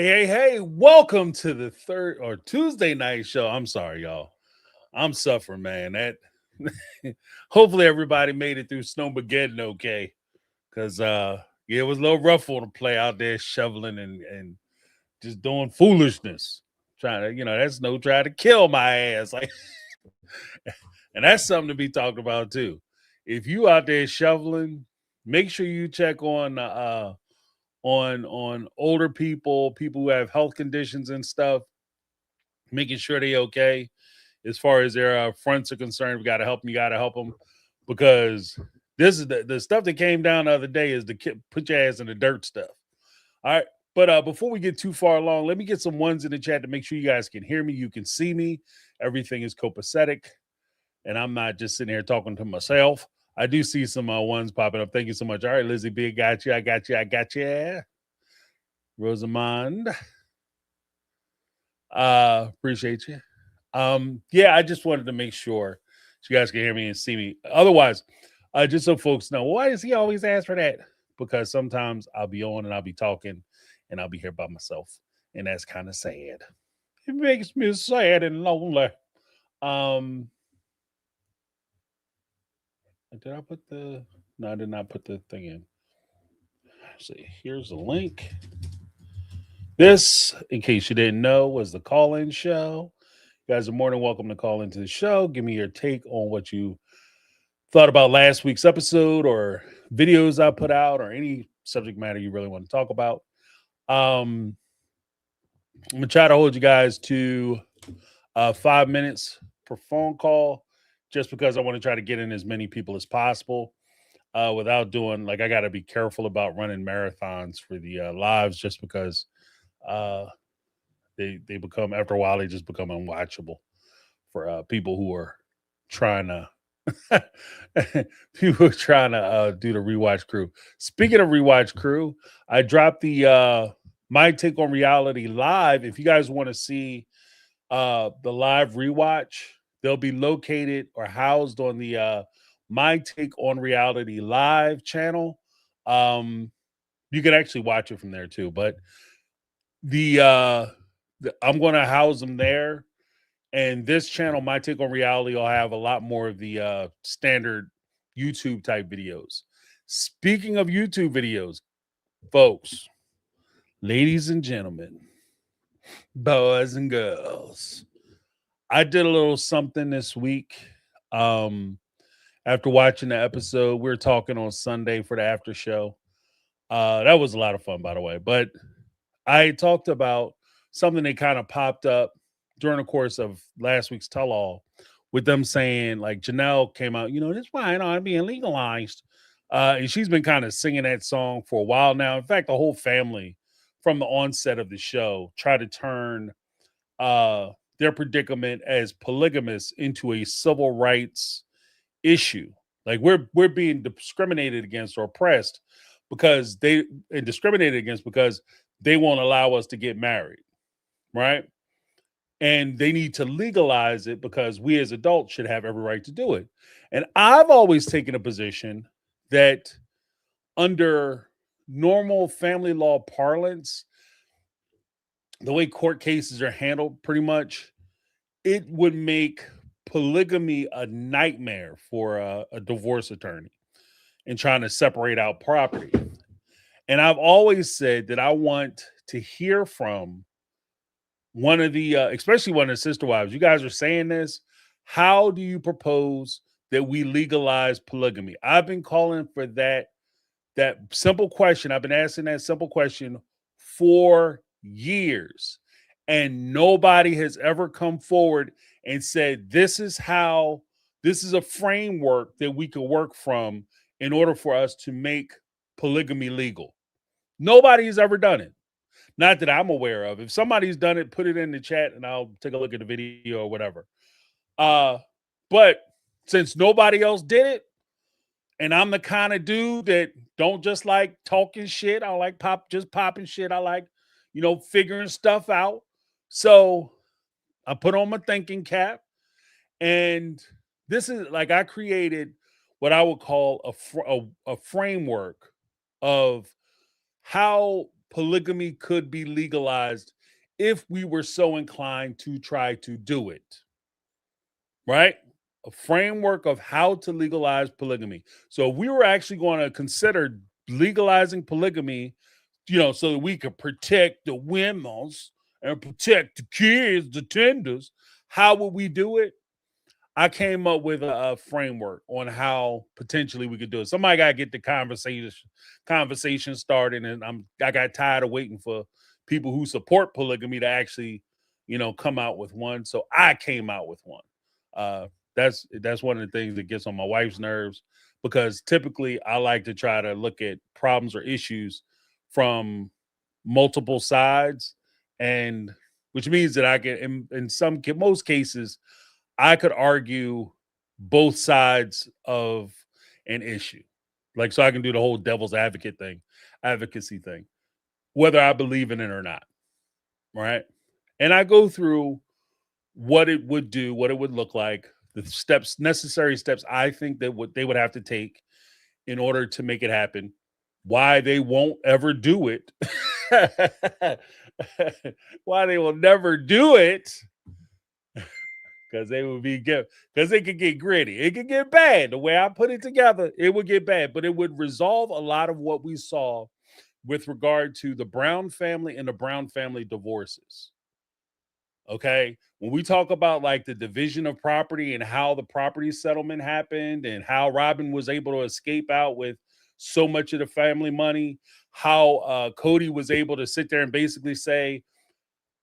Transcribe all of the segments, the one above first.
Hey, welcome to the third or Tuesday night show. I'm sorry, y'all. I'm suffering, man. That hopefully everybody made it through Snowmageddon okay. Cause yeah, it was a little rough on the play out there shoveling and just doing foolishness. Trying to, that snow tried to kill my ass. Like and that's something to be talked about too. If you out there shoveling, make sure you check on older people who have health conditions and stuff, making sure they okay as far as their fronts are concerned. We got to help them. You got to help them because this is the stuff that came down the other day is the put your ass in the dirt stuff. All right. But before we get too far along, let me get some ones in the chat to make sure you guys can hear me. You can see me. Everything is copacetic. And I'm not just sitting here talking to myself. I do see some ones popping up. Thank you so much. All right, Lizzie B, got you. I got you. Rosamond. Appreciate you. Yeah, I just wanted to make sure you guys can hear me and see me. Otherwise, just so folks know, why does he always ask for that? Because sometimes I'll be on and I'll be talking and I'll be here by myself. And that's kind of sad. It makes me sad and lonely. Did I put the no, I did not put the thing in. Let's see, here's the link. This, in case you didn't know, was the call-in show. You guys are more than welcome to call into the show. Give me your take on what you thought about last week's episode or videos I put out or any subject matter you really want to talk about. I'm going to try to hold you guys to 5 minutes per phone call just because I want to try to get in as many people as possible without doing, I got to be careful about running marathons for the lives just because they become, after a while, they just become unwatchable for people who are trying to people are trying to do the rewatch crew. Speaking of rewatch crew, I dropped the My Take on Reality live. If you guys want to see the live rewatch, they'll be located or housed on the My Take on Reality live channel. You can actually watch it from there too, but I'm going to house them there. And this channel, My Take on Reality, will have a lot more of the standard YouTube type videos. Speaking of YouTube videos, folks, ladies and gentlemen, boys and girls, I did a little something this week. After watching the episode, we were talking on Sunday for the after show. That was a lot of fun, by the way. But I talked about something that kind of popped up during the course of last week's tell-all with them saying, Janelle came out, this wine on being legalized. And she's been kind of singing that song for a while now. In fact, the whole family from the onset of the show tried to turn their predicament as polygamous into a civil rights issue. Like we're being discriminated against or oppressed because they won't allow us to get married, right? And they need to legalize it because we as adults should have every right to do it. And I've always taken a position that under normal family law parlance, the way court cases are handled, pretty much, it would make polygamy a nightmare for a divorce attorney in trying to separate out property. And I've always said that I want to hear from one of the, especially one of the sister wives. You guys are saying this. How do you propose that we legalize polygamy? I've been calling for that simple question. I've been asking that simple question for years, and nobody has ever come forward and said, this is a framework that we can work from in order for us to make polygamy legal. Nobody has ever done it. Not that I'm aware of. If somebody's done it, put it in the chat and I'll take a look at the video or whatever. But since nobody else did it, and I'm the kind of dude that don't just like talking shit. I like popping shit. I like, figuring stuff out. So I put on my thinking cap, and this is I created what I would call a framework of how polygamy could be legalized if we were so inclined to try to do it, right? A framework of how to legalize polygamy. So if we were actually going to consider legalizing polygamy, so that we could protect the women's and protect the kids, the tenders, how would we do it? I came up with a framework on how potentially we could do it. Somebody got to get the conversation started, and I got tired of waiting for people who support polygamy to actually, come out with one. So I came out with one. Uh, that's one of the things that gets on my wife's nerves, because typically I like to try to look at problems or issues from multiple sides, and which means that I can, in most cases, I could argue both sides of an issue. Like, so I can do the whole devil's advocacy thing, whether I believe in it or not. Right. And I go through what it would do, what it would look like, the necessary steps I think that they would have to take in order to make it happen, why they won't ever do it, why they will never do it, because they would be good, because it could get gritty. It could get bad. The way I put it together, it would get bad, but it would resolve a lot of what we saw with regard to the Brown family and the Brown family divorces. Okay. When we talk about like the division of property and how the property settlement happened and how Robyn was able to escape out with so much of the family money, how Kody was able to sit there and basically say,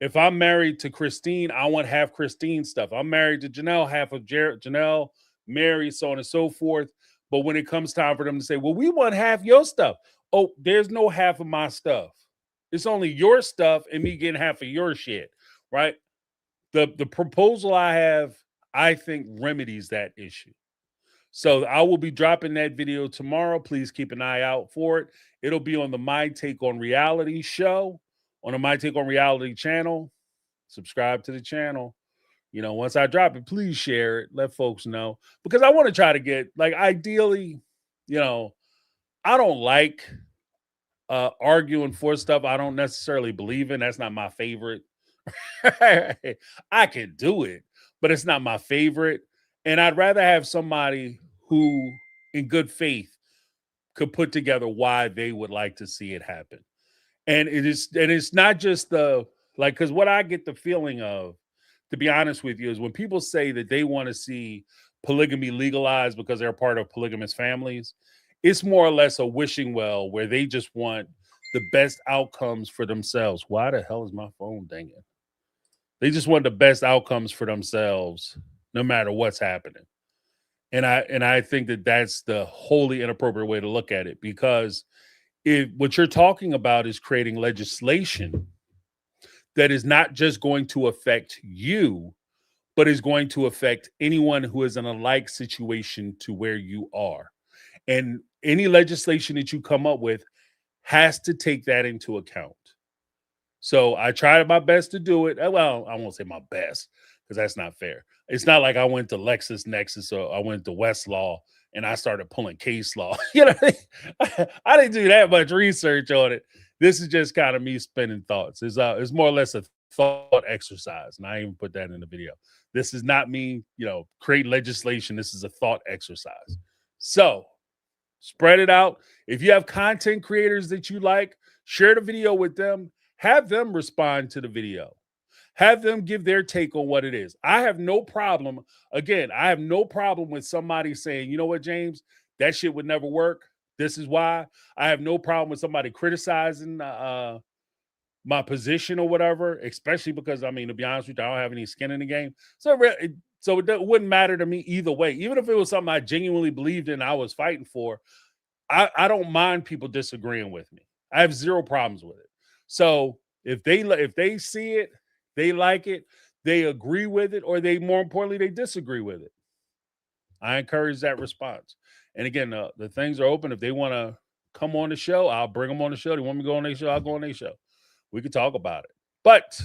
if I'm married to Christine, I want half Christine's stuff. I'm married to Janelle, half of Janelle, Mary, so on and so forth. But when it comes time for them to say, well, we want half your stuff. Oh, there's no half of my stuff. It's only your stuff and me getting half of your shit, right? The proposal I have, I think, remedies that issue. So I will be dropping that video tomorrow. Please keep an eye out for it. It'll be on the My Take on Reality show, on the My Take on Reality channel. Subscribe to the channel. Once I drop it, please share it. Let folks know. Because I want to try to get, like, ideally, I don't like arguing for stuff I don't necessarily believe in. That's not my favorite. I can do it, but it's not my favorite. And I'd rather have somebody who, in good faith, could put together why they would like to see it happen. And it's not just because what I get the feeling of, to be honest with you, is when people say that they want to see polygamy legalized because they're part of polygamous families, it's more or less a wishing well where they just want the best outcomes for themselves. Why the hell is my phone dinging? They just want the best outcomes for themselves, no matter what's happening. And I think that that's the wholly inappropriate way to look at it, because if what you're talking about is creating legislation that is not just going to affect you, but is going to affect anyone who is in a like situation to where you are. And any legislation that you come up with has to take that into account. So I tried my best to do it. Well, I won't say my best, because that's not fair. It's not like I went to LexisNexis or I went to Westlaw and I started pulling case law. I didn't do that much research on it. This is just kind of me spinning thoughts. It's more or less a thought exercise, and I even put that in the video. This is not me, create legislation. This is a thought exercise. So spread it out. If you have content creators that you like, share the video with them. Have them respond to the video. Have them give their take on what it is. I have no problem. Again, I have no problem with somebody saying, you know what, James, that shit would never work. This is why. I have no problem with somebody criticizing my position or whatever, especially because, to be honest with you, I don't have any skin in the game. So it wouldn't matter to me either way. Even if it was something I genuinely believed in, I was fighting for, I don't mind people disagreeing with me. I have zero problems with it. So if they see it, they like it, they agree with it, or more importantly, they disagree with it, I encourage that response. And again, the things are open. If they want to come on the show, I'll bring them on the show. They want me to go on their show, I'll go on their show. We can talk about it. But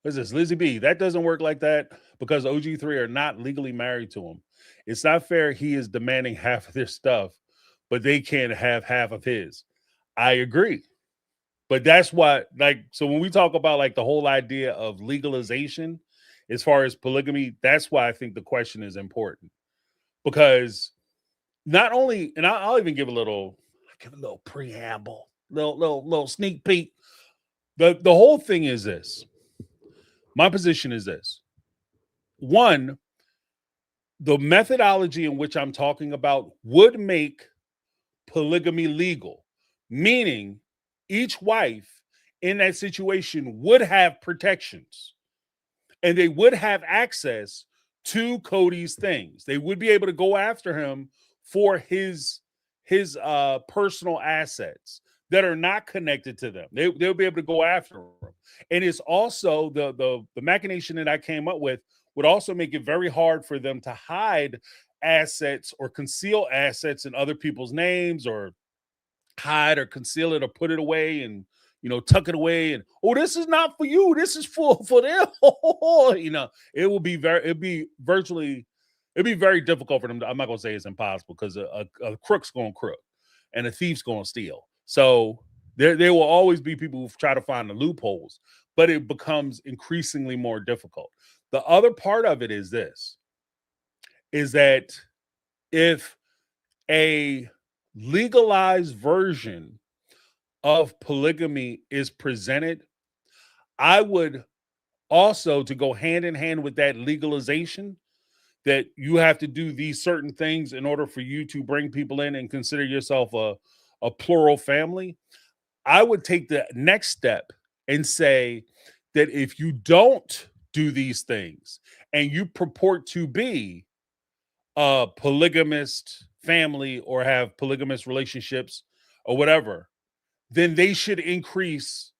What's this, Lizzie B? That doesn't work like that because OG3 are not legally married to him. It's not fair. He is demanding half of their stuff, but they can't have half of his. I agree. But that's what, like, so when we talk about like the whole idea of legalization as far as polygamy, that's why I think the question is important. Because not only, and I'll even give a little preamble, little sneak peek. The whole thing is this. My position is this. One, the methodology in which I'm talking about would make polygamy legal, meaning each wife in that situation would have protections and they would have access to Kody's things. They would be able to go after him for his personal assets that are not connected to them. They'll be able to go after him. And it's also the machination that I came up with would also make it very hard for them to hide assets or conceal assets in other people's names, or hide or conceal it or put it away and tuck it away, and this is not for you, this is for them. It'd be very difficult for them I'm not gonna say it's impossible, because a crook's gonna crook and a thief's gonna steal. So there will always be people who try to find the loopholes, but it becomes increasingly more difficult. The other part of it is this, is that if a legalized version of polygamy is presented, I would also, to go hand in hand with that legalization, that you have to do these certain things in order for you to bring people in and consider yourself a plural family. I would take the next step and say that if you don't do these things and you purport to be a polygamist family or have polygamous relationships or whatever, then they should increase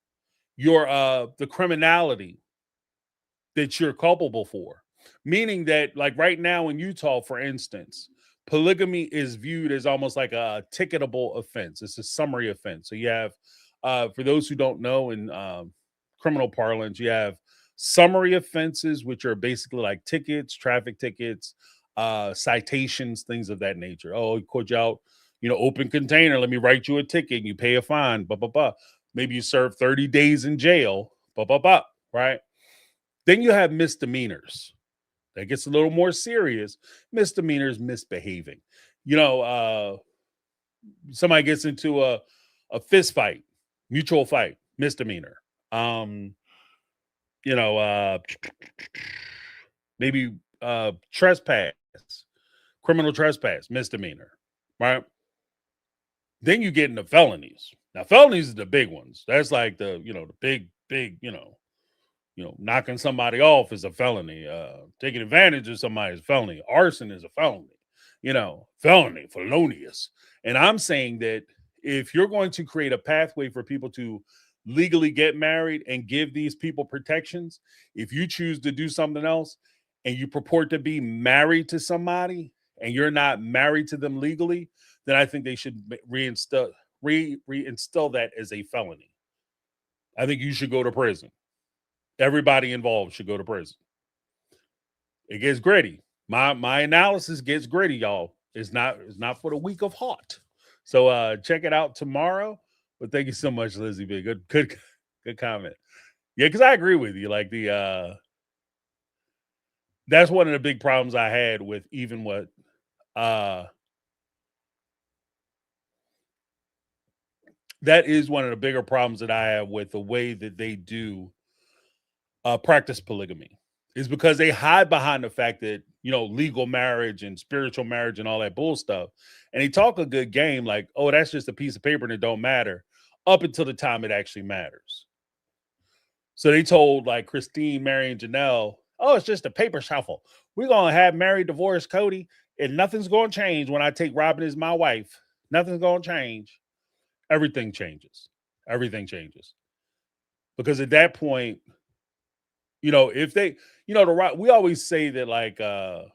your the criminality that you're culpable for. Meaning that, like right now in Utah, for instance, polygamy is viewed as almost like a ticketable offense. It's a summary offense. So you have, for those who don't know, in criminal parlance, you have summary offenses, which are basically like tickets, traffic tickets, citations, things of that nature. Oh, he caught you out, open container. Let me write you a ticket. You pay a fine. Blah blah blah. Maybe you serve 30 days in jail. Blah blah blah. Right. Then you have misdemeanors. That gets a little more serious. Misdemeanors, misbehaving. Somebody gets into a fist fight, mutual fight, misdemeanor. Maybe trespass, criminal trespass, misdemeanor, right? Then you get into felonies. Now, felonies are the big ones. That's like the big, knocking somebody off is a felony. Taking advantage of somebody is a felony. Arson is a felony. Felonious. And I'm saying that if you're going to create a pathway for people to legally get married and give these people protections, if you choose to do something else and you purport to be married to somebody and you're not married to them legally, then I think they should reinstill that as a felony. I think you should go to prison. Everybody involved should go to prison. It gets gritty. My analysis gets gritty, y'all. It's not for the weak of heart. So check it out tomorrow. But thank you so much, Lizzie B. Good comment. Yeah, because I agree with you. Like that's one of the big problems I had with even what that is one of the bigger problems that I have with the way that they do practice polygamy, is because they hide behind the fact that, legal marriage and spiritual marriage and all that bull stuff. And they talk a good game like, oh, that's just a piece of paper and it don't matter, up until the time it actually matters. So they told like Christine, Mary, and Janelle, oh, it's just a paper shuffle. We're going to have married, divorced Kody, and nothing's going to change when I take Robyn as my wife. Nothing's going to change. Everything changes. Everything changes. Because at that point, if they, we always say that like the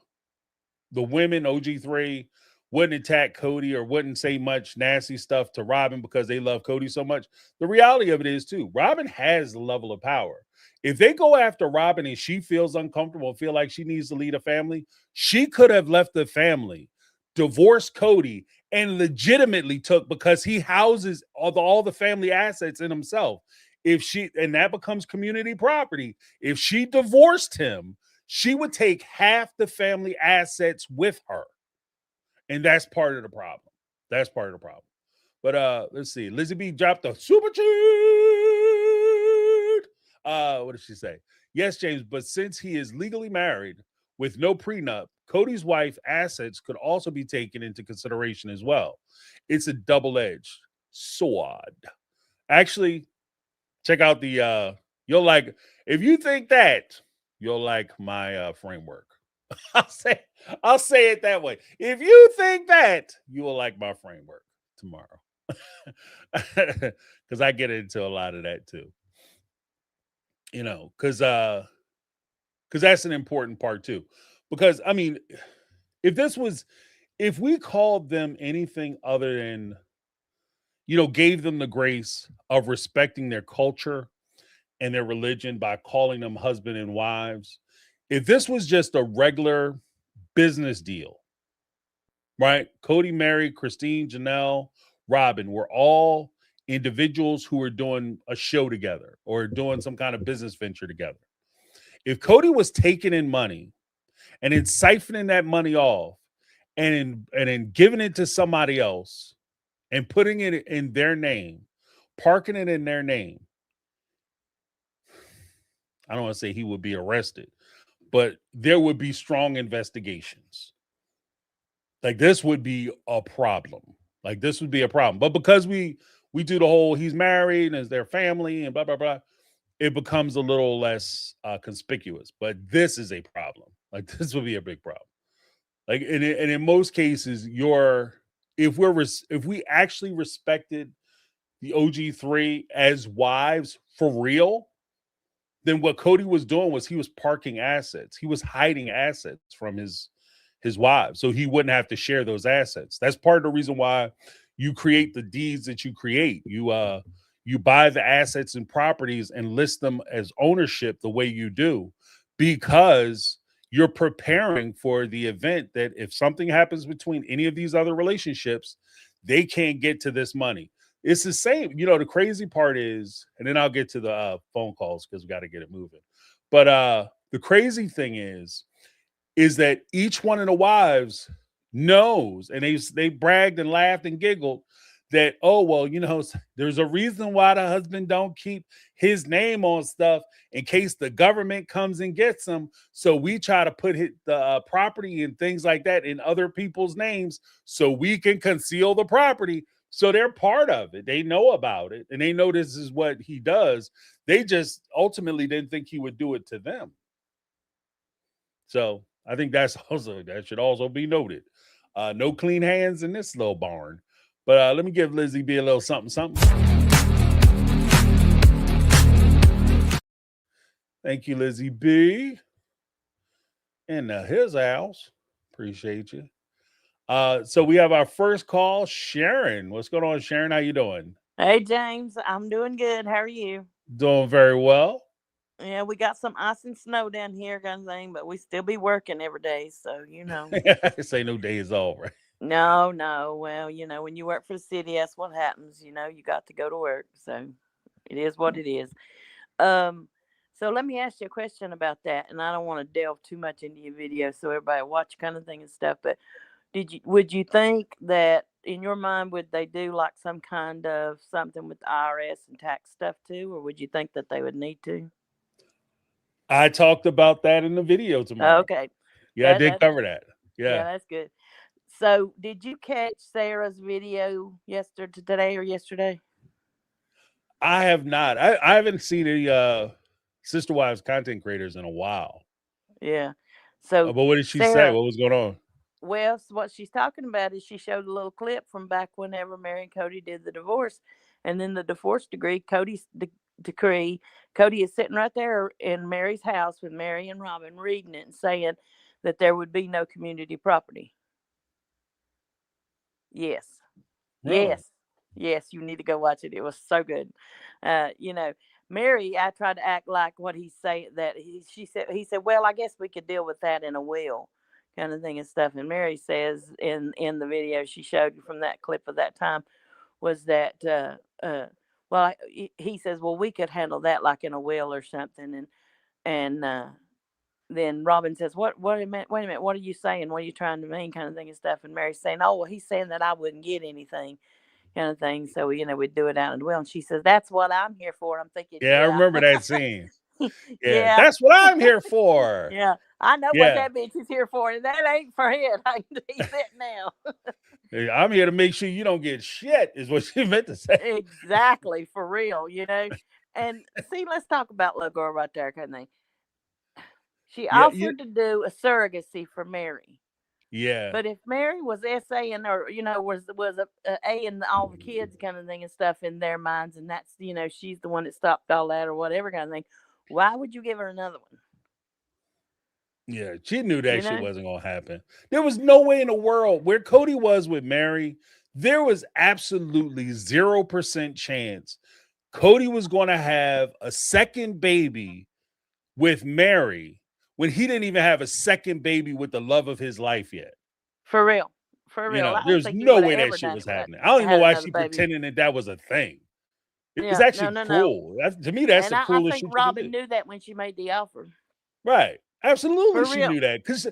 women, OG3, wouldn't attack Kody or wouldn't say much nasty stuff to Robyn because they love Kody so much. The reality of it is, too, Robyn has the level of power. If they go after Robyn and she feels uncomfortable and feel like she needs to lead a family, she could have left the family, divorced Kody, and legitimately took, because he houses all the family assets in himself. If she, and that becomes community property. If she divorced him, she would take half the family assets with her. And that's part of the problem. That's part of the problem. But let's see. Lizzie B dropped a super cheat. What did she say? Yes, James, but since he is legally married with no prenup, Kody's wife assets could also be taken into consideration as well. It's a double-edged sword. Actually, check out the you'll like, if you think that, you'll like my framework. I'll say it that way. If you think that, you will like my framework tomorrow. Because I get into a lot of that too. Because that's an important part too. Because I mean, if we called them anything other than, gave them the grace of respecting their culture and their religion by calling them husband and wives, if this was just a regular business deal, right? Kody married Christine, Janelle, Robyn were all individuals who were doing a show together or doing some kind of business venture together. If Kody was taking in money and then siphoning that money off and then giving it to somebody else and putting it in their name, parking it in their name, I don't want to say he would be arrested, but there would be strong investigations. Like, this would be a problem. Like, this would be a problem. But because we do the whole he's married and it's their family and blah, blah, blah, it becomes a little less conspicuous. But this is a problem. Like, this would be a big problem. Like, and in most cases, if we actually respected the OG3 as wives for real, then what Kody was doing was he was parking assets. He was hiding assets from his wives, so he wouldn't have to share those assets. That's part of the reason why you create the deeds that you create. You buy the assets and properties and list them as ownership the way you do, because you're preparing for the event that if something happens between any of these other relationships, they can't get to this money. It's the same. The crazy part is, and then I'll get to the phone calls because we got to get it moving. But the crazy thing is that each one of the wives knows, and they bragged and laughed and giggled that, oh, well, there's a reason why the husband don't keep his name on stuff in case the government comes and gets him. So we try to put the property and things like that in other people's names so we can conceal the property. So they're part of it. They know about it, and they know this is what he does. They just ultimately didn't think he would do it to them. So I think that should also be noted. No clean hands in this little barn. But let me give Lizzie B a little something, something. Thank you, Lizzie B. In his house. Appreciate you. So we have our first call, Sharon. What's going on, Sharon? How you doing? Hey, James. I'm doing good. How are you? Doing very well. Yeah, we got some ice and snow down here, kind of thing, but we still be working every day. So, Say no day is all right. No, no. Well, when you work for the city, that's what happens. You got to go to work. So it is what it is. Um, so let me ask you a question about that. And I don't want to delve too much into your video so everybody watch kind of thing and stuff. But would you think that in your mind, would they do like some kind of something with the IRS and tax stuff too? Or would you think that they would need to? I talked about that in the video tomorrow. Okay. Yeah, I did cover that. Yeah, Yeah. that's good. So, did you catch Sarah's video today or yesterday? I have not. I haven't seen any Sister Wives content creators in a while. Yeah. So, But what did she say? Sarah, What was going on? well, what she's talking about is she showed a little clip from back whenever Mary and Kody did the divorce, and then the divorce decree. Kody is sitting right there in Mary's house with Mary and Robyn reading it and saying that there would be no community property. Yes. Really? Yes. Yes, you need to go watch it. It was so good. You know, Mary, I tried to act like what he said that he said, well, I guess we could deal with that in a will kind of thing and stuff. And Mary says in the video she showed you from that clip of that time was that well he says, well, we could handle that like in a will or something. And then Robyn says, what a minute, wait a minute, what are you saying? What are you trying to mean? Kind of thing and stuff. And Mary's saying, oh, well, he's saying that I wouldn't get anything kind of thing. So, we'd do it out in the will. And she says, that's what I'm here for. I'm thinking, Yeah, I yeah. remember that scene. Yeah, Yeah. that's what I'm here for. Yeah. I know what Yeah. that bitch is here for. And that ain't for him. I can tell you that now. I'm here to make sure you don't get shit, is what she meant to say. Exactly. For real, And see, let's talk about little girl right there kind of thing. She Yeah, offered to do a surrogacy for Mary. yeah, But if Mary was saying, or was a in all the kids kind of thing and stuff in their minds, and that's she's the one that stopped all that or whatever kind of thing, why would you give her another one? yeah. She knew You that shit know, wasn't gonna happen. There was no way in the world where Kody was with Mary. There was absolutely 0% chance Kody was going to have a second baby with Mary when he didn't even have a second baby with the love of his life yet. for real, for real. I don't There's think he no would have way that ever shit done was it with happening. I don't even know had why another she baby. pretending that that was a thing. It's Yeah, no, actually no, no. cruel. To me, that's And the I cruelest think shit you can Robyn do. knew that when she made the offer. Right. Absolutely, For she real. knew that. Because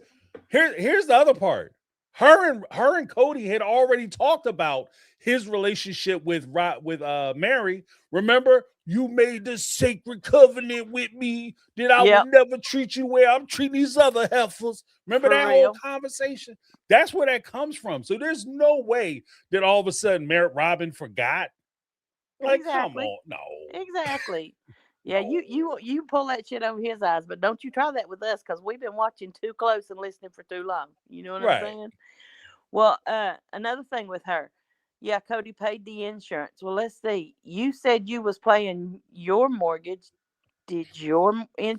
here's the other part. Her and Kody had already talked about his relationship with Mary. Remember, you made this sacred covenant with me that I would Yep, never treat you where I'm treating these other heifers. Remember for that whole real. conversation? That's where that comes from. So there's no way that all of a sudden Robyn forgot. Like, come Exactly. on, no, Exactly. Yeah, no, you pull that shit over his eyes, but don't you try that with us because we've been watching too close and listening for too long. You know what I'm right? saying? Well, another thing with her, yeah, Kody paid the insurance. Well, let's see. You said you was paying your mortgage. Did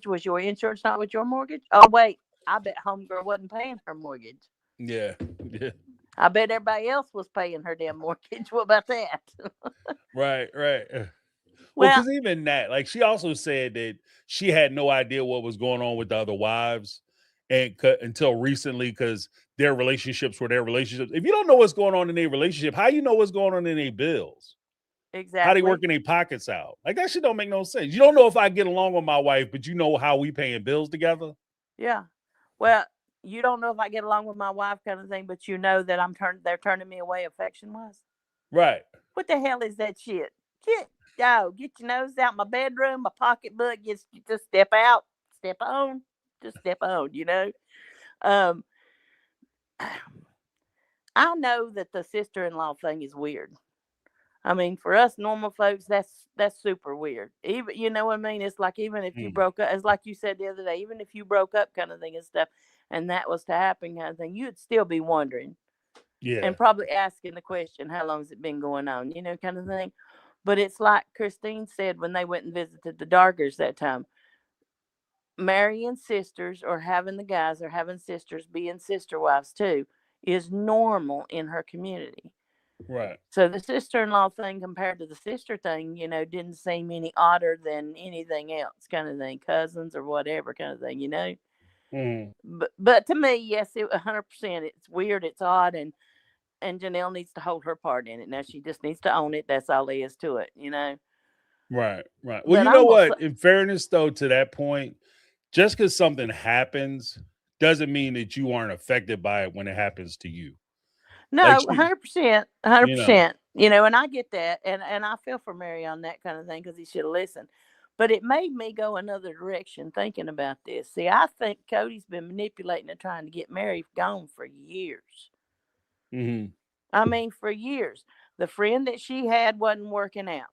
was your insurance not with your mortgage? Oh wait, I bet homegirl wasn't paying her mortgage. Yeah, yeah. I bet everybody else was paying her damn mortgage. What about that? Right, right. Well, Well, because even that, like, she also said that she had no idea what was going on with the other wives, and until recently, because their relationships were their relationships. If you don't know what's going on in their relationship, how you know what's going on in their bills? How they exactly. working their pockets out? Like, that shit don't make no sense. You don't know if I get along with my wife, but you know how we paying bills together. Yeah. Well, you don't know if I get along with my wife kind of thing, but you know that they're turning me away affection wise. Right. What the hell is that shit? Get your nose out my bedroom, my pocketbook, just step out, step on, just step on. Um I know that the sister in law thing is weird. I mean, for us normal folks, that's super weird. Even you know what I mean? It's like even if you Mm. broke up, as like you said the other day, even if you broke up kind of thing and stuff, and that was to happen kind of thing, you'd still be wondering Yeah. and probably asking the question, how long has it been going on? Kind of thing. But it's like Christine said when they went and visited the Dargers that time. Marrying sisters or having the guys or having sisters being sister wives too is normal in her community. Right. So the sister-in-law thing compared to the sister thing, didn't seem any odder than anything else, kind of thing, cousins or whatever, kind of thing. Mm. But to me, yes, 100%. It's weird, it's odd, and Janelle needs to hold her part in it. Now she just needs to own it. That's all there is to it. Right. Right. Well, But you I'm know gonna say what? In fairness, though, to that point, just because something happens doesn't mean that you aren't affected by it when it happens to you. Like, no, she, 100%, hundred you know, percent. And I get that, and I feel for Mary on that kind of thing because he should have listened. But it made me go another direction thinking about this. See, I think Cody's been manipulating and trying to get Mary gone for years. hmm I mean, for years. The friend that she had wasn't working out.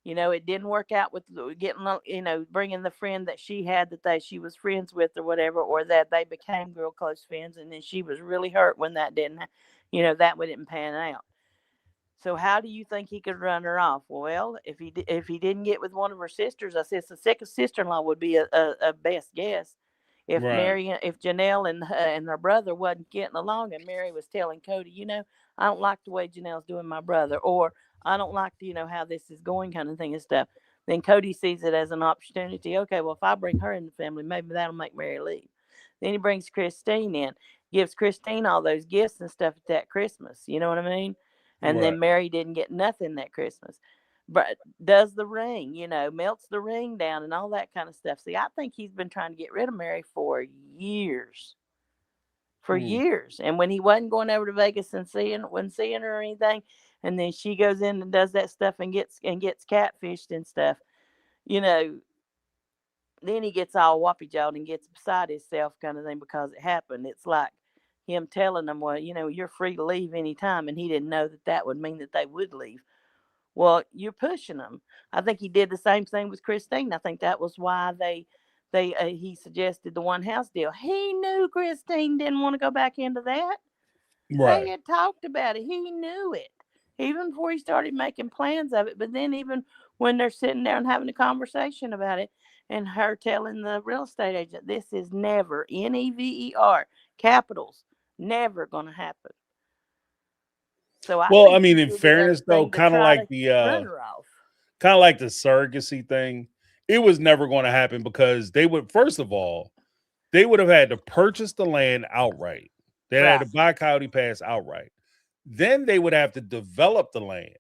It didn't work out with getting, bringing the friend that she had that she was friends with or whatever, or that they became real close friends. And then she was really hurt when that that didn't pan out. So how do you think he could run her off? Well, if he didn't get with one of her sisters, I said the second sister-in-law would be a best guess. If Right. if Janelle and her brother wasn't getting along, and Mary was telling Kody, I don't like the way Janelle's doing my brother, or I don't like, how this is going, kind of thing and stuff. Then Kody sees it as an opportunity. Okay, well, if I bring her in the family, maybe that'll make Mary leave. Then he brings Christine in, gives Christine all those gifts and stuff at that Christmas. You know what I mean? And Right. then Mary didn't get nothing that Christmas. But does the ring, melts the ring down and all that kind of stuff. See, I think he's been trying to get rid of Mary for years. For Mm. years. And when he wasn't going over to Vegas and wasn't seeing her or anything, and then she goes in and does that stuff and gets catfished and stuff, you know, then he gets all whoppy jawed and gets beside himself, kind of thing, because it happened. It's like him telling them, well, you're free to leave anytime, and he didn't know that that would mean that they would leave. Well, you're pushing them. I think he did the same thing with Christine. I think that was why he suggested the one house deal. He knew Christine didn't want to go back into that. They Right. had talked about it. He knew it even before he started making plans of it. But then, even when they're sitting there and having a conversation about it, and her telling the real estate agent, this is never, NEVER, capitals, never going to happen. So I Well, I think he mean, in did it as a fairness though, thing to try to run her off. kind of like the surrogacy thing, it was never going to happen because they would, first of all, they would have had to purchase the land outright. They had Right. to buy Coyote Pass outright. Then they would have to develop the land.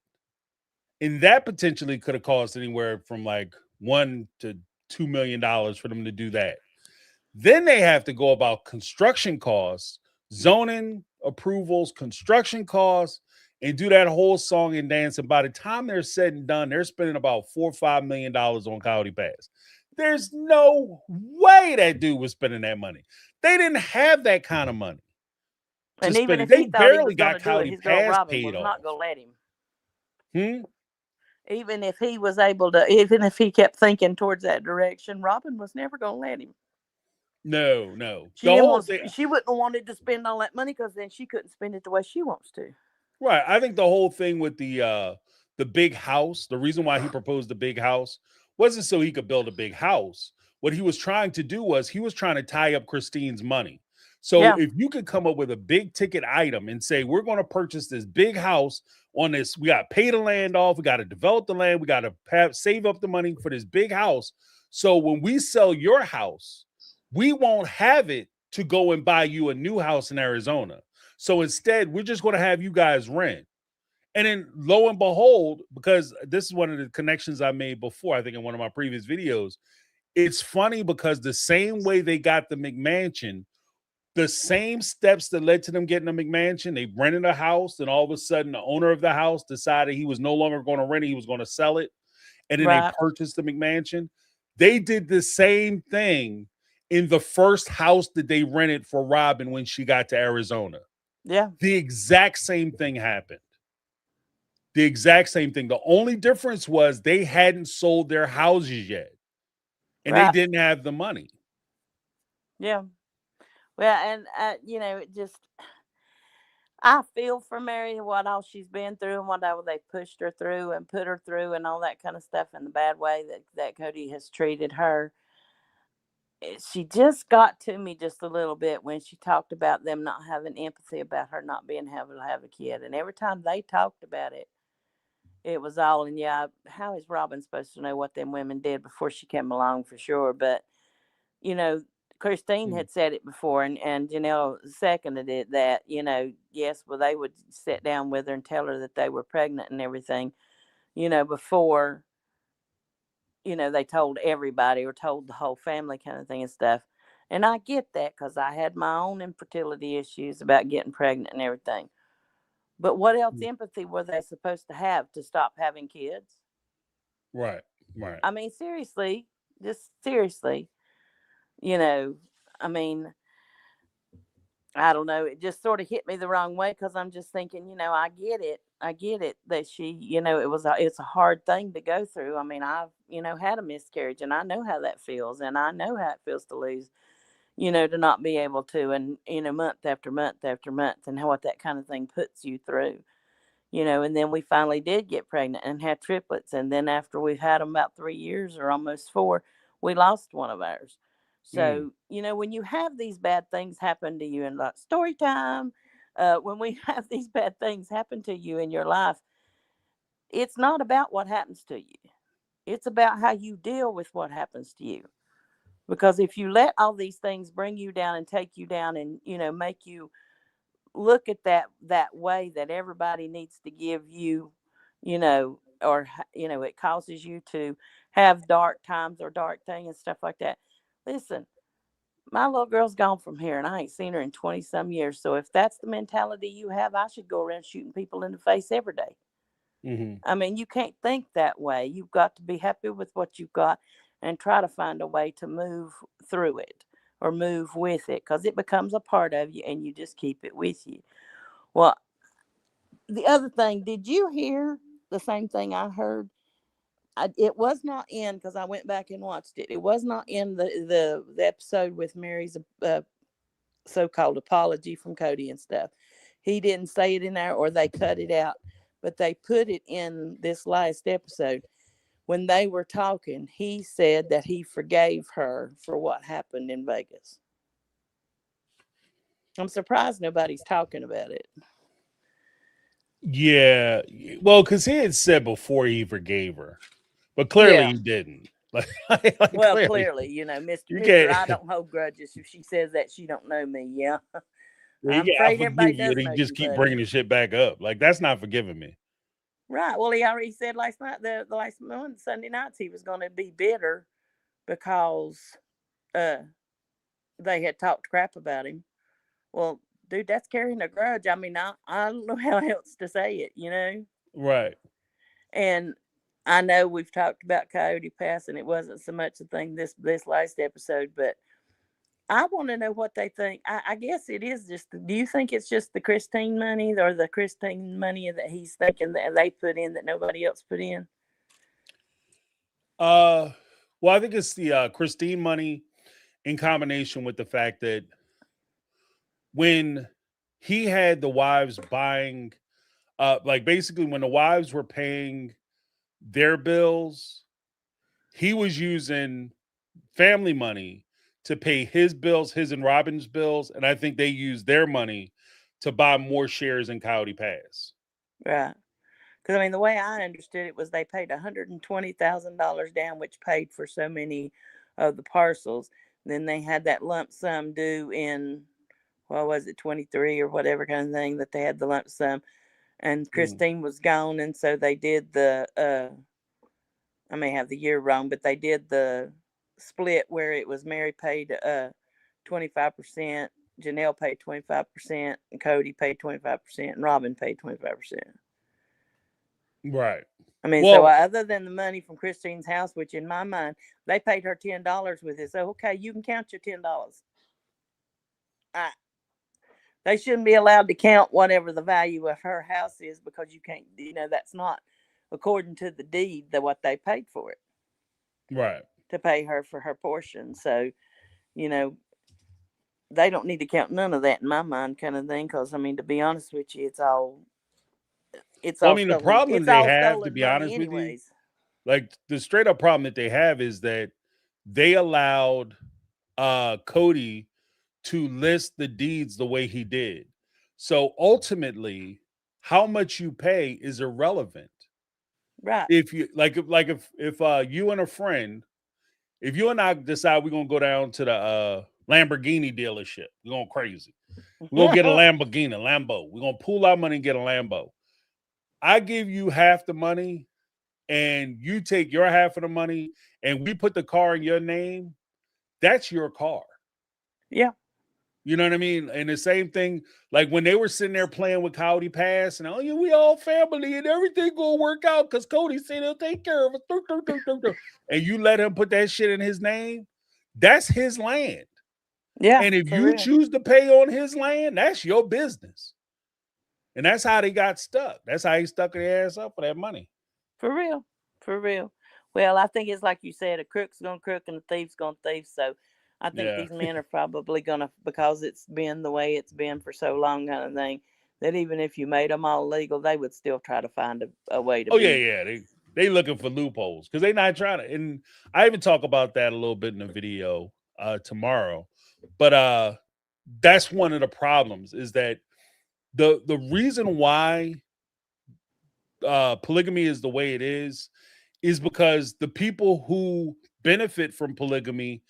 And that potentially could have cost anywhere from like $1 to $2 million for them to do that. Then they have to go about construction costs, zoning approvals, construction costs, and do that whole song and dance. And by the time they're said and done, they're spending about $4 or $5 million on Coyote Pass. There's no way that dude was spending that money. They didn't have that kind of money to And spend even it. if he They thought he barely was going got to do it, Coyote his girl Pass Robyn paid was not off. going to let him. Hmm? Even if he was able to, even if he kept thinking towards that direction, Robyn was never going to let him. No, no. She The didn't whole want. thing, She wouldn't have wanted to spend all that money, because then she couldn't spend it the way she wants to. right. I think the whole thing with the big house, the reason why he proposed the big house wasn't so he could build a big house. What he was trying to do was he was trying to tie up Christine's money. So Yeah. if you could come up with a big ticket item and say, we're going to purchase this big house on this, we got to pay the land off, we got to develop the land, we got to save up the money for this big house. So when we sell your house, we won't have it to go and buy you a new house in Arizona. So instead, we're just going to have you guys rent. And then lo and behold, because this is one of the connections I made before, I think in one of my previous videos, it's funny because the same way they got the McMansion, the same steps that led to them getting a McMansion, they rented a house, and all of a sudden the owner of the house decided he was no longer going to rent it, he was going to sell it. And then they Right. purchased the McMansion. They did the same thing in the first house that they rented for Robyn when she got to Arizona. Yeah. The exact same thing happened. The exact same thing. The only difference was they hadn't sold their houses yet and they Right. didn't have the money. Yeah. Well, and it just, I feel for Mary, what all she's been through and what all they pushed her through and put her through and all that kind of stuff, and the bad way that Kody has treated her. She just got to me just a little bit when she talked about them not having empathy about her not being able to have a kid. And every time they talked about it, it was all, and yeah, how is Robyn supposed to know what them women did before she came along, for sure? But, you know, Christine Mm. had said it before, and Janelle seconded it, that, yes, well, they would sit down with her and tell her that they were pregnant and everything, before, they told everybody or told the whole family, kind of thing and stuff. And I get that, because I had my own infertility issues about getting pregnant and everything. But what else empathy were they supposed to have to stop having kids? Right, right. I mean, seriously, just seriously, you know, I mean, I don't know. It just sort of hit me the wrong way, because I'm just thinking, I get it. I get it that she, it's a hard thing to go through. I mean, I've, had a miscarriage, and I know how that feels, and I know how it feels to lose, to not be able to, and, month after month after month, and how what that kind of thing puts you through. And then we finally did get pregnant and had triplets. And then after we've had them about 3 years or almost 4, we lost one of ours. So, when you have these bad things happen to you in like story time, when we have these bad things happen to you in your life, it's not about what happens to you. It's about how you deal with what happens to you. Because if you let all these things bring you down and take you down and, make you look at that way that everybody needs to give you, or it causes you to have dark times or dark things and stuff like that. Listen, my little girl's gone from here and I ain't seen her in 20 some years. So if that's the mentality you have, I should go around shooting people in the face every day. Mm-hmm. I mean, you can't think that way. You've got to be happy with what you've got and try to find a way to move through it or move with it, because it becomes a part of you and you just keep it with you. Well, the other thing, did you hear the same thing I heard? It was not in, because I went back and watched it. It was not in the episode with Mary's so-called apology from Kody and stuff. He didn't say it in there, or they cut it out, but they put it in this last episode. When they were talking, he said that he forgave her for what happened in Vegas. I'm surprised nobody's talking about it. Yeah. Well, because he had said before he forgave her, but clearly Yeah. he didn't. Like, Well, clearly, clearly, you Mister, I can't. don't hold grudges. If she says that, she don't know me. Yeah. You I'm can't. I afraid everybody forgive you, does and he know just you, keep buddy. bringing the shit back up. Like that's not forgiving me. Right. Well, he already said last night, the last one, Sunday nights, he was going to be bitter because uh they had talked crap about him. Well, dude, that's carrying a grudge. I mean, I don't know how else to say it. Right. And I know we've talked about Coyote Pass, and it wasn't so much a thing this last episode, but I want to know what they think. I guess it is just. Do you think it's just the Christine money, or the Christine money that he's thinking that they put in that nobody else put in? Uh, well, I think it's the Christine money in combination with the fact that when he had the wives buying, like basically when the wives were paying their bills, he was using family money to pay his bills, his and Robyn's bills, and I think they used their money to buy more shares in Coyote Pass. Right. Because I mean, the way I understood it was they paid $120,000 down, which paid for so many of the parcels. Then they had that lump sum due in, what was it, 23 or whatever kind of thing, that they had the lump sum. And Mm. Christine was gone, and so they did I may have the year wrong, but they did the split where it was Mary paid 25%, Janelle paid 25%, and Kody paid 25%, and Robyn paid 25%. Right. I mean, so Well, other than the money from Christine's house, which in my mind, they paid her $10 with it. So, okay, you can count your $10. I, they shouldn't be allowed to count whatever the value of her house is, because you can't, that's not according to the deed that what they paid for it right. to pay her for her portion. So, you know, they don't need to count none of that in my mind, kind of thing. Because I mean, to be honest with you, it's Well, I all mean, the stolen. problem It's they all have, to stolen be money, honest with you, anyways. like the straight up problem that they have is that they allowed Kody to list the deeds the way he did. So ultimately, how much you pay is irrelevant. Right. If you if you and a friend, if you and I decide we're gonna go down to the Lamborghini dealership, we're going crazy. We're gonna get a Lambo. We're gonna pool our money and get a Lambo. I give you half the money and you take your half of the money and we put the car in your name, that's your car. Yeah. You know what I mean? And the same thing, like when they were sitting there playing with Coyote Pass, and oh yeah, we all family and everything gonna work out because Kody said he'll take care of us. And you let him put that shit in his name, that's his land. Yeah. And if For you real. choose to pay on his land, that's your business. And that's how they got stuck. That's how he stuck their ass up for that money. For real. For real. Well, I think it's like you said, a crook's gonna crook and a thief's gonna thief. So I think Yeah. these men are probably gonna, because it's been the way it's been for so long, kind of thing, that even if you made them all legal, they would still try to find a way to Oh yeah, be. yeah. They looking for loopholes because they not trying to. And I even talk about that a little bit in the video. tomorrow. But that's one of the problems is that the reason why polygamy is the way it is because the people who benefit from polygamy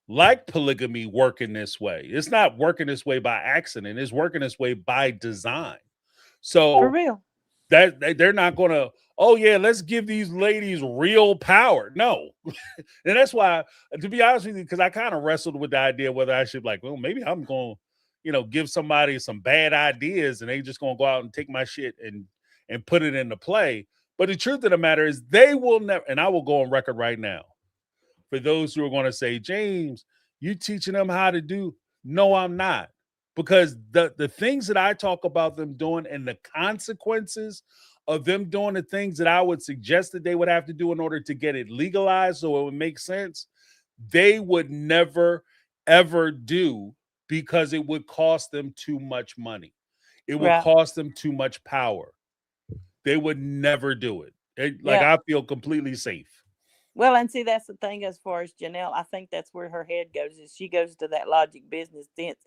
like polygamy working this way. It's not working this way by accident. It's working this way by design. For So real. that they're not going to, oh yeah, let's give these ladies real power. No. And that's why, to be honest with you, because I kind of wrestled with the idea whether I should, like, well, maybe I'm going to, give somebody some bad ideas and they just going to go out and take my shit and put it into play. But the truth of the matter is they will never, and I will go on record right now for those who are going to say, James, you teaching them how to do. No, I'm not. Because the things that I talk about them doing and the consequences of them doing the things that I would suggest that they would have to do in order to get it legalized so it would make sense, they would never, ever do because it would cost them too much money. It would Right. cost them too much power. They would never do it. Like, Yeah. I feel completely safe. Well, and see, that's the thing as far as Janelle. I think that's where her head goes. Is she goes to that logic business sense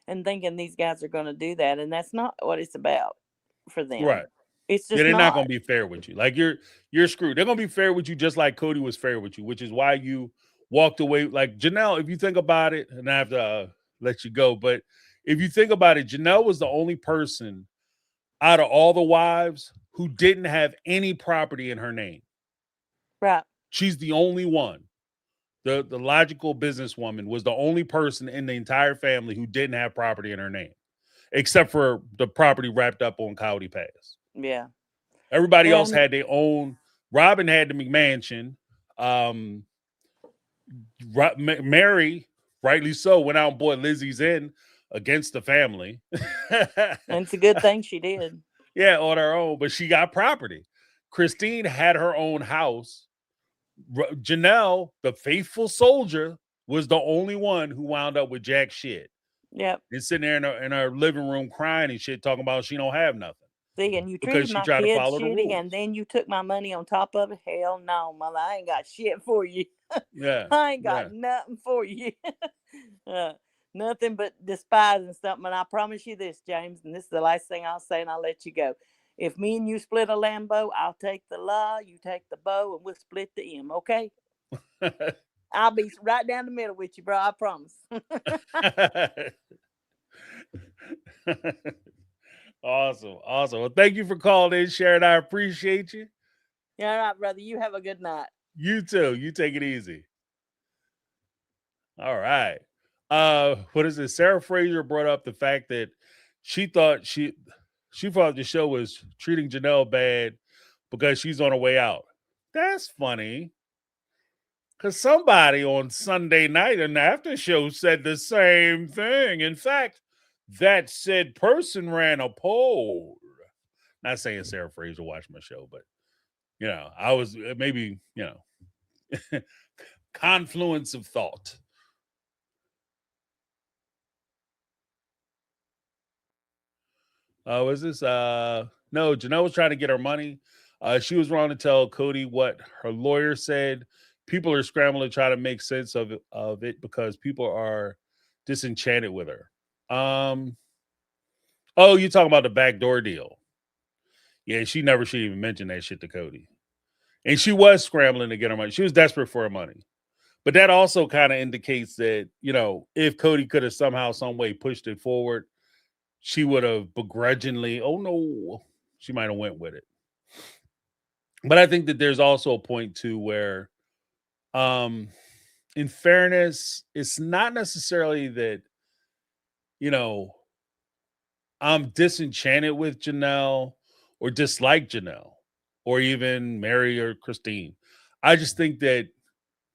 and thinking these guys are going to do that, and that's not what it's about for them. Right. It's Yeah, just they're not not. going to be fair with you. Like, you're screwed. They're going to be fair with you just like Kody was fair with you, which is why you walked away. Like, Janelle, if you think about it, and I have to let you go, but if you think about it, Janelle was the only person out of all the wives who didn't have any property in her name. Right. She's the only one. The logical businesswoman was the only person in the entire family who didn't have property in her name, except for the property wrapped up on Kody Pass. Yeah. Everybody Well, else had their own. Robyn had the McMansion. Mary, rightly so, went out and bought Lizzie's Inn against the family. and it's a good thing she did. Yeah, on her own, but she got property. Christine had her own house. Janelle, the faithful soldier, was the only one who wound up with jack shit. Yep. And sitting there in her living room crying and shit, talking about she don't have nothing. See, and you Because treated she my tried to kids follow the shitty, rules. and then you took my money on top of it. Hell no, mother, I ain't got shit for you. Yeah. I ain't got nothing for you. Nothing but despising something. And I promise you this, James, and this is the last thing I'll say, and I'll let you go. If me and you split a Lambo, I'll take the la, you take the bow, and we'll split the M, okay? I'll be right down the middle with you, bro. I promise. Awesome. Well, thank you for calling in, Sharon. I appreciate you. Yeah, all right, brother. You have a good night. You too. You take it easy. All right. What is it? Sarah Fraser brought up the fact that she thought the show was treating Janelle bad because she's on her way out. That's funny. Because somebody on Sunday night in the after show said the same thing. In fact, that said person ran a poll. Not saying Sarah Fraser watched my show, but, I was maybe, confluence of thought. Was this? No, Janelle was trying to get her money. She was wrong to tell Kody what her lawyer said. People are scrambling to try to make sense of it because people are disenchanted with her. Oh, you talking about the backdoor deal? Yeah, she never should even mention that shit to Kody. And she was scrambling to get her money. She was desperate for her money. But that also kind of indicates that, if Kody could have somehow, some way pushed it forward, she would have begrudgingly, oh no, she might have went with it. But I think that there's also a point too where, in fairness, it's not necessarily that, I'm disenchanted with Janelle or dislike Janelle or even Mary or Christine. I just think that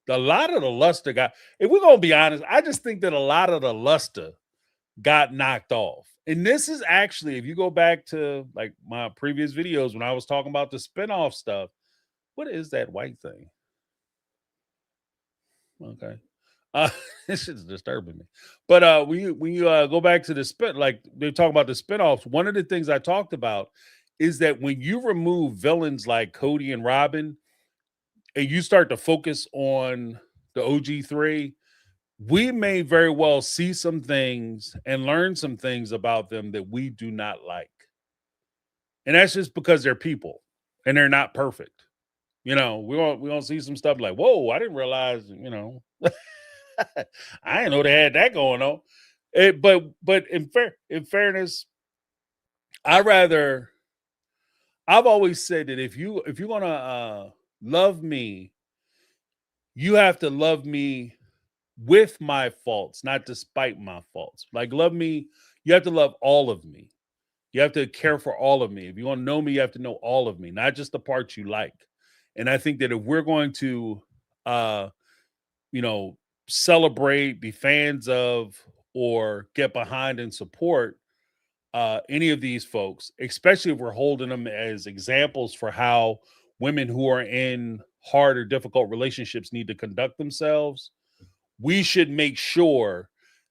a lot of the luster if we're going to be honest, I just think that a lot of the luster got knocked off. And this is actually, if you go back to like my previous videos when I was talking about the spinoff stuff, what is that white thing? Okay. This is disturbing me. But when you go back to the spin, like they're talking about the spinoffs, one of the things I talked about is that when you remove villains like Kody and Robyn and you start to focus on the OG3, we may very well see some things and learn some things about them that we do not like. And that's just because they're people and they're not perfect. We gonna see some stuff like, whoa, I didn't realize, I didn't know they had that going on. But in fairness, I rather I've always said that if you're gonna love me, you have to love me with my faults, not despite my faults. Like love me, you have to love all of me. You have to care for all of me. If you want to know me, you have to know all of me, not just the parts you like. And I think that if we're going to uh, you know, celebrate, be fans of, or get behind and support any of these folks, especially if we're holding them as examples for how women who are in hard or difficult relationships need to conduct themselves, we should make sure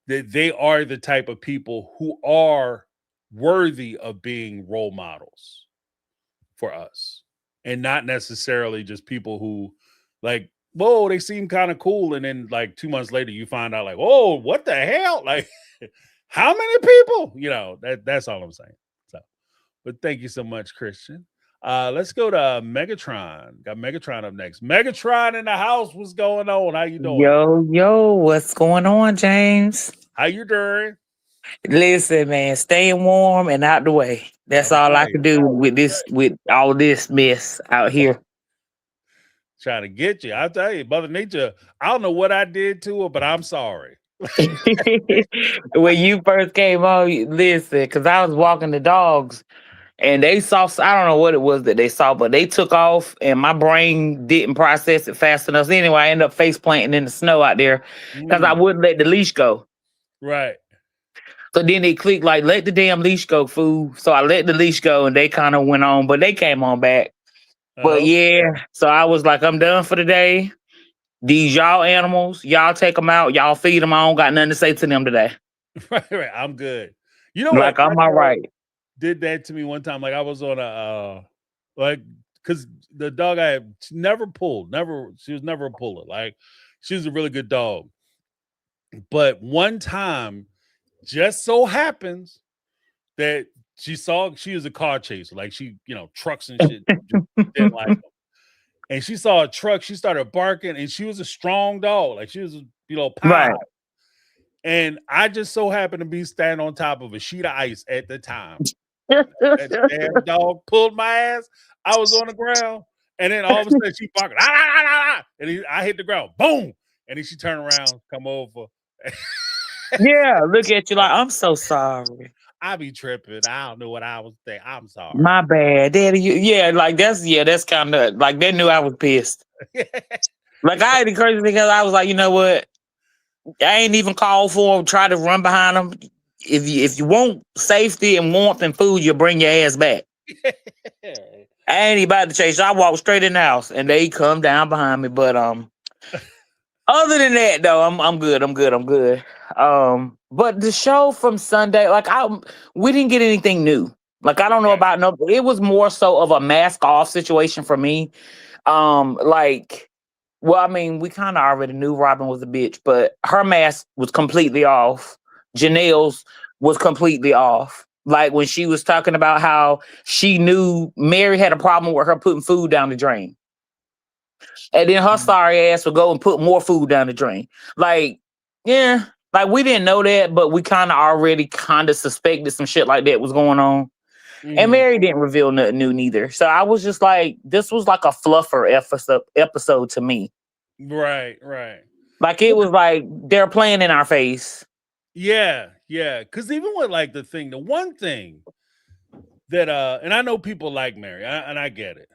that they are the type of people who are worthy of being role models for us and not necessarily just people who like, whoa, they seem kind of cool. And then like 2 months later, you find out like, oh, what the hell? Like, how many people? That's all I'm saying. So, but thank you so much, Christian. Let's go to Megatron. Got Megatron up next. Megatron in the house. What's going on? How you doing? Yo, yo, what's going on, James? How you doing? Listen, man, staying warm and out the way. That's all I Okay. can do with this, with all this mess out here. Trying to get you. I'll tell you, Mother Nature, I don't know what I did to her, but I'm sorry. When you first came on, listen, because I was walking the dogs and they saw, I don't know what it was that they saw, but they took off and my brain didn't process it fast enough. So anyway, I ended up face planting in the snow out there because I wouldn't let the leash go. Right. So then they clicked like, let the damn leash go, fool. So I let the leash go and they kind of went on, but they came on back. But Oh, yeah, so I was like, I'm done for the day. These y'all animals, y'all take them out, y'all feed them. I don't got nothing to say to them today. right. I'm good. You know what? Like, I'm My all dog right. did that to me one time. Like I was on a like because the dog I had never pulled, she was never a puller. Like she was a really good dog. But one time, just so happens that she was a car chaser, like she, trucks and shit just didn't like them. And she saw a truck, she started barking, and she was a strong dog, like she was, pie. Right. And I just so happened to be standing on top of a sheet of ice at the time. That damn dog pulled my ass. I was on the ground, and then all of a sudden she barking, ah, ah, ah, ah, ah, and I hit the ground, boom, and then she turned around, come over. Yeah, look at you like, I'm so sorry. I be tripping. I don't know what I was thinking. I'm sorry. My bad. Daddy, yeah, like that's kind of like they knew I was pissed. Like I had the crazy because I was like, you know what? I ain't even called for them, try to run behind them. If you want safety and warmth and food, you bring your ass back. I ain't even about to chase. I walked straight in the house and they come down behind me. But other than that though, I'm good. I'm good. I'm good. But the show from Sunday, like we didn't get anything new. Like I don't know Right. about no. It was more so of a mask off situation for me. Like, well, I mean, we kind of already knew Robyn was a bitch, but her mask was completely off. Janelle's was completely off. Like when she was talking about how she knew Mary had a problem with her putting food down the drain. And then her sorry ass would go and put more food down the drain. Like, yeah, like we didn't know that, but we kind of already kind of suspected some shit like that was going on. And Mary didn't reveal nothing new neither. So I was just like, this was like a fluffer episode to me. Right. Like it was like they're playing in our face. Yeah. Because even with like the one thing that and I know people like Mary, and I get it,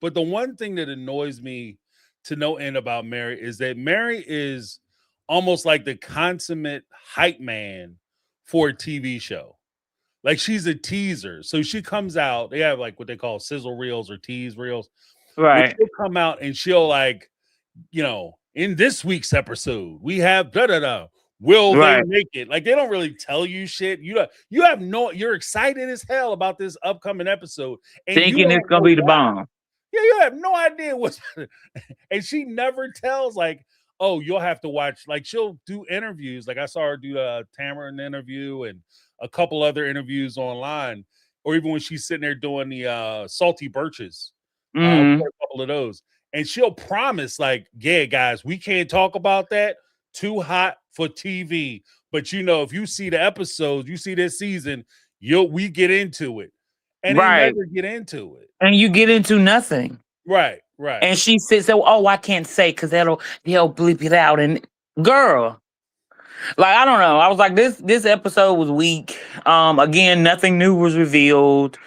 but the one thing that annoys me to no end about Mary is that Mary is almost like the consummate hype man for a TV show. Like she's a teaser. So she comes out, they have like what they call sizzle reels or tease reels. Where Right. she'll come out and she'll like, in this week's episode, we have da da da. Will they Right. make it? Like they don't really tell you shit. You're excited as hell about this upcoming episode, and you Thinking it's don't gonna know be the why. bomb. Yeah, you have no idea what's and she never tells like, oh, you'll have to watch. Like she'll do interviews. Like I saw her do a Tamara interview and a couple other interviews online, or even when she's sitting there doing the Salty Birches, a couple of those, and she'll promise like, yeah, guys, we can't talk about that. Too hot for TV. But you know, if you see the episodes, you see this season, we get into it, and they never get into it, and you get into nothing. Right. And she says, "Oh, I can't say because they'll bleep it out." And girl, like I don't know. I was like, this episode was weak. Again, nothing new was revealed.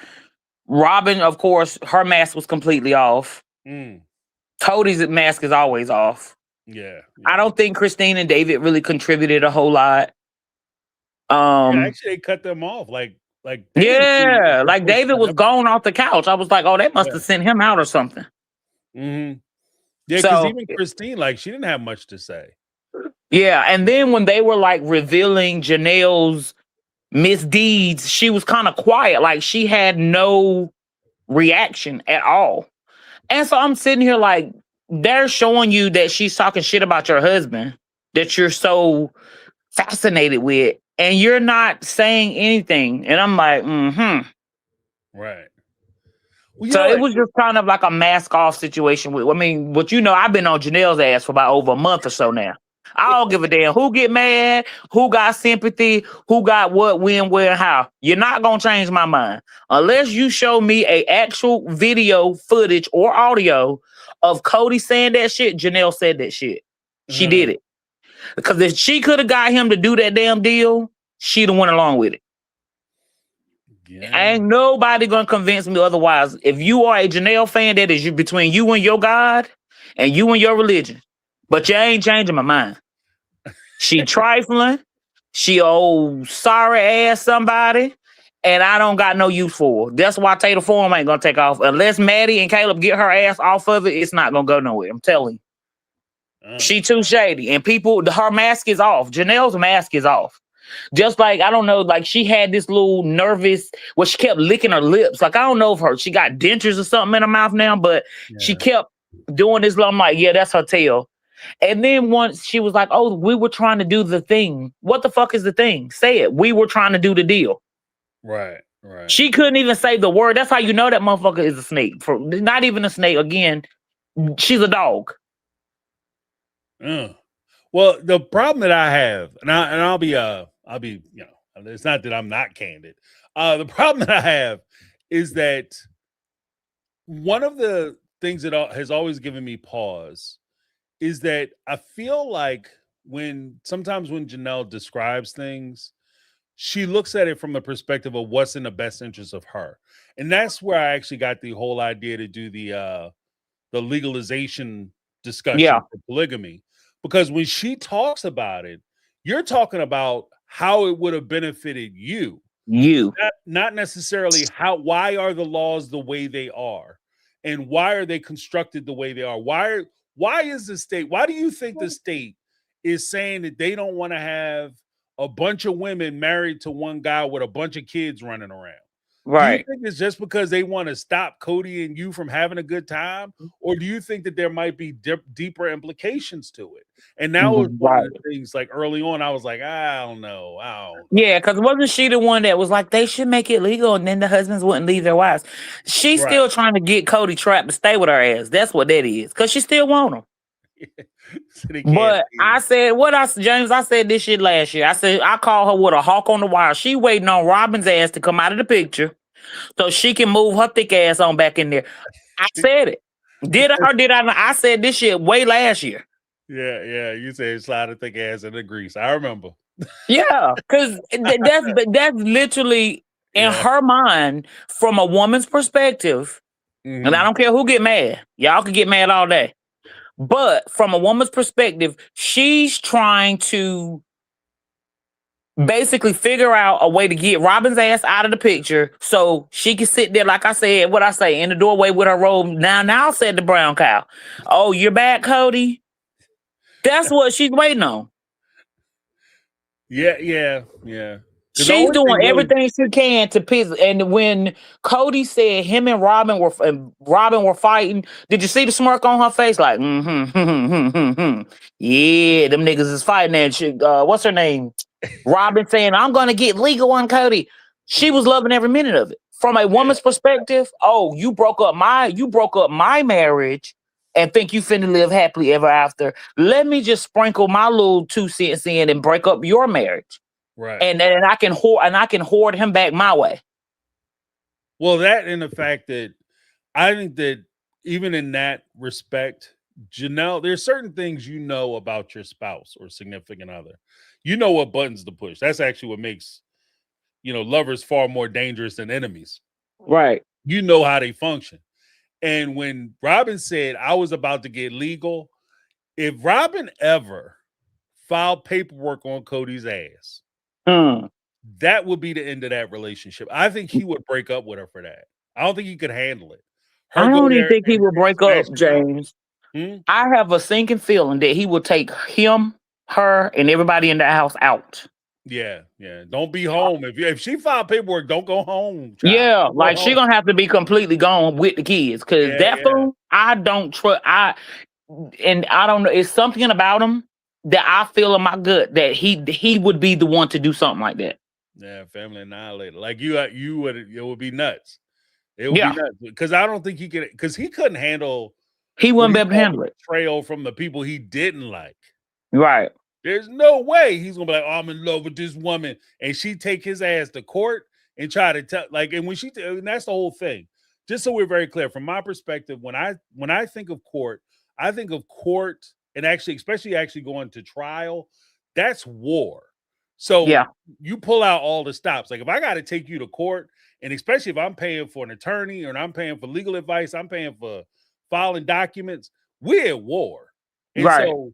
Robyn, of course, her mask was completely off. Kody's mask is always off. Yeah. I don't think Christine and David really contributed a whole lot. Actually, they cut them off. Like David was gone off the couch. I was like, oh, they must have sent him out or something. Yeah, because even Christine, like, she didn't have much to say. Yeah, and then when they were like revealing Janelle's misdeeds, she was kind of quiet. Like she had no reaction at all. And so I'm sitting here like, they're showing you that she's talking shit about your husband that you're so fascinated with, and you're not saying anything. And I'm like, Right. Well, so it was just kind of like a mask off situation. But you know, I've been on Janelle's ass for about over a month or so now. I don't give a damn who get mad, who got sympathy, who got what, when, where, and how. You're not gonna change my mind unless you show me a actual video footage or audio of Kody saying that shit. Janelle said that shit. She did it because if she could have got him to do that damn deal, she'd have went along with it. Yeah. Ain't nobody gonna convince me otherwise. If you are a Janelle fan, that is between you and your God and you and your religion. But you ain't changing my mind. She trifling. She old sorry ass somebody. And I don't got no use for her. That's why Taylor Form ain't gonna take off. Unless Maddie and Caleb get her ass off of it, it's not gonna go nowhere. I'm telling you. She too shady. And her mask is off. Janelle's mask is off. Just like, I don't know, like she had this little nervous, she kept licking her lips. Like, I don't know if she got dentures or something in her mouth now, but she kept doing this. I'm like, yeah, that's her tail. And then once she was like, oh, we were trying to do the thing. What the fuck is the thing? Say it. We were trying to do the deal. Right. She couldn't even say the word. That's how you know that motherfucker is a snake. Not even a snake. Again, she's a dog. Well, the problem that I have, and I'll be, you know, it's not that I'm not candid. The problem that I have is that one of the things that has always given me pause is that I feel like sometimes when Janelle describes things, she looks at it from the perspective of what's in the best interest of her. And that's where I actually got the whole idea to do the legalization discussion for polygamy. Because when she talks about it, you're talking about how it would have benefited you. Not necessarily why are the laws the way they are, and why are they constructed the way they are? Why is the state? Why do you think the state is saying that they don't want to have a bunch of women married to one guy with a bunch of kids running around? Right. Do you think it's just because they want to stop Kody and you from having a good time? Or do you think that there might be deeper implications to it? And that was one of the things, like early on, I was like, I don't know. Yeah, because wasn't she the one that was like, they should make it legal and then the husbands wouldn't leave their wives? She's still trying to get Kody trapped to stay with her ass. That's what that is. Because she still want him. So but I said, James, I said this shit last year. I said, I call her with a hawk on the wire. She waiting on Robyn's ass to come out of the picture so she can move her thick ass on back in there. I said it. Did I or did I not? I said this shit way last year. Yeah. You said slide a thick ass in the grease. I remember. Yeah, because that's literally in her mind from a woman's perspective. And I don't care who get mad. Y'all can get mad all day. But from a woman's perspective, she's trying to basically figure out a way to get Robyn's ass out of the picture so she can sit there, like I said, in the doorway with her robe. Now, said the brown cow. Oh, you're back, Kody? That's what she's waiting on. Yeah. 'Cause the She's only doing thing really, everything she can to piss. And when Kody said him and Robyn were fighting, did you see the smirk on her face? Like, yeah, them niggas is fighting. And she, what's her name? Robyn saying, "I'm gonna get legal on Kody." She was loving every minute of it. From a yeah, woman's perspective, oh, you broke up my marriage and think you finna live happily ever after. Let me just sprinkle my little 2 cents in and break up your marriage. right. And I can hoard him back my way. Well, that and the fact that I think that even in that respect, Janelle, there's certain things you know about your spouse or significant other. You know what buttons to push. That's actually what makes, lovers far more dangerous than enemies. Right. You know how they function. And when Robyn said, I was about to get legal, if Robyn ever filed paperwork on Kody's ass, Mm. that would be the end of that relationship. I think he would break up with her for that. I don't think he could handle it. Her I go don't even there think he and will break smash up, his house. James. Hmm? I have a sinking feeling that he will take him, her, and everybody in the house out. Yeah. Don't be home. If she filed paperwork, don't go home, child. Yeah, Don't go like she home. gonna have to be completely gone with the kids because that Yeah. fool, I don't trust. I don't know. It's something about him that I feel in my gut that he would be the one to do something like that. Yeah, family annihilator. Like you would, it would be nuts. It would be Yeah, nuts because I don't think he could. Because he couldn't handle he what wouldn't be he able to called handle it. betrayal from the people he didn't like. Right. There's no way he's gonna be like, oh, I'm in love with this woman, and she take his ass to court and try to tell and when and that's the whole thing. Just so we're very clear, from my perspective, when I think of court, I think of court and especially going to trial. That's war. So Yeah. you pull out all the stops. Like if I got to take you to court, and especially if I'm paying for an attorney or I'm paying for legal advice, I'm paying for filing documents. We're at war, and Right. so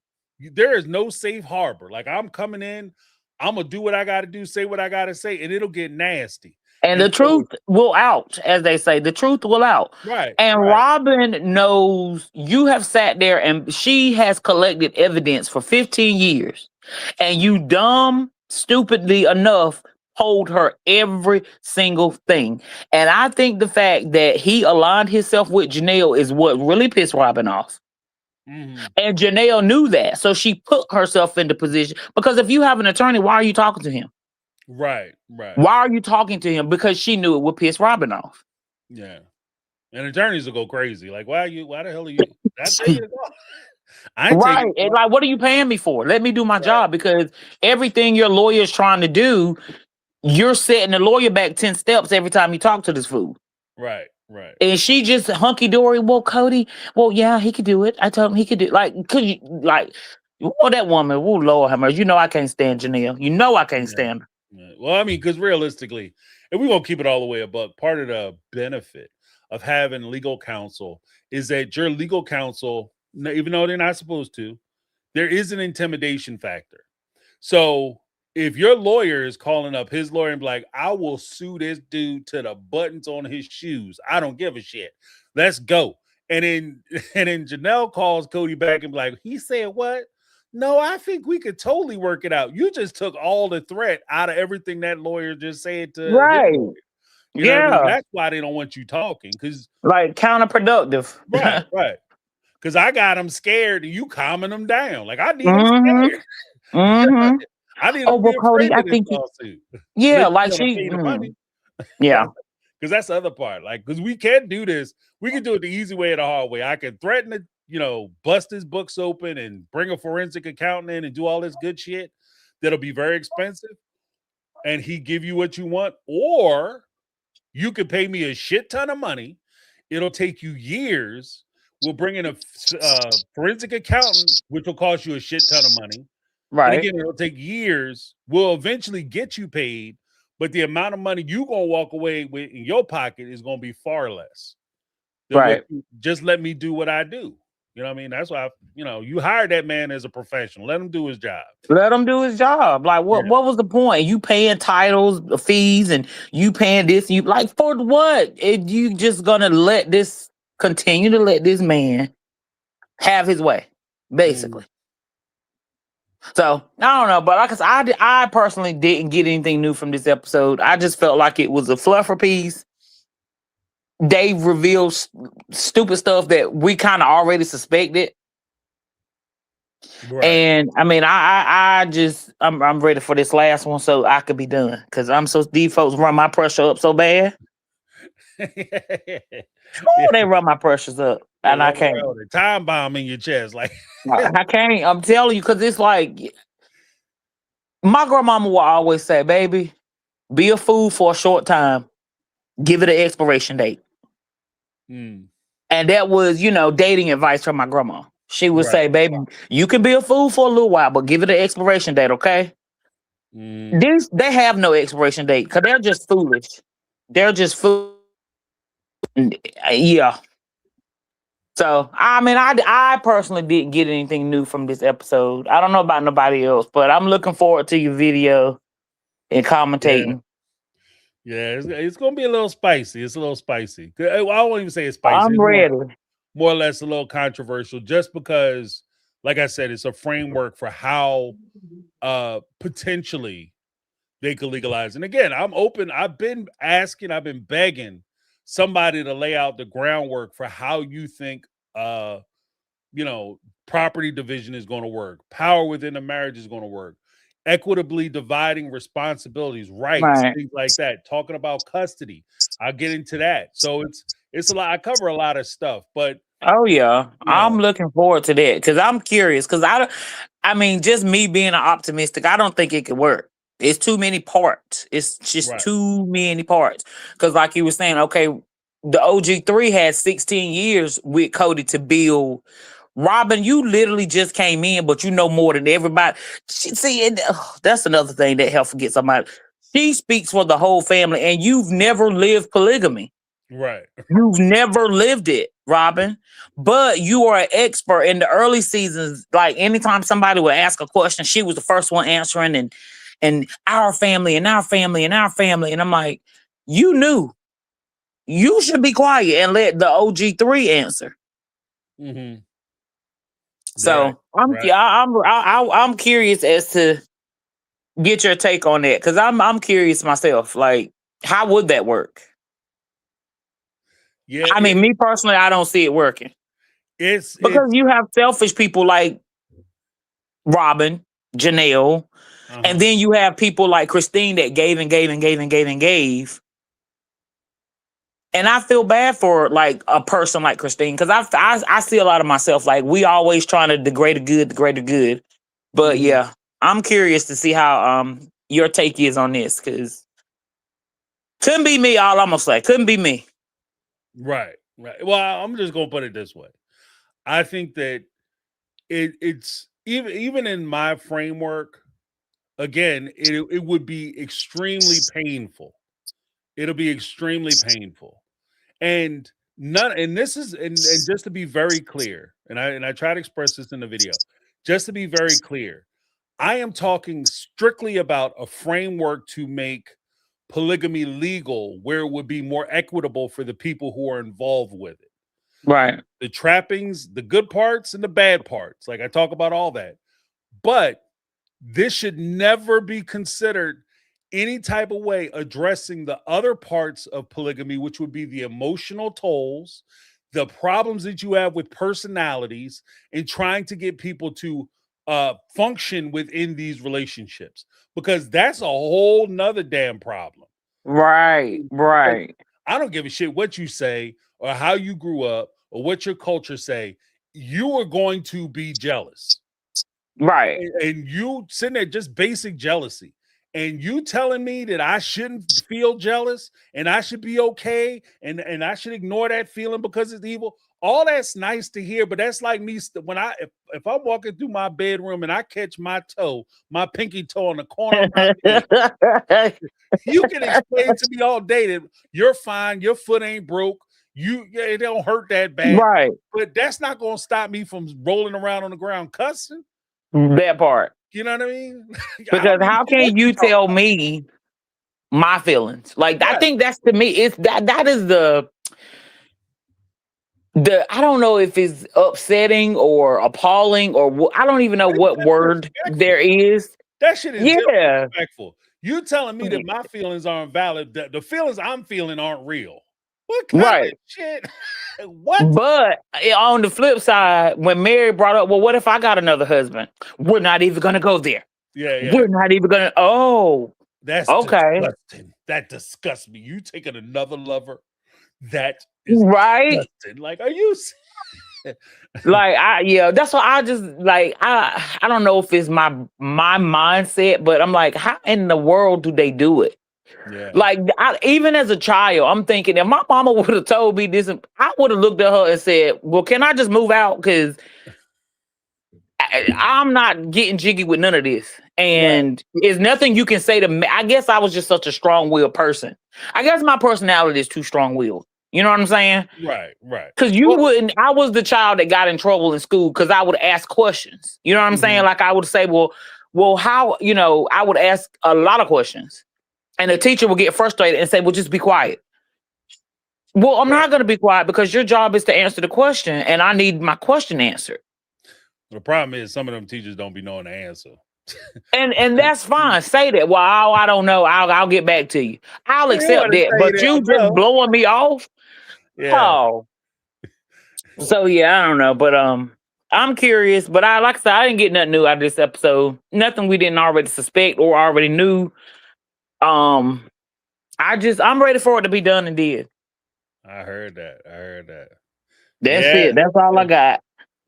there is no safe harbor. Like I'm coming in, I'm gonna do what I got to do, say what I got to say, and it'll get nasty. And And the so, truth will out, as they say. The truth will out. right, And right, Robyn knows you have sat there and she has collected evidence for 15 years. And you stupidly enough, told her every single thing. And I think the fact that he aligned himself with Janelle is what really pissed Robyn off. hmm, And Janelle knew that. So she put herself into position. Because if you have an attorney, why are you talking to him? right. Why are you talking to him? Because she knew it would piss Robyn off. Yeah, and attorneys will go crazy. Like, why the hell are you? I tell you to go. I ain't Right. taking And like, what are you paying me for? Let me do my right, job because everything your lawyer is trying to do, you're setting the lawyer back 10 steps every time you talk to this fool. right. And she just hunky dory. Well, Kody, well, yeah, he could do it. I told him he could do it. Like, could you that woman, oh Lord have mercy. You know I can't stand Janelle. You know I can't Yeah. stand her. Yeah. Well, I mean, because realistically, and we won't keep it all the way above, part of the benefit of having legal counsel is that your legal counsel, even though they're not supposed to, there is an intimidation factor. So if your lawyer is calling up his lawyer and be like, I will sue this dude to the buttons on his shoes. I don't give a shit. Let's go. And then Janelle calls Kody back and be like, he said what? No, I think we could totally work it out. You just took all the threat out of everything that lawyer just said to his Right. lawyer. You know what I mean? Yeah. That's why they don't want you talking. Because Like counterproductive. right. Because I got them scared and you calming them down. Like I need them Mm-hmm. scared. Mm-hmm. I need Oh, them to well, be Kody, afraid I of this think lawsuit. yeah, Let like you she pay the money. yeah. Because that's the other part. Like, because we can do this. We can do it the easy way or the hard way. I can threaten to, bust his books open and bring a forensic accountant in and do all this good shit that'll be very expensive. And he give you what you want. Or you could pay me a shit ton of money. It'll take you years. We'll bring in a forensic accountant, which will cost you a shit ton of money. And Right. again, it'll take years. We'll eventually get you paid, but the amount of money you're gonna walk away with in your pocket is gonna be far less than what just let me do what I do. You know what I mean? That's why you hired that man as a professional. Let him do his job. Let him do his job. Like what was the point? You paying titles, fees, and you paying this, you like for what? You just gonna continue to let this man have his way, basically. So I don't know, but like I said, I personally didn't get anything new from this episode. I just felt like it was a fluffer piece. Dave reveals stupid stuff that we kind of already suspected. Right. And I mean, I'm ready for this last one so I could be done because these folks run my pressure up so bad. Yeah. They run my pressures up, and I can't. The time bomb in your chest, like I can't. I'm telling you, because it's like my grandmama will always say, "Baby, be a fool for a short time. Give it an expiration date." mm, And that was, dating advice from my grandma. She would right. say, "Baby, you can be a fool for a little while, but give it an expiration date, okay?" Mm, They have no expiration date because they're just foolish. They're just foolish. Yeah. So I mean, I personally didn't get anything new from this episode. I don't know about nobody else, but I'm looking forward to your video and yeah. commentating. Yeah, it's gonna be a little spicy. It's a little spicy. I won't even say it's spicy. I'm It's ready. more or less a little controversial, just because, like I said, it's a framework for how potentially they could legalize. And again, I'm open. I've been begging somebody to lay out the groundwork for how you think property division is going to work, power within a marriage is going to work, equitably dividing responsibilities, rights, Right. things like that. Talking about custody, I'll get into that. So it's a lot. I cover a lot of stuff, but Oh yeah, you I'm know, looking forward to that because I'm curious. Because I mean, just me being optimistic, I don't think it could work. It's too many parts. It's just right, too many parts. Because, like you were saying, okay, the OG3 had 16 years with Kody to build. Robyn, you literally just came in, but you know more than everybody. That's another thing that helps forget somebody. She speaks for the whole family, and you've never lived polygamy. right, You've never lived it, Robyn, but you are an expert in the early seasons. Like anytime somebody would ask a question, she was the first one answering, and our family and our family and our family. And I'm like, you knew. You should be quiet and let the OG3 answer. mm-hmm. Right, So I'm right. yeah, I'm curious as to get your take on that because I'm curious myself. Like, how would that work? Yeah, I mean, me personally, I don't see it working. Because it's you have selfish people like Robyn, Janelle, and then you have people like Christine that gave and gave and gave and gave and gave. And I feel bad for like a person like Christine because I see a lot of myself. Like we always trying to degrade the good, degrade the good. But mhm. yeah, I'm curious to see how your take is on this because couldn't be me. All I'm gonna say couldn't be me. Right, right. Well, I'm just gonna put it this way. I think that it's even in my framework. Again, it would be extremely painful. It'll be extremely painful, and none. And this is and just to be very clear, and I try to express this in the video. Just to be very clear, I am talking strictly about a framework to make polygamy legal, where it would be more equitable for the people who are involved with it. Right. The trappings, the good parts and the bad parts. Like I talk about all that. But this should never be considered any type of way addressing the other parts of polygamy, which would be the emotional tolls, the problems that you have with personalities, and trying to get people to function within these relationships, because that's a whole nother damn problem. Right. Because Right. I don't give a shit what you say or how you grew up or what your culture say. You are going to be jealous. Right. And you sitting there just basic jealousy. And you telling me that I shouldn't feel jealous and I should be okay and I should ignore that feeling because it's evil. All that's nice to hear, but that's like me when if I'm walking through my bedroom and I catch my pinky toe on the corner of my bed. You can explain to me all day that you're fine, your foot ain't broke, it don't hurt that bad. Right. But that's not gonna stop me from rolling around on the ground cussing. That part. You know what I mean? I Because don't give a how shit what can you you talking tell about. me my feelings? Like I Right. think that's to me, it's that is I don't know if it's upsetting or appalling or I don't even know what word there is. That shit is Yeah. disrespectful. You telling me that my feelings aren't valid, that the feelings I'm feeling aren't real. What kind Right. of shit? What? But on the flip side, when Mary brought up, well, what if I got another husband? We're not even going to go there. Yeah. We're not even going to. Oh, That's okay. disgusting. That disgusts me. You taking another lover? That is Right. disgusting. Like, are you? Like that's why I just like I don't know if it's my mindset, but I'm like, how in the world do they do it? Yeah. Like even as a child, I'm thinking if my mama would have told me this, I would have looked at her and said, "Well, can I just move out? Because I'm not getting jiggy with none of this, and there's nothing you can say to me." I guess I was just such a strong-willed person. I guess my personality is too strong-willed. You know what I'm saying? Right. Because I was the child that got in trouble in school because I would ask questions. You know what I'm saying? Like I would say, well, how, I would ask a lot of questions. And the teacher would get frustrated and say, well, just be quiet. Well, I'm not going to be quiet because your job is to answer the question and I need my question answered. The problem is some of them teachers don't be knowing the answer. And that's fine. Say that. Well, I don't know. I'll get back to you. I'll accept that. But you just blowing me off? Yeah. Oh. So yeah, I don't know. But I'm curious. But like I said, I didn't get nothing new out of this episode. Nothing we didn't already suspect or already knew. I'm ready for it to be done and did. I heard that. That's it. That's all I got.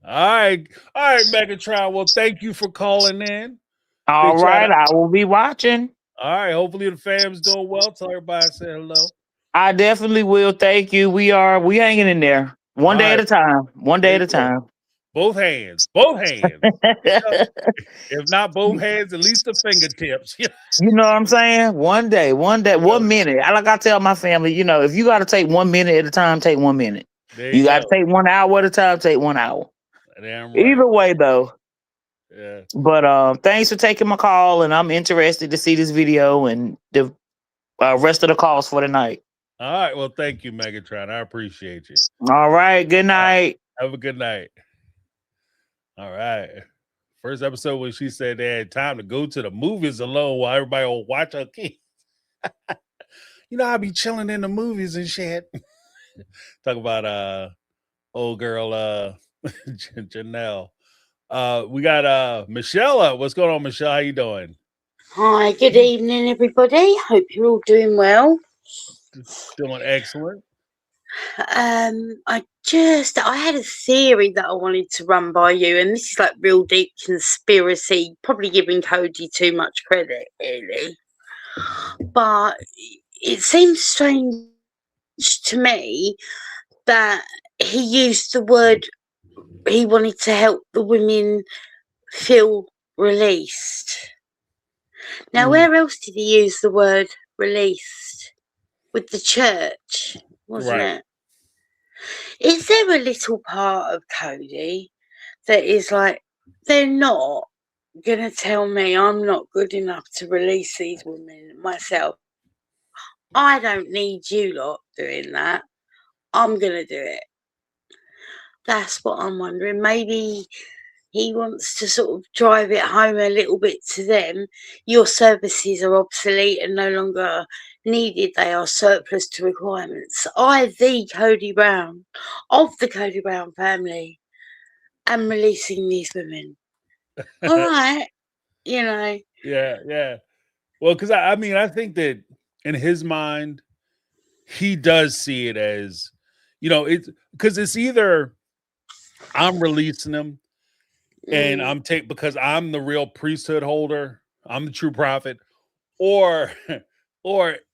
All right, Megatron. Well, thank you for calling in. All right, I will be watching. All right, hopefully the fam's doing well. Tell everybody I said hello. I definitely will. Thank you. We hanging in there. One day at a time. One day at a time. Both hands. If not both hands, at least the fingertips. You know what I'm saying? One day, 1 minute. Like I tell my family, if you got to take 1 minute at a time, take 1 minute. You got to take 1 hour at a time, take 1 hour. Damn right. Either way, though. Yeah. But thanks for taking my call, and I'm interested to see this video and the rest of the calls for tonight. All right. Well, thank you, Megatron. I appreciate you. All right. Good night. Have a good night. All right. First episode when she said they had time to go to the movies alone while everybody will watch her kids. I be chilling in the movies and shit. Talk about old girl Janelle. We got Michelle up. What's going on, Michelle? How you doing? Hi, good evening, everybody. Hope you're all doing well. Doing excellent. I had a theory that I wanted to run by you, and this is like real deep conspiracy, probably giving Kody too much credit, really. But it seems strange to me that he used the word, he wanted to help the women feel released. Now, where else did he use the word released? With the church, wasn't it? Is there a little part of Kody that is like, they're not going to tell me I'm not good enough to release these women myself? I don't need you lot doing that. I'm going to do it. That's what I'm wondering. Maybe he wants to sort of drive it home a little bit to them. Your services are obsolete and no longer needed. They are surplus to requirements. I, the Kody Brown, of the Kody Brown family, am releasing these women. All right. Yeah. Well, because I think that in his mind, he does see it as, it's because it's either I'm releasing them and I'm because I'm the real priesthood holder, I'm the true prophet, or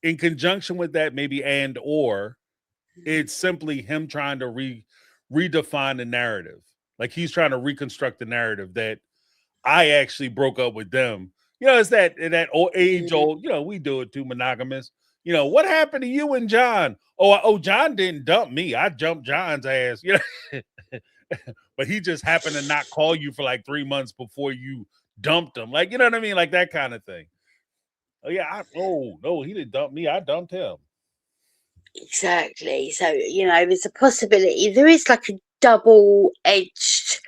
in conjunction with that, maybe or it's simply him trying to redefine the narrative. Like he's trying to reconstruct the narrative that I actually broke up with them. It's that old age old, we do it too, monogamous. What happened to you and John? Oh, John didn't dump me. I jumped John's ass. But he just happened to not call you for like 3 months before you dumped him. Like, you know what I mean? Like that kind of thing. Oh yeah. No, he didn't dump me. I dumped him. Exactly. So, there's a possibility. There is like a double-edged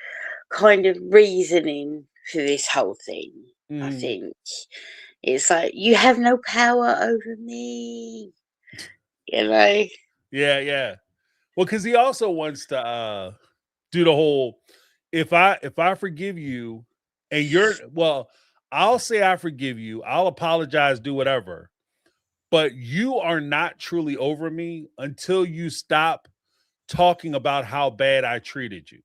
kind of reasoning for this whole thing, I Mhm. think. It's like, you have no power over me. Yeah, yeah. Well, because he also wants to do the whole if I forgive you and I'll say I forgive you, I'll apologize, do whatever, but you are not truly over me until you stop talking about how bad I treated you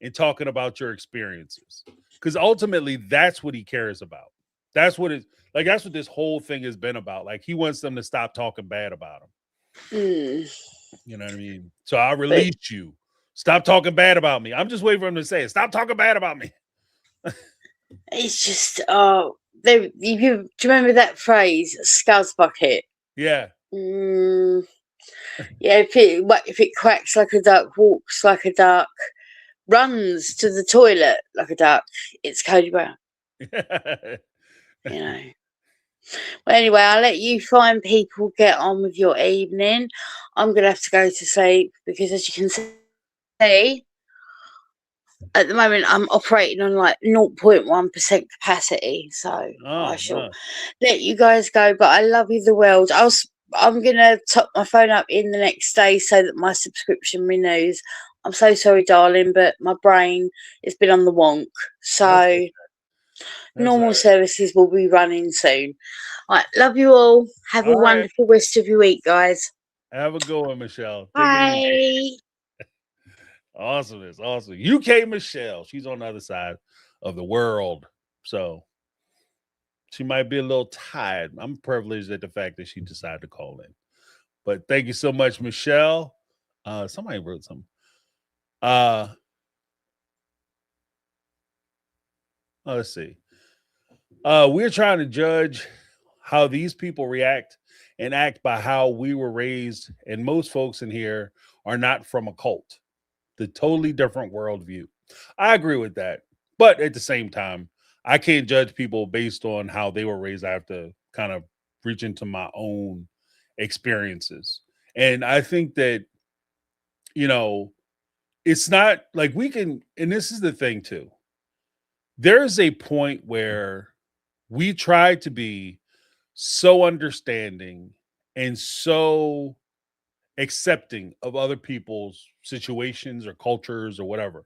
and talking about your experiences. Because ultimately, that's what he cares about. That's what it's like. That's what this whole thing has been about. Like he wants them to stop talking bad about him. Mm. You know what I mean? So I But released you. Stop talking bad about me. I'm just waiting for him to say it. Stop talking bad about me. it's just, do you remember that phrase, scuzz bucket? Yeah. Mm, yeah, if it quacks like a duck, walks like a duck, runs to the toilet like a duck, it's Kody Brown, you know. Well, anyway, I'll let you fine people get on with your evening. I'm going to have to go to sleep because, as you can see, at the moment I'm operating on like 0.1% capacity. So I shall let you guys go. But I love you the world. I'm going to top my phone up in the next day so that my subscription renews. I'm so sorry, darling, but my brain has been on the wonk. So normal services will be running soon. All right, love you all. Have a All right. wonderful rest of your week, guys. Have a good one, Michelle. Take it easy. Bye. Awesome. It's awesome. UK Michelle. She's on the other side of the world. So she might be a little tired. I'm privileged at the fact that she decided to call in. But thank you so much, Michelle. Somebody wrote something. Let's see. We're trying to judge how these people react and act by how we were raised, and most folks in here are not from a cult. The totally different worldview. I agree with that, but at the same time, I can't judge people based on how they were raised. I have to kind of reach into my own experiences, and I think that it's not like we can. And this is the thing too. There's a point where we try to be so understanding and so accepting of other people's situations or cultures or whatever.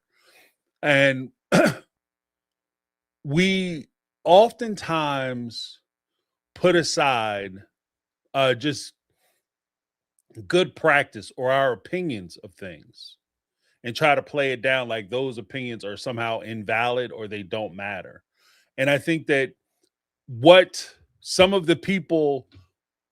And we oftentimes put aside just good practice or our opinions of things and try to play it down like those opinions are somehow invalid or they don't matter. And I think that what some of the people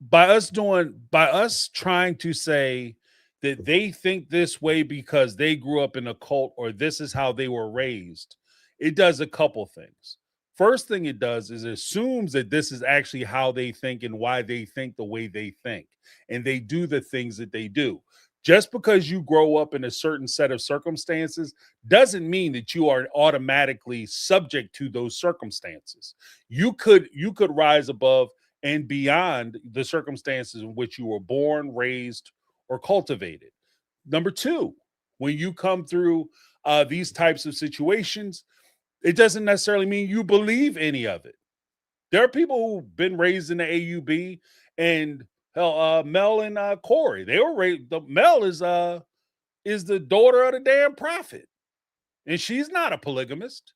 by us trying to say that they think this way because they grew up in a cult or this is how they were raised, it does a couple things. First thing it does is it assumes that this is actually how they think and why they think the way they think, and they do the things that they do. Just because you grow up in a certain set of circumstances doesn't mean that you are automatically subject to those circumstances. You could rise above and beyond the circumstances in which you were born, raised, or cultivated. Number two, when you come through these types of situations, it doesn't necessarily mean you believe any of it. There are people who've been raised in the AUB, and hell, Mel and Corey, they were raised. Mel is the daughter of the damn prophet, and she's not a polygamist.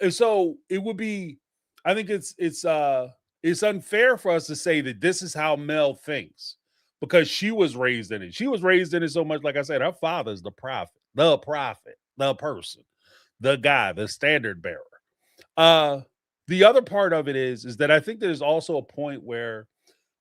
And so it would be, I think it's unfair for us to say that this is how Mel thinks because she was raised in it. She was raised in it so much, like I said, her father's the prophet, the person, the guy, the standard bearer. Uh the other part of it is that I think there's also a point where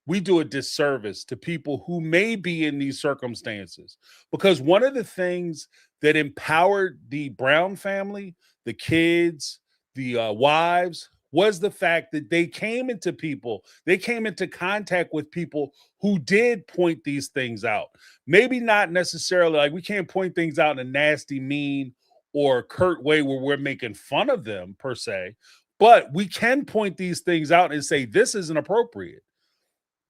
we do a disservice to people who may be in these circumstances. Because one of the things that empowered the Brown family, the kids, the wives, was the fact that they came into contact with people who did point these things out. Maybe not necessarily like we can't point things out in a nasty, mean, or curt way where we're making fun of them per se, but we can point these things out and say, this isn't appropriate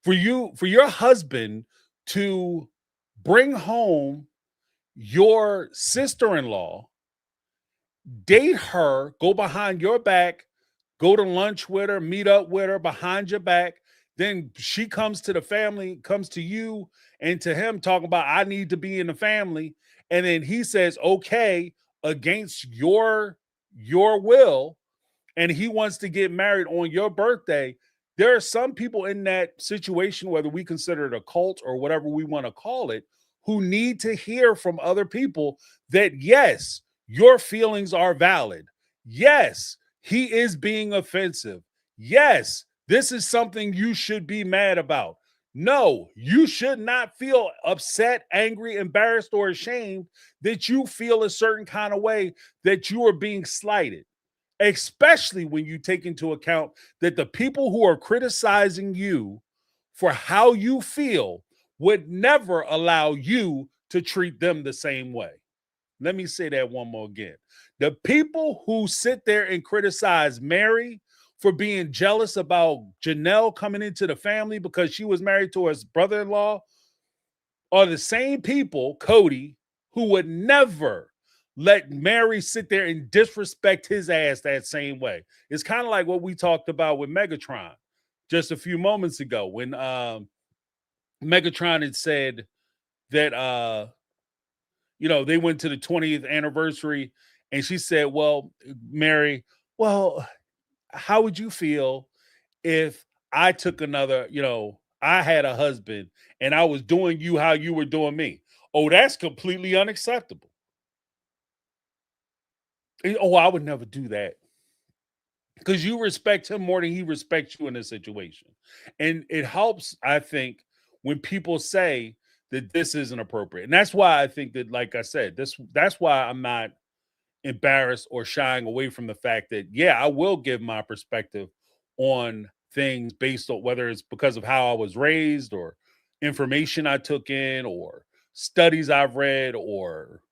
for your husband to bring home your sister-in-law, date her, go behind your back, go to lunch with her, meet up with her behind your back. Then she comes to the family, comes to you and to him talking about, I need to be in the family. And then he says, okay, against your will, and he wants to get married on your birthday. There are some people in that situation, whether we consider it a cult or whatever we want to call it, who need to hear from other people that, yes, your feelings are valid. Yes, he is being offensive. Yes, this is something you should be mad about. No, you should not feel upset, angry, embarrassed, or ashamed that you feel a certain kind of way, that you are being slighted, especially when you take into account that the people who are criticizing you for how you feel would never allow you to treat them the same way. Let me say that one more again. The people who sit there and criticize Mary for being jealous about Janelle coming into the family because she was married to his brother-in-law are the same people, Kody, who would never let Mary sit there and disrespect his ass that same way. It's kind of like what we talked about with Megatron just a few moments ago when Megatron had said that they went to the 20th anniversary and she said, well, Mary, well, how would you feel if I took another, I had a husband and I was doing you how you were doing me? Oh, that's completely unacceptable. Oh, I would never do that. Because you respect him more than he respects you in this situation. And it helps, I think, when people say that this isn't appropriate. And that's why I think that, like I said, that's why I'm not embarrassed or shying away from the fact that, yeah, I will give my perspective on things based on whether it's because of how I was raised or information I took in or studies I've read or,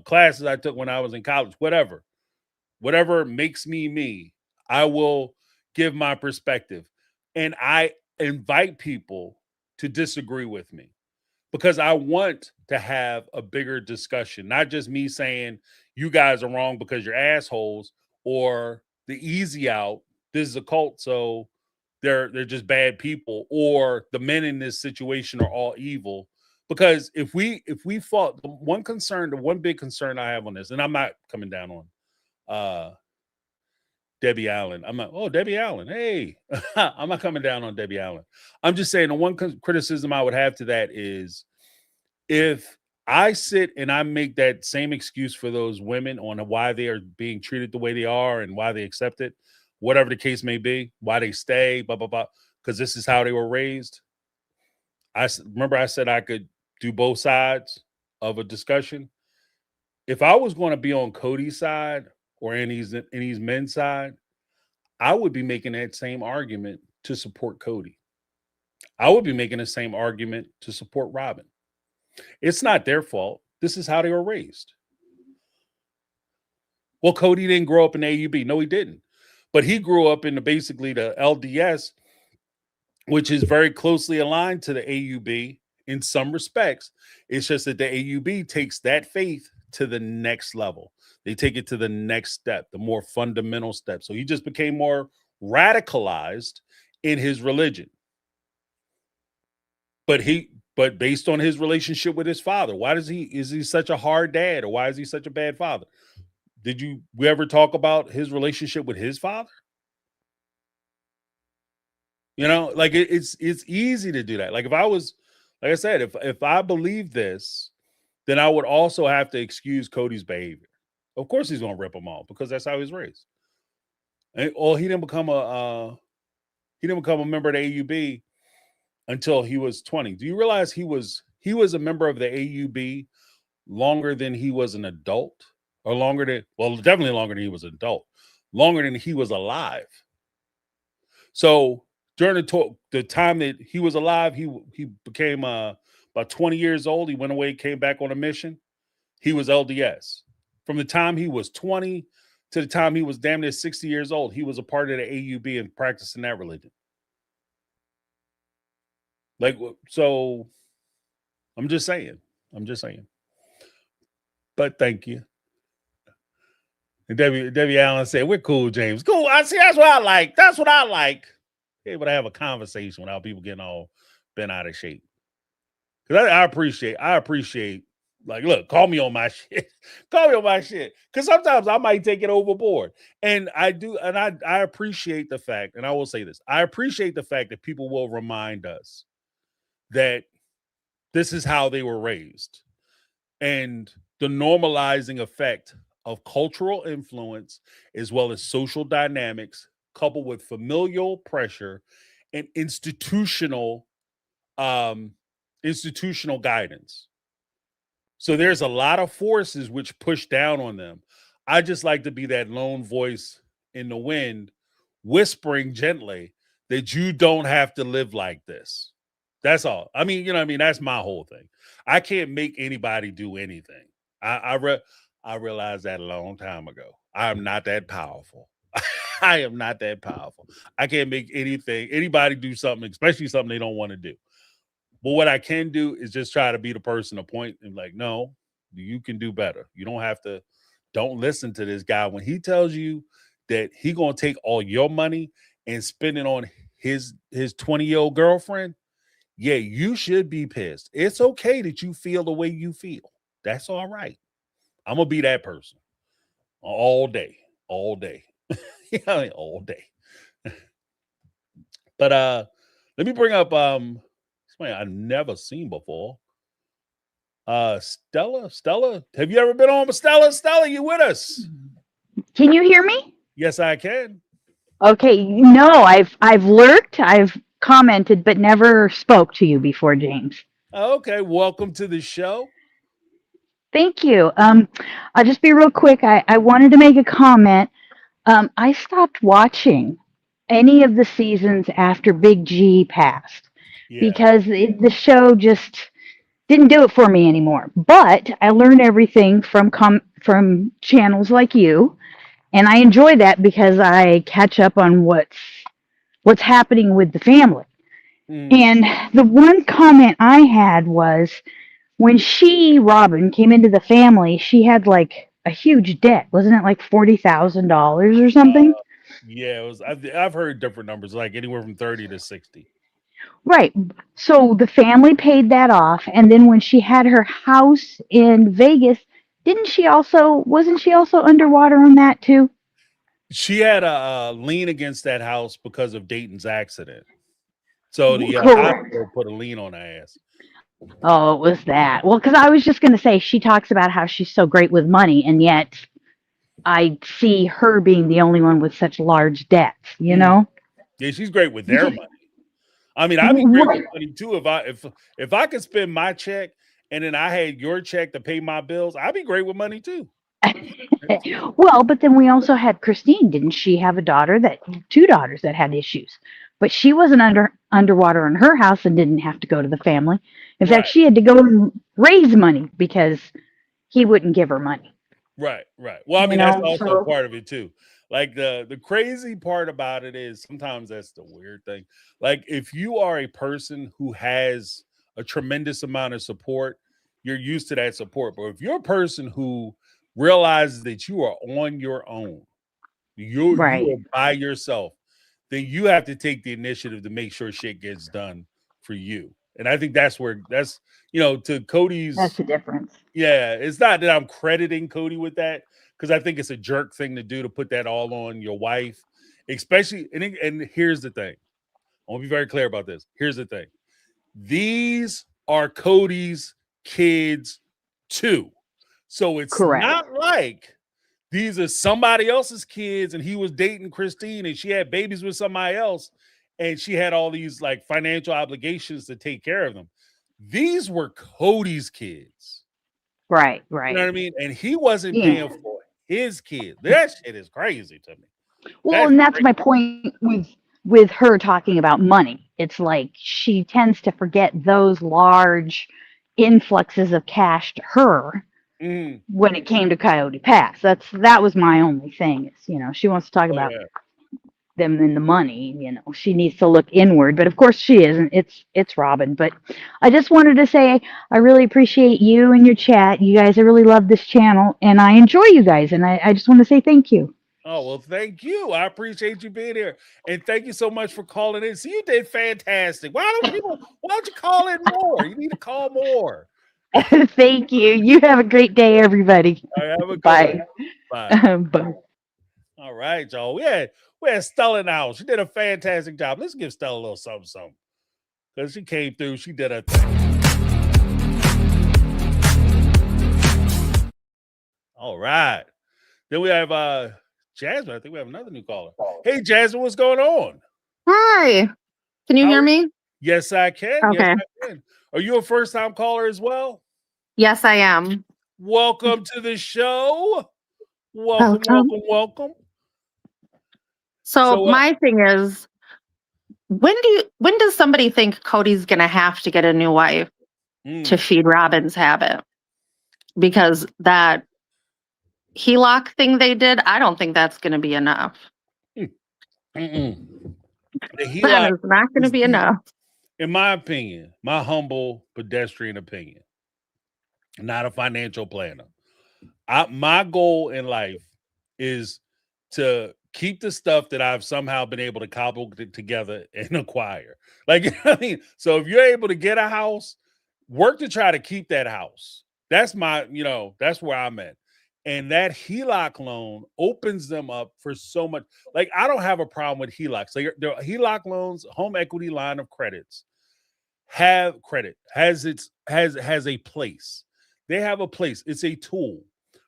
classes I took when I was in college, whatever makes me me, I will give my perspective. And I invite people to disagree with me because I want to have a bigger discussion, not just me saying you guys are wrong because you're assholes or the easy out. This is a cult, so they're just bad people, or the men in this situation are all evil. Because if we fought, the one big concern I have on this, and I'm not coming down on Debbie Allen. I'm not, oh, Debbie Allen. Hey, I'm not coming down on Debbie Allen. I'm just saying the one criticism I would have to that is if I sit and I make that same excuse for those women on why they are being treated the way they are and why they accept it, whatever the case may be, why they stay, blah, blah, blah, because this is how they were raised. Remember I said I could do both sides of a discussion. If I was going to be on Kody's side or any men's side, I would be making that same argument to support Kody. I would be making the same argument to support Robyn. It's not their fault. This is how they were raised. Well, Kody didn't grow up in AUB. No, he didn't. But he grew up in basically the LDS, which is very closely aligned to the AUB in some respects. It's just that the AUB takes that faith to the next level. They take it to the next step, the more fundamental step. So he just became more radicalized in his religion. But based on his relationship with his father, is he such a hard dad, or why is he such a bad father? Did we ever talk about his relationship with his father? Like it's easy to do that. Like if I was, like I said, if I believe this, then I would also have to excuse Kody's behavior. Of course he's gonna rip them off because that's how he's raised. And he didn't become a member of the AUB until he was 20. Do you realize he was a member of the AUB longer than he was an adult, or definitely longer than he was an adult, longer than he was alive. So during the time that he was alive, he became about 20 years old. He went away, came back on a mission. He was LDS. From the time he was 20 to the time he was damn near 60 years old, he was a part of the AUB and practicing that religion. Like, so I'm just saying. I'm just saying. But thank you. And Debbie Allen said, "We're cool, James. Cool. I see. That's what I like. That's what I like. Able to have a conversation without people getting all bent out of shape. Because I appreciate. Like, look, call me on my shit. Call me on my shit. Because sometimes I might take it overboard, and I do. And I appreciate the fact, and I will say this: I appreciate the fact that people will remind us that this is how they were raised, and the normalizing effect of cultural influence as well as social dynamics coupled with familial pressure and um institutional guidance. So there's a lot of forces which push down on them. I just like to be that lone voice in the wind whispering gently that you don't have to live like this. That's all. I mean, you know what I mean? That's my whole thing. I can't make anybody do anything. I realized that a long time ago. I am not that powerful. I am not that powerful. I can't make anybody do something, especially something they don't want to do. But what I can do is just try to be the person to point and like, no, you can do better. You don't have to. Don't listen to this guy when he tells you that he gonna take all your money and spend it on his 20-year-old girlfriend. Yeah, you should be pissed. It's okay that you feel the way you feel. That's all right. I'm gonna be that person all day, all day. Yeah, all day. But let me bring up somebody I've never seen before. Stella, have you ever been on with Stella? Stella, you with us? Can you hear me? Yes, I can. Okay, no, I've lurked, I've commented, but never spoke to you before, James. Okay, welcome to the show. Thank you. I'll just be real quick. I wanted to make a comment. I stopped watching any of the seasons after Big G passed Yeah. because the show just didn't do it for me anymore. But I learned everything from channels like you, and I enjoy that because I catch up on what's happening with the family. Mm. And the one comment I had was when Robyn, came into the family, she had like a huge debt. Wasn't it like $40,000 or something? Yeah, it was. I've heard different numbers, like anywhere from 30 to 60. Right. So the family paid that off. And then when she had her house in Vegas, wasn't she also underwater on that too? She had a lien against that house because of Dayton's accident. So the Correct. hospital put a lien on her ass. Oh, it was that. Well, because I was just going to say, she talks about how she's so great with money, and yet I see her being the only one with such large debts, you Mm. know? Yeah, she's great with their money. I mean, I'd be great with money too if I could spend my check and then I had your check to pay my bills. I'd be great with money too. Well, but then we also had Christine. Didn't she have two daughters that had issues? But she wasn't underwater in her house and didn't have to go to the family. In fact, Right, she had to go and raise money because he wouldn't give her money. right. Well, I You mean, that's know, also so part of it too. Like the crazy part about it is sometimes that's the weird thing. Like if you are a person who has a tremendous amount of support, you're used to that support. But if you're a person who realizes that you are on your own, you right. are by yourself, then you have to take the initiative to make sure shit gets done for you. And I think that's to That's Kody's. the difference. Yeah, it's not that I'm crediting Kody with that because I think it's a jerk thing to do to put that all on your wife, especially. And here's the thing: I want to be very clear about this. Here's the thing: these are Kody's kids too, so it's Correct. not like these are somebody else's kids and he was dating Christine and she had babies with somebody else and she had all these like financial obligations to take care of them. These were Kody's kids. Right. You know what Right. I mean? And he wasn't paying Yeah. for his kids. That shit is crazy to me. Well, That's and that's crazy. my point with her talking about money. It's like she tends to forget those large influxes of cash to her Mm. when it came to Coyote Pass. That was my only thing. Is she wants to talk Oh about yeah. them in the money. You know, she needs to look inward, but of course she isn't. It's Robyn. But I just wanted to say I really appreciate you and your chat. You guys, I really love this channel, and I enjoy you guys, and I just want to say thank you. Oh, well, thank you. I appreciate you being here. And thank you so much for calling in. See, you did fantastic. Why don't you call in more? You need to call more. Thank you. You have a great day, everybody. All right, have a good Bye. one. Bye. Bye. All right, y'all. We had Stella in the house. She did a fantastic job. Let's give Stella a little something. Because she came through. She did her thing. All right. Then we have Jasmine. I think we have another new caller. Hey, Jasmine, what's going on? Hi. Can you hear me? Yes, I can. Okay. Yes, I can. Are you a first-time caller as well? Yes, I am. Welcome to the show. Welcome. So my thing is, when does somebody think Kody's gonna have to get a new wife to feed Robyn's habit? Because that HELOC thing they did, I don't think that's gonna be enough. The HELOC That is not gonna be enough. In my opinion, my humble pedestrian opinion, not a financial planner. My goal in life is to keep the stuff that I've somehow been able to cobble together and acquire. Like, you know what I mean? So if you're able to get a house, work to try to keep that house. That's my, that's where I'm at. And that HELOC loan opens them up for so much. Like, I don't have a problem with HELOCs. So the HELOC loans, home equity line of credits, has a place. They have a place. It's a tool,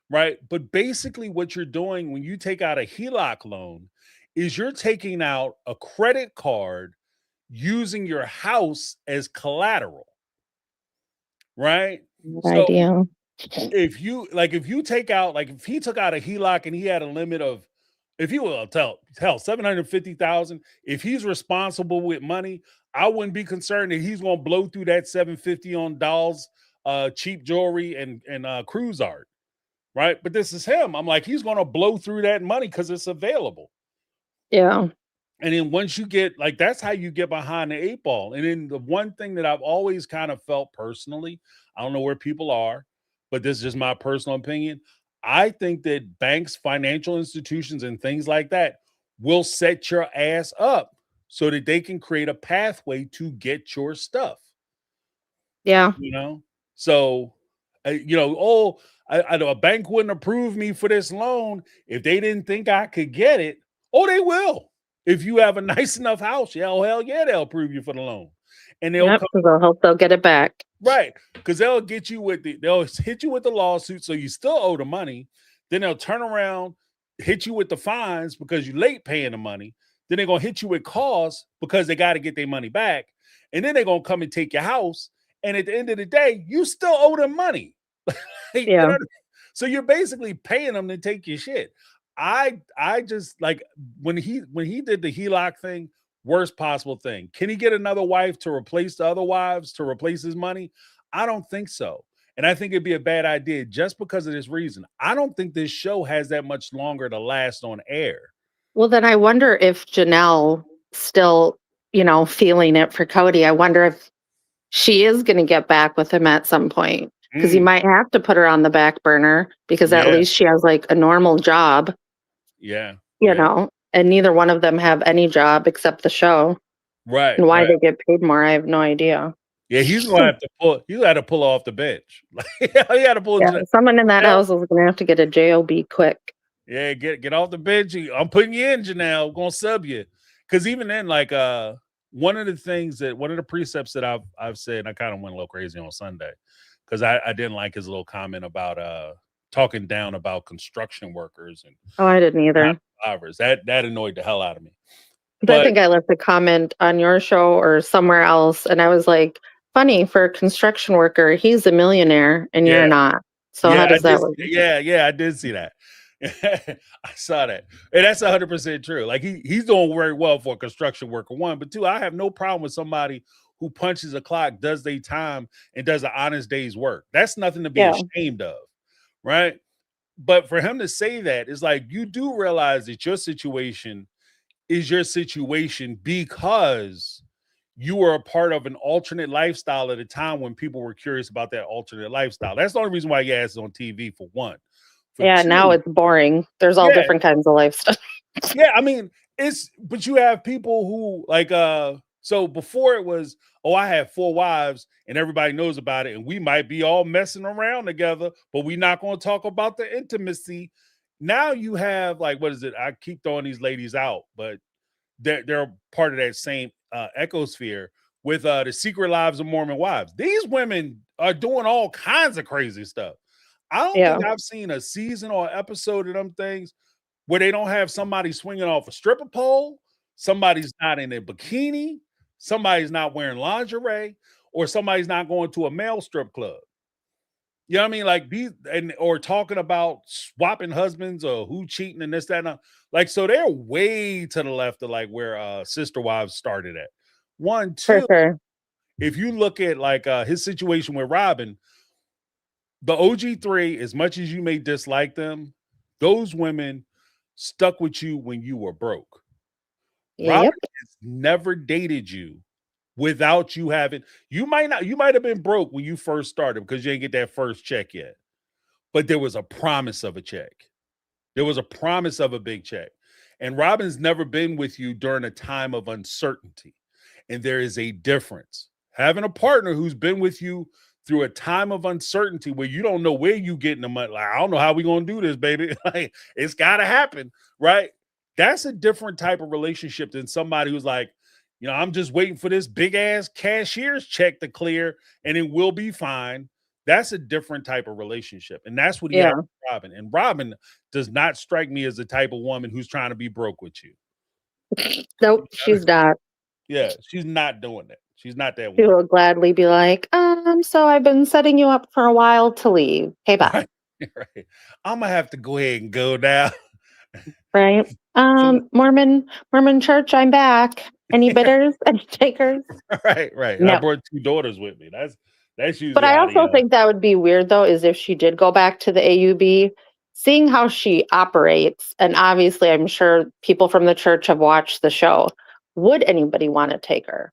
right? But basically what you're doing when you take out a HELOC loan is you're taking out a credit card using your house as collateral, right? Idea. If he took out a HELOC and he had a limit of, if he will tell 750,000, if he's responsible with money, I wouldn't be concerned that he's going to blow through that 750 on dolls, cheap jewelry and cruise art, right? But this is him. I'm like, he's going to blow through that money because it's available. Yeah. And then once you get, like, that's how you get behind the 8 ball. And then the one thing that I've always kind of felt personally, I don't know where people are, but this is just my personal opinion. I think that banks, financial institutions, and things like that will set your ass up so that they can create a pathway to get your stuff. Yeah. So, I know a bank wouldn't approve me for this loan if they didn't think I could get it. Oh, they will. If you have a nice enough house, hell yeah, they'll approve you for the loan. And they'll hope they'll get it back. Right. Because they'll hit you with the lawsuit, so you still owe the money. Then they'll turn around, hit you with the fines because you're late paying the money. Then they're gonna hit you with costs because they got to get their money back. And then they're gonna come and take your house. And at the end of the day, you still owe them money. Yeah. So you're basically paying them to take your shit. I just, like, when he did the HELOC thing, worst possible thing. Can he get another wife to replace the other wives to replace his money? I don't think so. And I think it'd be a bad idea just because of this reason. I don't think this show has that much longer to last on air. Well, then I wonder if Janelle still, feeling it for Kody. I wonder if she is going to get back with him at some point, because he might have to put her on the back burner because at least she has like a normal job. Yeah. And neither one of them have any job except the show. Right. And why they get paid more, I have no idea. Yeah, he's gonna have to pull off the bench. He had to pull. Yeah, someone in that house is gonna have to get a job quick. Yeah, get off the bench. I'm putting you in, Janelle. I'm gonna sub you. Because even then, like, one of the precepts that I've said, and I kind of went a little crazy on Sunday because I didn't like his little comment about talking down about construction workers and I didn't either. Drivers. That annoyed the hell out of me. But I think I left a comment on your show or somewhere else, and I was like, funny, for a construction worker, he's a millionaire and you're not. So how does that work? Yeah, I did see that. I saw that. And that's 100% true. Like, he's doing very well for a construction worker, one. But two, I have no problem with somebody who punches a clock, does their time, and does an honest day's work. That's nothing to be ashamed of, right? But for him to say that, is like, you do realize that your situation is your situation because you were a part of an alternate lifestyle at a time when people were curious about that alternate lifestyle. That's the only reason why your ass is on TV, for one. For Yeah, two, now it's boring. There's all different kinds of lifestyle. Yeah, I mean, but you have people who like so before it was, oh, I have 4 wives and everybody knows about it, and we might be all messing around together, but we're not going to talk about the intimacy. Now you have like, what is it? I keep throwing these ladies out, but they're part of that same ecosphere with the Secret Lives of Mormon Wives. These women are doing all kinds of crazy stuff. I don't think I've seen a season or episode of them things where they don't have somebody swinging off a stripper pole, somebody's not in a bikini, somebody's not wearing lingerie, or somebody's not going to a male strip club. You know what I mean? Like these, or talking about swapping husbands or who cheating and this, that, and that. Like, so they're way to the left of like where Sister Wives started at. 1, 2, if you look at like his situation with Robyn, the OG3, as much as you may dislike them, those women stuck with you when you were broke. Robyn has never dated you without you having, you might have been broke when you first started because you didn't get that first check yet. But there was a promise of a check. There was a promise of a big check. And Robyn's never been with you during a time of uncertainty. And there is a difference. Having a partner who's been with you through a time of uncertainty where you don't know where you getting the money. Like, I don't know how we gonna do this, baby. Like, it's gotta happen, right? That's a different type of relationship than somebody who's like, you know, I'm just waiting for this big ass cashier's check to clear and it will be fine. That's a different type of relationship. And that's what he had with Robyn. And Robyn does not strike me as the type of woman who's trying to be broke with you. Nope, she's not. Yeah, she's not doing that. She's not that She woman. will gladly be like, so I've been setting you up for a while to leave. Hey, bye. Right. I'm gonna have to go ahead and go now. Right. Mormon church, I'm back. Any bidders? Any takers? Right. No. I brought 2 daughters with me. That's usually. But I also think that would be weird though, is if she did go back to the AUB, seeing how she operates, and obviously I'm sure people from the church have watched the show. Would anybody want to take her?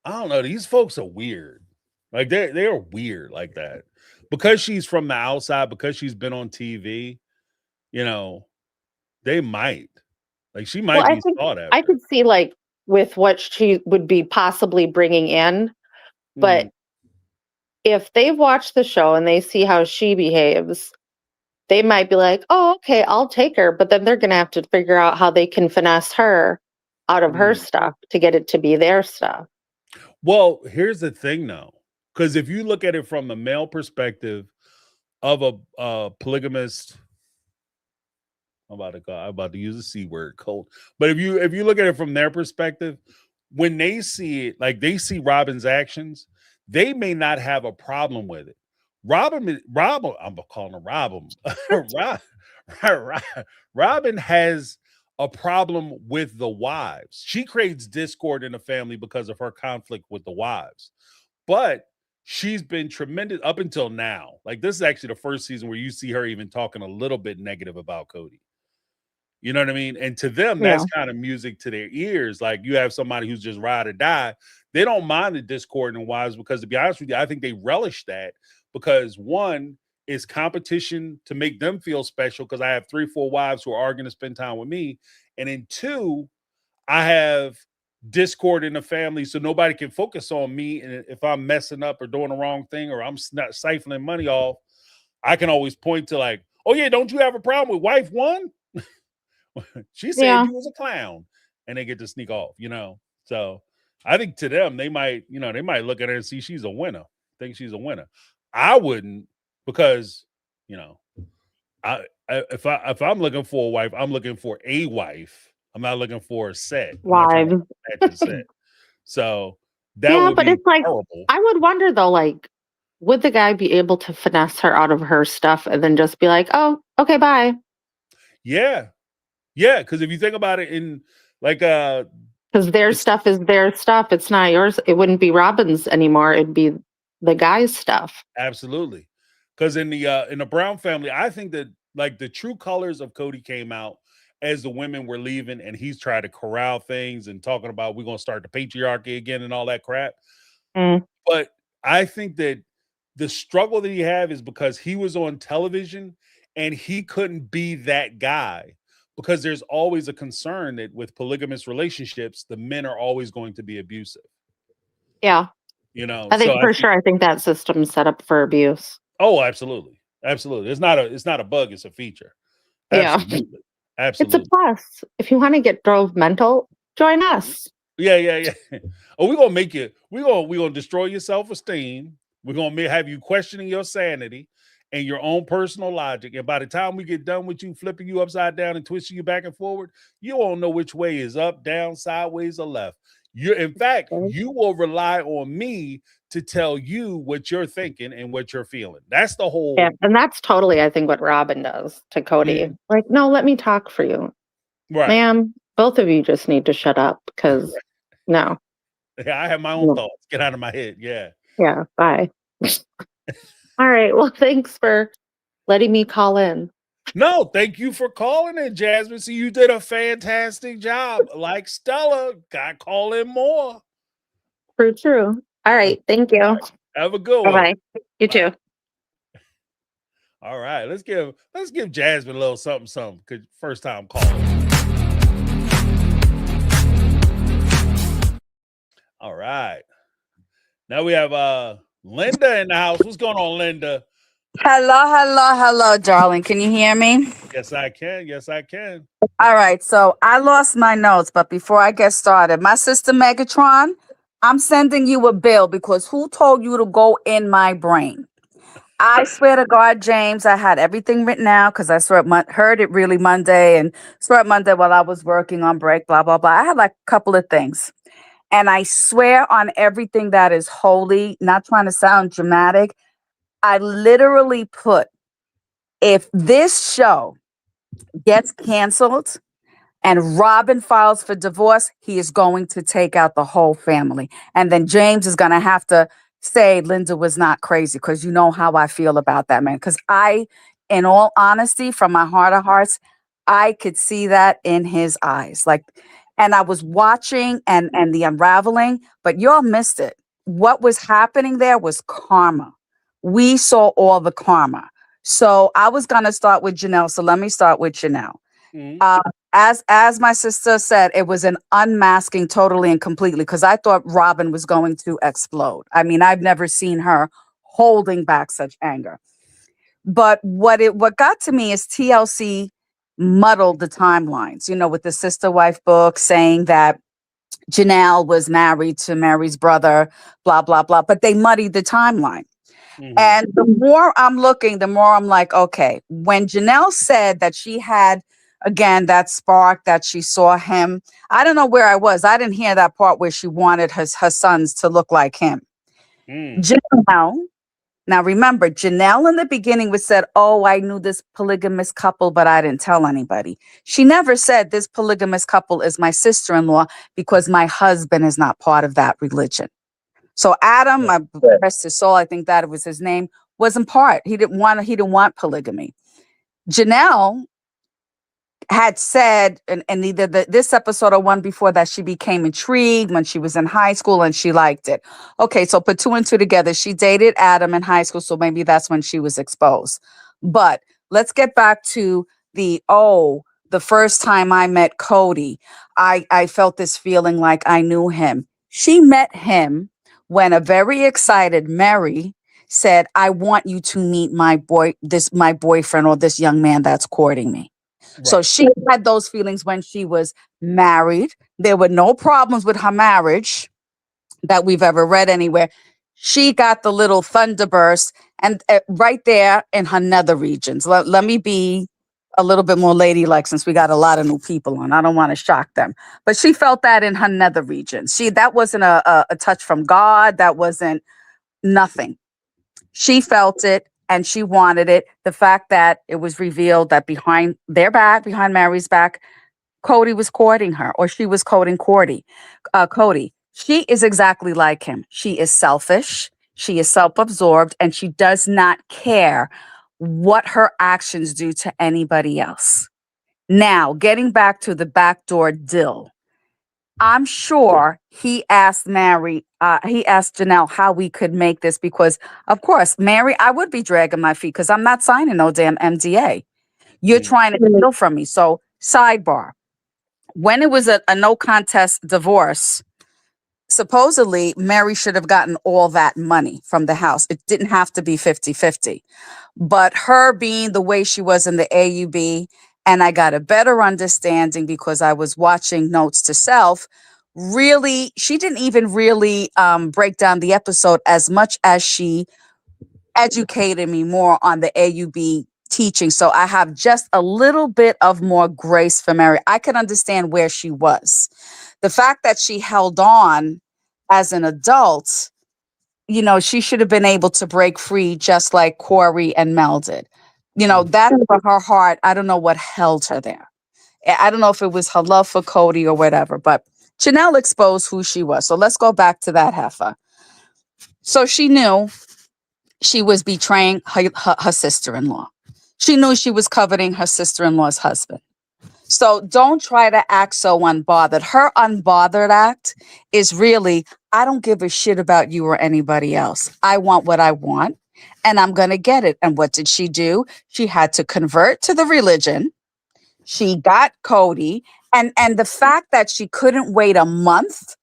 I don't know. These folks are weird. Like they're weird like that. Because she's from the outside, because she's been on TV, you know, they might. Like she might be thought after. I could see like with what she would be possibly bringing in, but if they've watched the show and they see how she behaves, they might be like, oh, okay, I'll take her. But then they're going to have to figure out how they can finesse her out of her stuff to get it to be their stuff. Well, here's the thing though, because if you look at it from the male perspective of a polygamist, I'm about to use a C word, cold. But if you look at it from their perspective, when they see it, like they see Robyn's actions, they may not have a problem with it. Robyn, I'm calling her Robyn. Robyn has a problem with the wives. She creates discord in the family because of her conflict with the wives. But she's been tremendous up until now. Like this is actually the first season where you see her even talking a little bit negative about Kody. You know what I mean? And to them, that's kind of music to their ears. Like you have somebody who's just ride or die. They don't mind the discord in wives because, to be honest with you, I think they relish that because 1 is competition to make them feel special because I have 3, 4 wives who are going to spend time with me. And then 2, I have discord in the family so nobody can focus on me. And if I'm messing up or doing the wrong thing or I'm not siphoning money off, I can always point to like, oh yeah, don't you have a problem with wife 1? She said you was a clown, and they get to sneak off, you know. So I think to them, they might look at her and see she's a winner, think she's a winner. I wouldn't, because you know, if I'm looking for a wife, I'm looking for a wife. I'm not looking for a set. Wives. So that would but be it's like horrible. I would wonder though, like, would the guy be able to finesse her out of her stuff and then just be like, oh, okay, bye? Yeah, because if you think about it in like because their stuff is their stuff, it's not yours. It wouldn't be Robyn's anymore. It'd be the guy's stuff. Absolutely. Because in the Brown family, I think that like the true colors of Kody came out as the women were leaving, and he's trying to corral things and talking about we're going to start the patriarchy again and all that crap. But I think that the struggle that he had is because he was on television and he couldn't be that guy, because there's always a concern that with polygamous relationships, the men are always going to be abusive. Yeah. You know, I think I think that system's set up for abuse. Oh, absolutely. Absolutely. It's not a bug, it's a feature. Absolutely. Yeah. Absolutely. It's a plus. If you want to get drove mental, join us. Yeah. Oh, we're gonna make you. We're gonna destroy your self-esteem. We're gonna have you questioning your sanity and your own personal logic. And by the time we get done with you flipping you upside down and twisting you back and forward, you won't know which way is up, down, sideways, or left. In fact, you will rely on me to tell you what you're thinking and what you're feeling. That's the whole. Yeah, and that's totally, I think, what Robyn does to Kody. Like, no, let me talk for you, right, ma'am. Both of you just need to shut up because no. Yeah, I have my own thoughts. Get out of my head. Yeah. Yeah. Bye. All right. Well, thanks for letting me call in. No, thank you for calling in, Jasmine. See, you did a fantastic job. Like Stella, got call in more. True. All right. Thank you. Have a good one. Bye. You too. All right. Let's give Jasmine a little something. Cause first time calling. All right. Now we have Linda in the house. What's going on, Linda? Hello, darling. Can you hear me? Yes, I can. All right. So I lost my notes, but before I get started, my sister Megatron, I'm sending you a bill because who told you to go in my brain? I swear to God, James, I had everything written out because I heard it really Monday and saw it Monday while I was working on break, blah, blah, blah. I had like a couple of things. And I swear on everything that is holy, not trying to sound dramatic, I literally put, if this show gets canceled and Robyn files for divorce, he is going to take out the whole family. And then James is going to have to say Linda was not crazy, because you know how I feel about that, man. Because in all honesty, from my heart of hearts, I could see that in his eyes. And I was watching and the unraveling, but y'all missed it. What was happening there was karma. We saw all the karma. So I was going to start with Janelle. So let me start with Janelle. As my sister said, it was an unmasking totally and completely, because I thought Robyn was going to explode. I mean, I've never seen her holding back such anger. But what got to me is TLC muddled the timelines, with the sister wife book saying that Janelle was married to Mary's brother, blah, blah, blah. But they muddied the timeline. And the more I'm looking, the more I'm like, okay, when Janelle said that she had, again, that spark that she saw him, I don't know where I was. I didn't hear that part where she wanted her sons to look like him. Janelle, now remember, Janelle in the beginning was said, oh, I knew this polygamous couple, but I didn't tell anybody. She never said this polygamous couple is my sister-in-law because my husband is not part of that religion. So Adam, I rest his soul, I think that was his name, wasn't part. He didn't want polygamy. Janelle had said, and either this episode or one before that, she became intrigued when she was in high school and she liked it. Okay, so put two and two together. She dated Adam in high school, so maybe that's when she was exposed. But let's get back to the first time I met Kody, I felt this feeling like I knew him. She met him when a very excited Mary said, I want you to meet my boyfriend or this young man that's courting me. Right. So she had those feelings when she was married. There were no problems with her marriage that we've ever read anywhere. She got the little thunderburst and right there in her nether regions. Let me be a little bit more ladylike since we got a lot of new people on. I don't want to shock them. But she felt that in her nether regions. That wasn't a touch from God. That wasn't nothing. She felt it and she wanted it. The fact that it was revealed that behind Mary's back, Kody was courting her, or she was courting Kody. She is exactly like him. She is selfish. She is self-absorbed, and she does not care what her actions do to anybody else. Now, getting back to the backdoor deal, I'm sure he asked Janelle how we could make this because, of course, Mary, I would be dragging my feet because I'm not signing no damn MDA. You're trying to steal from me. So, sidebar, when it was a no contest divorce, supposedly Mary should have gotten all that money from the house. It didn't have to be 50-50. But her being the way she was in the AUB, and I got a better understanding because I was watching Notes to Self, really, she didn't even really break down the episode as much as she educated me more on the AUB teaching. So I have just a little bit of more grace for Mary. I could understand where she was. The fact that she held on as an adult, you know, she should have been able to break free just like Corey and Mel did. You know, that's for her heart. I don't know what held her there. I don't know if it was her love for Kody or whatever, but Janelle exposed who she was. So let's go back to that heifer. So she knew she was betraying her sister-in-law. She knew she was coveting her sister-in-law's husband. So don't try to act so unbothered. Her unbothered act is really, I don't give a shit about you or anybody else. I want what I want, and I'm going to get it. And what did she do? She had to convert to the religion. She got Kody. And the fact that she couldn't wait a month,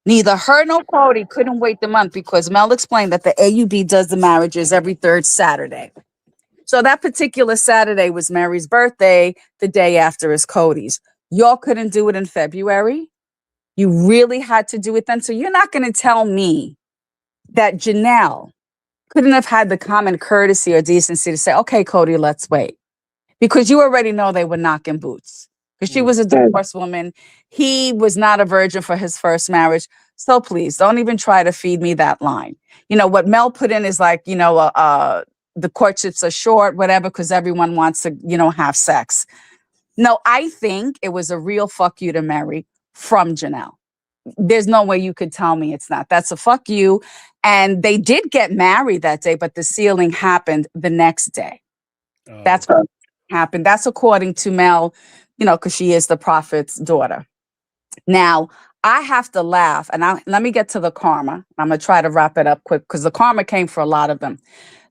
neither her nor Kody couldn't wait the month because Mel explained that the AUB does the marriages every third Saturday. So that particular Saturday was Mary's birthday. The day after is Kody's. Y'all couldn't do it in February. You really had to do it then. So you're not going to tell me that Janelle couldn't have had the common courtesy or decency to say, okay, Kody, let's wait. Because you already know they were knocking boots. Because she was a divorced woman. He was not a virgin for his first marriage. So please, don't even try to feed me that line. You know, what Mel put in is like, you know, the courtships are short, whatever, because everyone wants to, you know, have sex. No, I think it was a real fuck you to Mary from Janelle. There's no way you could tell me it's not. That's a fuck you. And they did get married that day, but the sealing happened the next day. That's what happened. That's according to Mel, you know, because she is the prophet's daughter. Now, I have to laugh, and let me get to the karma. I'm going to try to wrap it up quick because the karma came for a lot of them.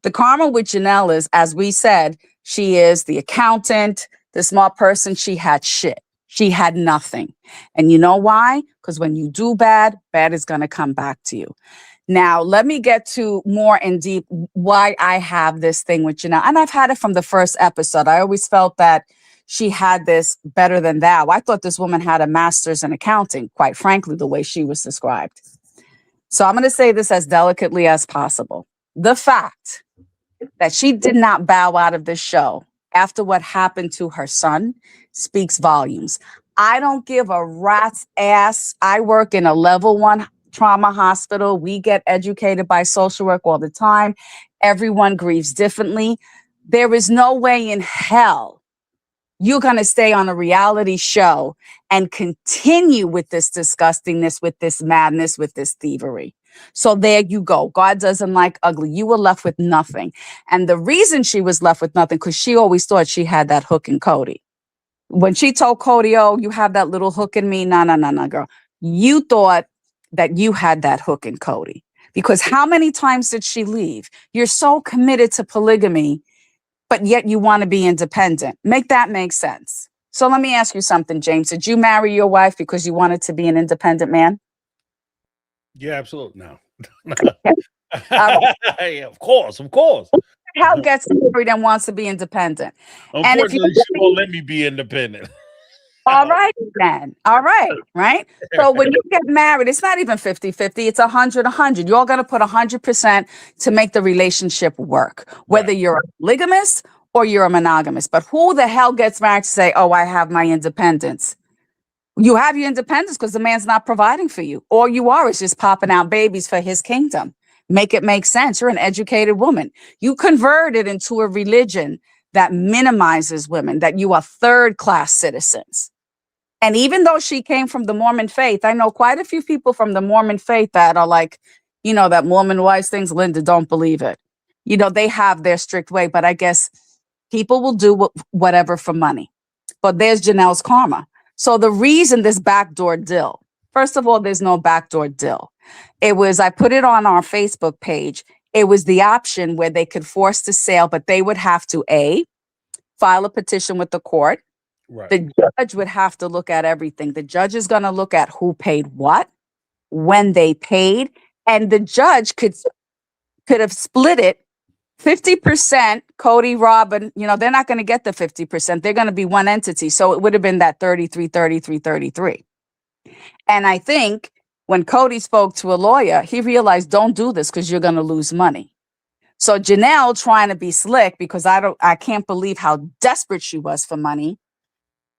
The karma with Janelle is, as we said, she is the accountant, the smart person. She had shit. She had nothing. And you know why? Because when you do bad, bad is going to come back to you. Now, let me get to more in deep why I have this thing with Janelle. And I've had it from the first episode. I always felt that she had this better than thou. I thought this woman had a master's in accounting, quite frankly, the way she was described. So I'm going to say this as delicately as possible. The fact that she did not bow out of this show after what happened to her son speaks volumes. I don't give a rat's ass. I work in a level 1 trauma hospital. We get educated by social work all the time. Everyone grieves differently. There is no way in hell you're going to stay on a reality show and continue with this disgustingness, with this madness, with this thievery. So there you go. God doesn't like ugly. You were left with nothing. And the reason she was left with nothing, because she always thought she had that hook in Kody. When she told Kody, oh, you have that little hook in me. No, girl. You thought that you had that hook in Kody. Because how many times did she leave? You're so committed to polygamy, but yet you want to be independent. Make that make sense. So let me ask you something, James. Did you marry your wife because you wanted to be an independent man? Yeah, absolutely. No. Right. Yeah, of course. Hell gets married and wants to be independent. Unfortunately, she won't let me be independent. All right, then. All right. Right. So when you get married, it's not even 50-50. It's 100-100. You're going to put 100% to make the relationship work, whether you're a polygamist or you're a monogamous. But who the hell gets married to say, oh, I have my independence? You have your independence because the man's not providing for you. All you are is just popping out babies for his kingdom. Make it make sense. You're an educated woman. You converted into a religion that minimizes women, that you are third-class citizens. And even though she came from the Mormon faith, I know quite a few people from the Mormon faith that are like, you know, that Mormon wise things, Linda, don't believe it. You know, they have their strict way, but I guess people will do whatever for money. But there's Janelle's karma. So the reason this backdoor deal, first of all, there's no backdoor deal. It was, I put it on our Facebook page. It was the option where they could force the sale, but they would have to file a petition with the court. Right. The judge would have to look at everything. The judge is going to look at who paid what, when they paid, and the judge could have split it 50%. Kody, Robyn, they're not going to get the 50%. They're going to be one entity. So it would have been that 33, 33, 33. And I think when Kody spoke to a lawyer, he realized, don't do this because you're going to lose money. So Janelle, trying to be slick, because I can't believe how desperate she was for money,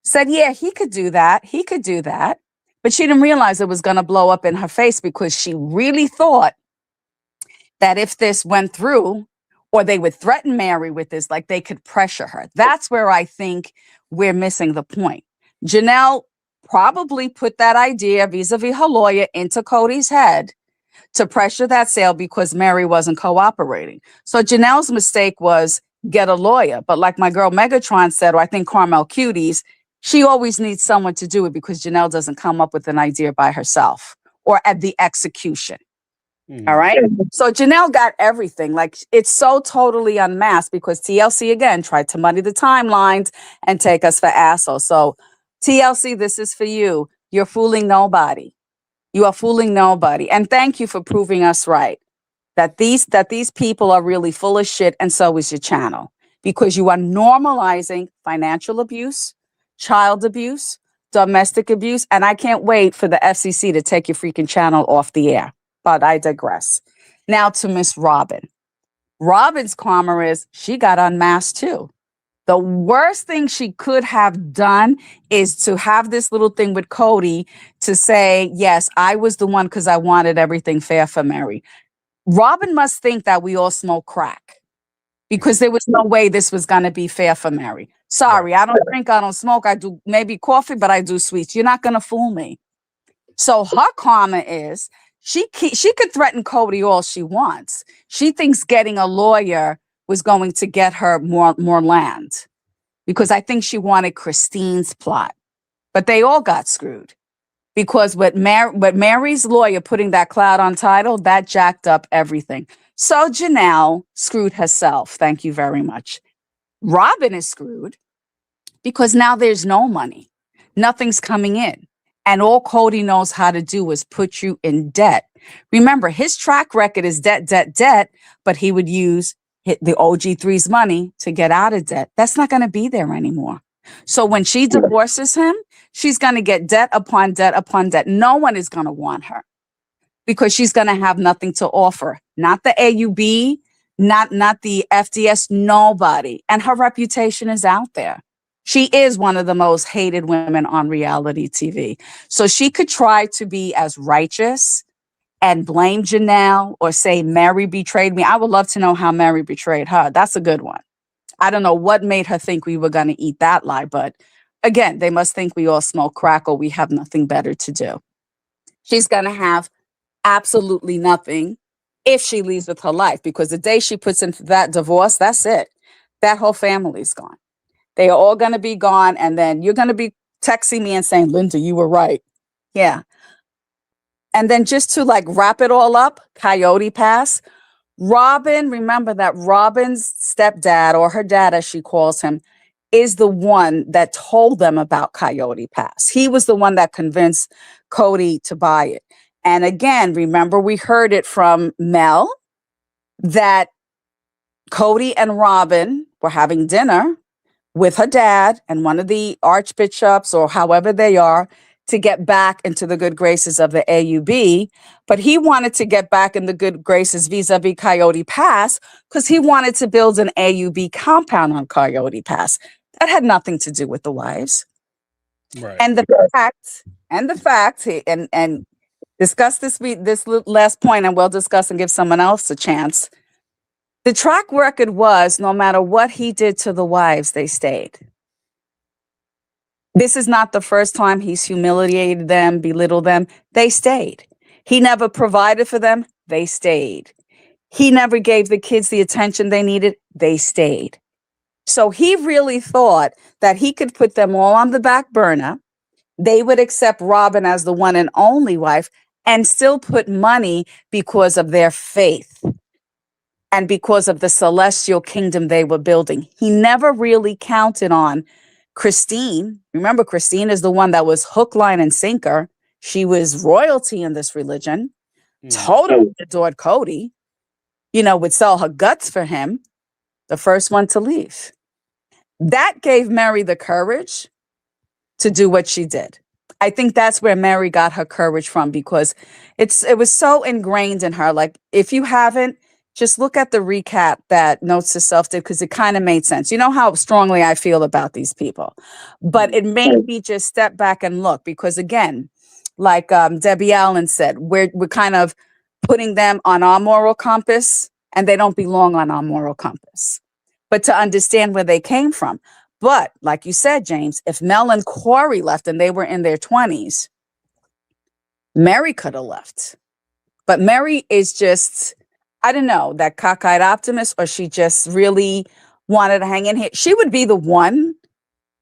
said, yeah, he could do that. He could do that. But she didn't realize it was going to blow up in her face, because she really thought that if this went through, or they would threaten Mary with this, like they could pressure her. That's where I think we're missing the point. Janelle probably put that idea vis-a-vis her lawyer into Kody's head to pressure that sale because Mary wasn't cooperating. So Janelle's mistake was get a lawyer. But like my girl Megatron said, or I think Carmel Cuties, she always needs someone to do it because Janelle doesn't come up with an idea by herself or at the execution. Mhm. All right. So Janelle got everything. Like, it's so totally unmasked because TLC again tried to muddy the timelines and take us for assholes. So TLC, this is for you. You're fooling nobody. You are fooling nobody. And thank you for proving us right. That these people are really full of shit, and so is your channel. Because you are normalizing financial abuse, child abuse, domestic abuse, and I can't wait for the FCC to take your freaking channel off the air. But I digress. Now to Miss Robyn. Robyn's karma is she got unmasked too. The worst thing she could have done is to have this little thing with Kody to say, yes, I was the one because I wanted everything fair for Mary. Robyn must think that we all smoke crack because there was no way this was going to be fair for Mary. Sorry, I don't drink, I don't smoke. I do maybe coffee, but I do sweets. You're not going to fool me. So her karma is she could threaten Kody all she wants. She thinks getting a lawyer was going to get her more land because I think she wanted Christine's plot, but they all got screwed because what Mary's lawyer putting that cloud on title, that jacked up everything. So Janelle screwed herself. Thank you very much. Robyn is screwed because now there's no money. Nothing's coming in. And all Kody knows how to do is put you in debt. Remember, his track record is debt, debt, debt, but he would use the OG3's money to get out of debt. That's not going to be there anymore. So when she divorces him, she's going to get debt upon debt upon debt. No one is going to want her because she's going to have nothing to offer. Not the AUB, not the FDS, nobody. And her reputation is out there. She is one of the most hated women on reality TV. So she could try to be as righteous and blame Janelle or say Mary betrayed me. I would love to know how Mary betrayed her. That's a good one. I don't know what made her think we were going to eat that lie. But again, they must think we all smoke crack or we have nothing better to do. She's going to have absolutely nothing if she leaves with her life, because the day she puts in that divorce, that's it. That whole family's gone. They are all going to be gone. And then you're going to be texting me and saying, Linda, you were right. Yeah. And then just to like wrap it all up, Coyote Pass. Robyn, remember that Robyn's stepdad, or her dad as she calls him, is the one that told them about Coyote Pass. He was the one that convinced Kody to buy it. And again, remember we heard it from Mel that Kody and Robyn were having dinner with her dad and one of the archbishops or however they are to get back into the good graces of the AUB. But he wanted to get back in the good graces vis-a-vis Coyote Pass because he wanted to build an AUB compound on Coyote Pass. That had nothing to do with the wives. Right. And the fact, and discuss this last point, and we'll discuss and give someone else a chance. The track record was no matter what he did to the wives, they stayed. This is not the first time he's humiliated them, belittled them. They stayed. He never provided for them. They stayed. He never gave the kids the attention they needed. They stayed. So he really thought that he could put them all on the back burner. They would accept Robyn as the one and only wife and still put money because of their faith and because of the celestial kingdom they were building. He never really counted on Christine. Remember, Christine is the one that was hook, line, and sinker. She was royalty in this religion, totally adored Kody, would sell her guts for him, the first one to leave. That gave Mary the courage to do what she did. I think that's where Mary got her courage from, because it was so ingrained in her. Like, if you haven't, just look at the recap that Notes to Self did, because it kind of made sense. You know how strongly I feel about these people, but it made me just step back and look, because again, like Debbie Allen said, we're kind of putting them on our moral compass, and they don't belong on our moral compass. But to understand where they came from. But like you said, James, if Mel and Corey left and they were in their 20s, Mary could have left. But Mary is just, I don't know, that cockeyed optimist, or she just really wanted to hang in here. She would be the one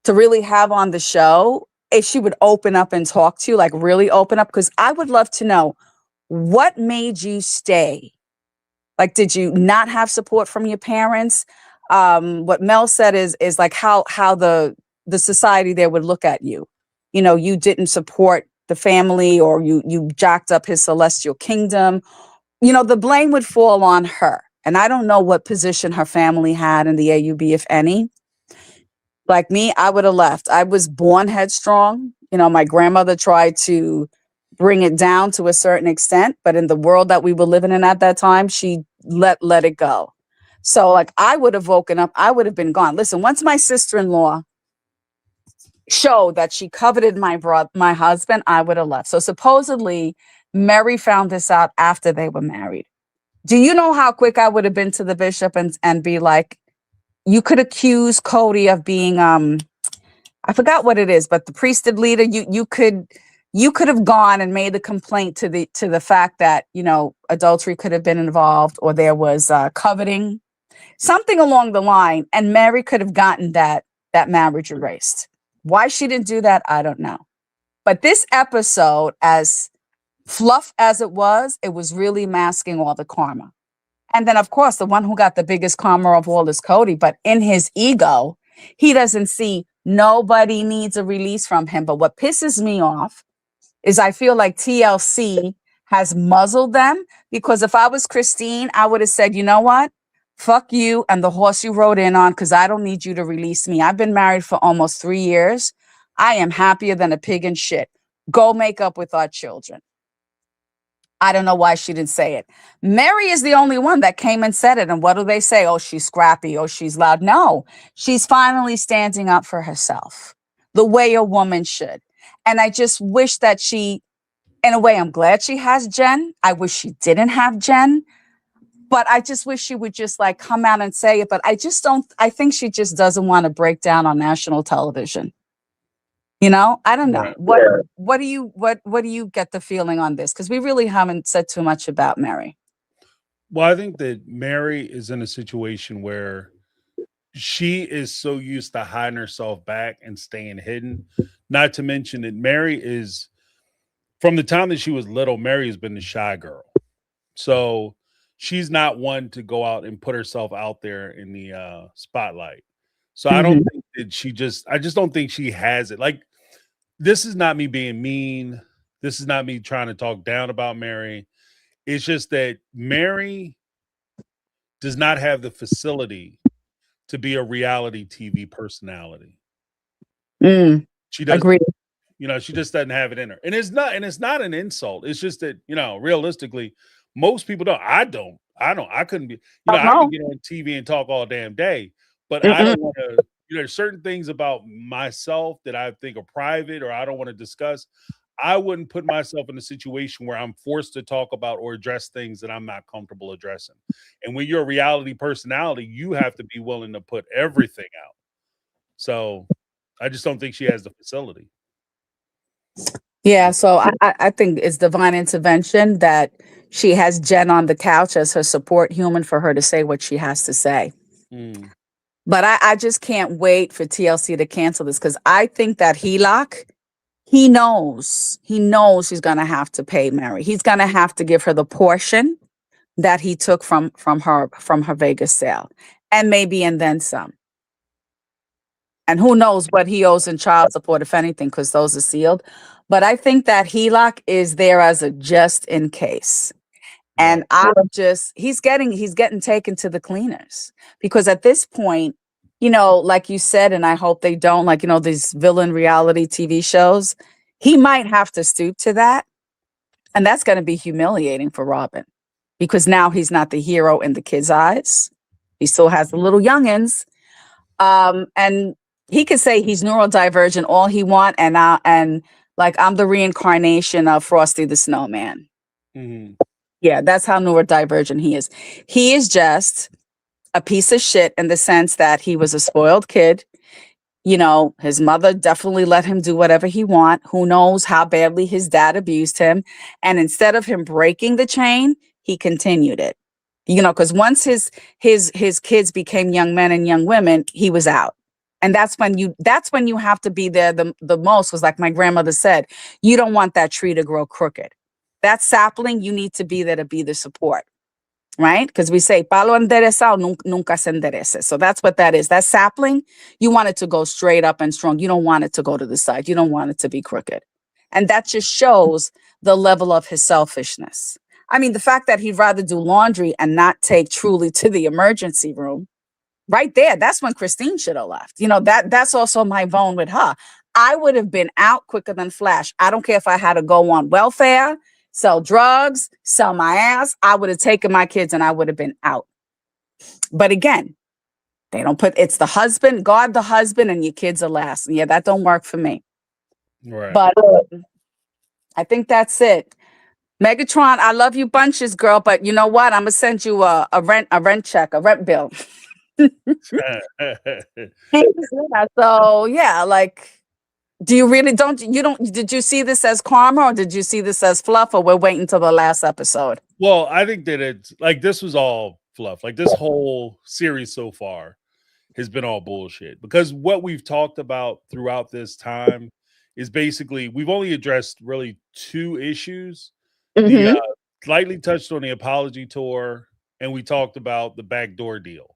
to really have on the show if she would open up and talk to you, like really open up, because I would love to know what made you stay. Like, did you not have support from your parents? What Mel said is like how the society there would look at you. You didn't support the family, or you jacked up his celestial kingdom. The blame would fall on her. And I don't know what position her family had in the AUB, if any. Like me, I would have left. I was born headstrong. My grandmother tried to bring it down to a certain extent, but in the world that we were living in at that time, she let it go. So like, I would have woken up, I would have been gone. Listen, once my sister-in-law showed that she coveted my husband, I would have left. So supposedly Mary found this out after they were married. Do you know how quick I would have been to the bishop and be like, you could accuse Kody of being, I forgot what it is, but the priesthood leader, you could have gone and made the complaint to the fact that, adultery could have been involved, or there was coveting, something along the line. And Mary could have gotten that marriage erased. Why she didn't do that, I don't know. But this episode, as fluff as it was really masking all the karma. And then, of course, the one who got the biggest karma of all is Kody. But in his ego, he doesn't see nobody needs a release from him. But what pisses me off is I feel like TLC has muzzled them, because if I was Christine, I would have said, you know what? Fuck you and the horse you rode in on, because I don't need you to release me. I've been married for almost 3 years. I am happier than a pig in shit. Go make up with our children. I don't know why she didn't say it. Mary is the only one that came and said it. And what do they say? Oh, she's scrappy. Oh, she's loud. No, she's finally standing up for herself the way a woman should. And I just wish that she, in a way, I'm glad she has Jen. I wish she didn't have Jen. But I just wish she would just like come out and say it. But I think she just doesn't want to break down on national television. I don't know. What do you get the feeling on this? Because we really haven't said too much about Mary. Well, I think that Mary is in a situation where she is so used to hiding herself back and staying hidden. Not to mention that Mary is, from the time that she was little, Mary has been the shy girl. So she's not one to go out and put herself out there in the spotlight. So I don't think that I just don't think she has it. Like, this is not me being mean. This is not me trying to talk down about Mary. It's just that Mary does not have the facility to be a reality TV personality. She doesn't. Agree. She just doesn't have it in her. And it's not an insult. It's just that, realistically, most people don't. I couldn't be, I can get on TV and talk all damn day, but I don't want to, there's certain things about myself that I think are private or I don't want to discuss. I wouldn't put myself in a situation where I'm forced to talk about or address things that I'm not comfortable addressing. And when you're a reality personality, you have to be willing to put everything out. So I just don't think she has the facility. Yeah, so I think it's divine intervention that she has Jen on the couch as her support human for her to say what she has to say. But I just can't wait for TLC to cancel this because I think that Heloc, he knows he's gonna have to pay Mary. He's gonna have to give her the portion that he took from her Vegas sale, and then some. And who knows what he owes in child support, if anything, because those are sealed. But I think that Heloc is there as a just in case. And he's getting taken to the cleaners because at this point, like you said, and I hope they don't, like, these villain reality TV shows, he might have to stoop to that. And that's going to be humiliating for Robyn because now he's not the hero in the kids' eyes. He still has the little youngins. And he could say he's neurodivergent all he want. And like, I'm the reincarnation of Frosty the Snowman. Mm-hmm. Yeah, that's how neurodivergent he is. He is just a piece of shit in the sense that he was a spoiled kid. His mother definitely let him do whatever he want. Who knows how badly his dad abused him. And instead of him breaking the chain, he continued it. Because once his kids became young men and young women, he was out. And that's when you have to be there the most, was like my grandmother said, you don't want that tree to grow crooked. That sapling, you need to be there to be the support, right? Because we say, palo enderezado nunca se enderece. So that's what that is. That sapling, you want it to go straight up and strong. You don't want it to go to the side. You don't want it to be crooked. And that just shows the level of his selfishness. I mean, the fact that he'd rather do laundry and not take Truly to the emergency room, right there, that's when Christine should have left. That's also my bone with her. I would have been out quicker than Flash. I don't care if I had to go on welfare, sell drugs, sell my ass. I would have taken my kids and I would have been out. But again, they don't it's the husband, guard the husband, and your kids are last. Yeah, that don't work for me. Right. But I think that's it. Megatron, I love you bunches, girl. But you know what? I'm gonna send you a rent check, a rent bill. So yeah, like, do you really did you see this as karma or did you see this as fluff, or we're waiting till the last episode? Well, I think that it's like this was all fluff. Like, this whole series so far has been all bullshit, because what we've talked about throughout this time is basically we've only addressed really two issues. The slightly touched on the apology tour, and we talked about the backdoor deal.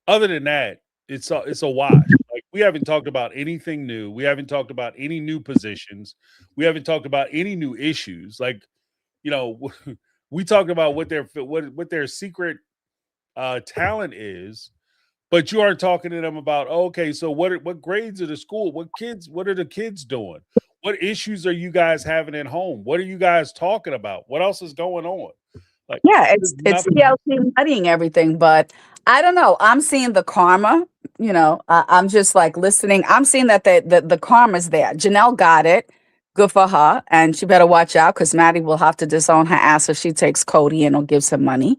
Other than that, it's a wash. Like, we haven't talked about anything new. We haven't talked about any new positions. We haven't talked about any new issues. Like, we talked about what their secret talent is, but you aren't talking to them about, okay, so what grades are the school? What are the kids doing? What issues are you guys having at home? What are you guys talking about? What else is going on? Like, yeah, it's TLC muddying everything, but I don't know. I'm seeing the karma. I'm just like listening. I'm seeing that the karma's there. Janelle got it. Good for her, and she better watch out because Maddie will have to disown her ass if she takes Kody in or gives him money.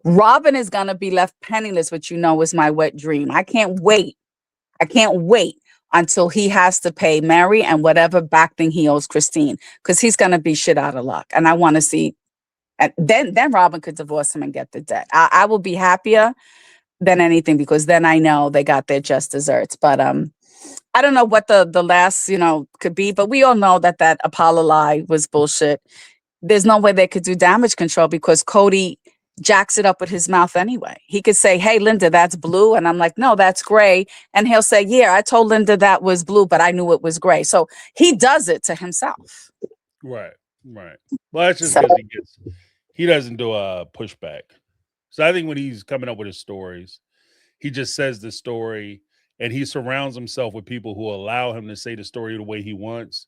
Robyn is gonna be left penniless, which is my wet dream. I can't wait until he has to pay Mary and whatever back thing he owes Christine, because he's gonna be shit out of luck, and I want to see. And then Robyn could divorce him and get the debt. I will be happier than anything, because then I know they got their just desserts. But I don't know what the last could be, but we all know that Apollo lie was bullshit. There's no way they could do damage control because Kody jacks it up with his mouth anyway. He could say, "Hey, Linda, that's blue," and I'm like, "No, that's gray," and he'll say, "Yeah, I told Linda that was blue, but I knew it was gray." So he does it to himself. Right. Well, that's just because he doesn't do a pushback. So I think when he's coming up with his stories, he just says the story, and he surrounds himself with people who allow him to say the story the way he wants.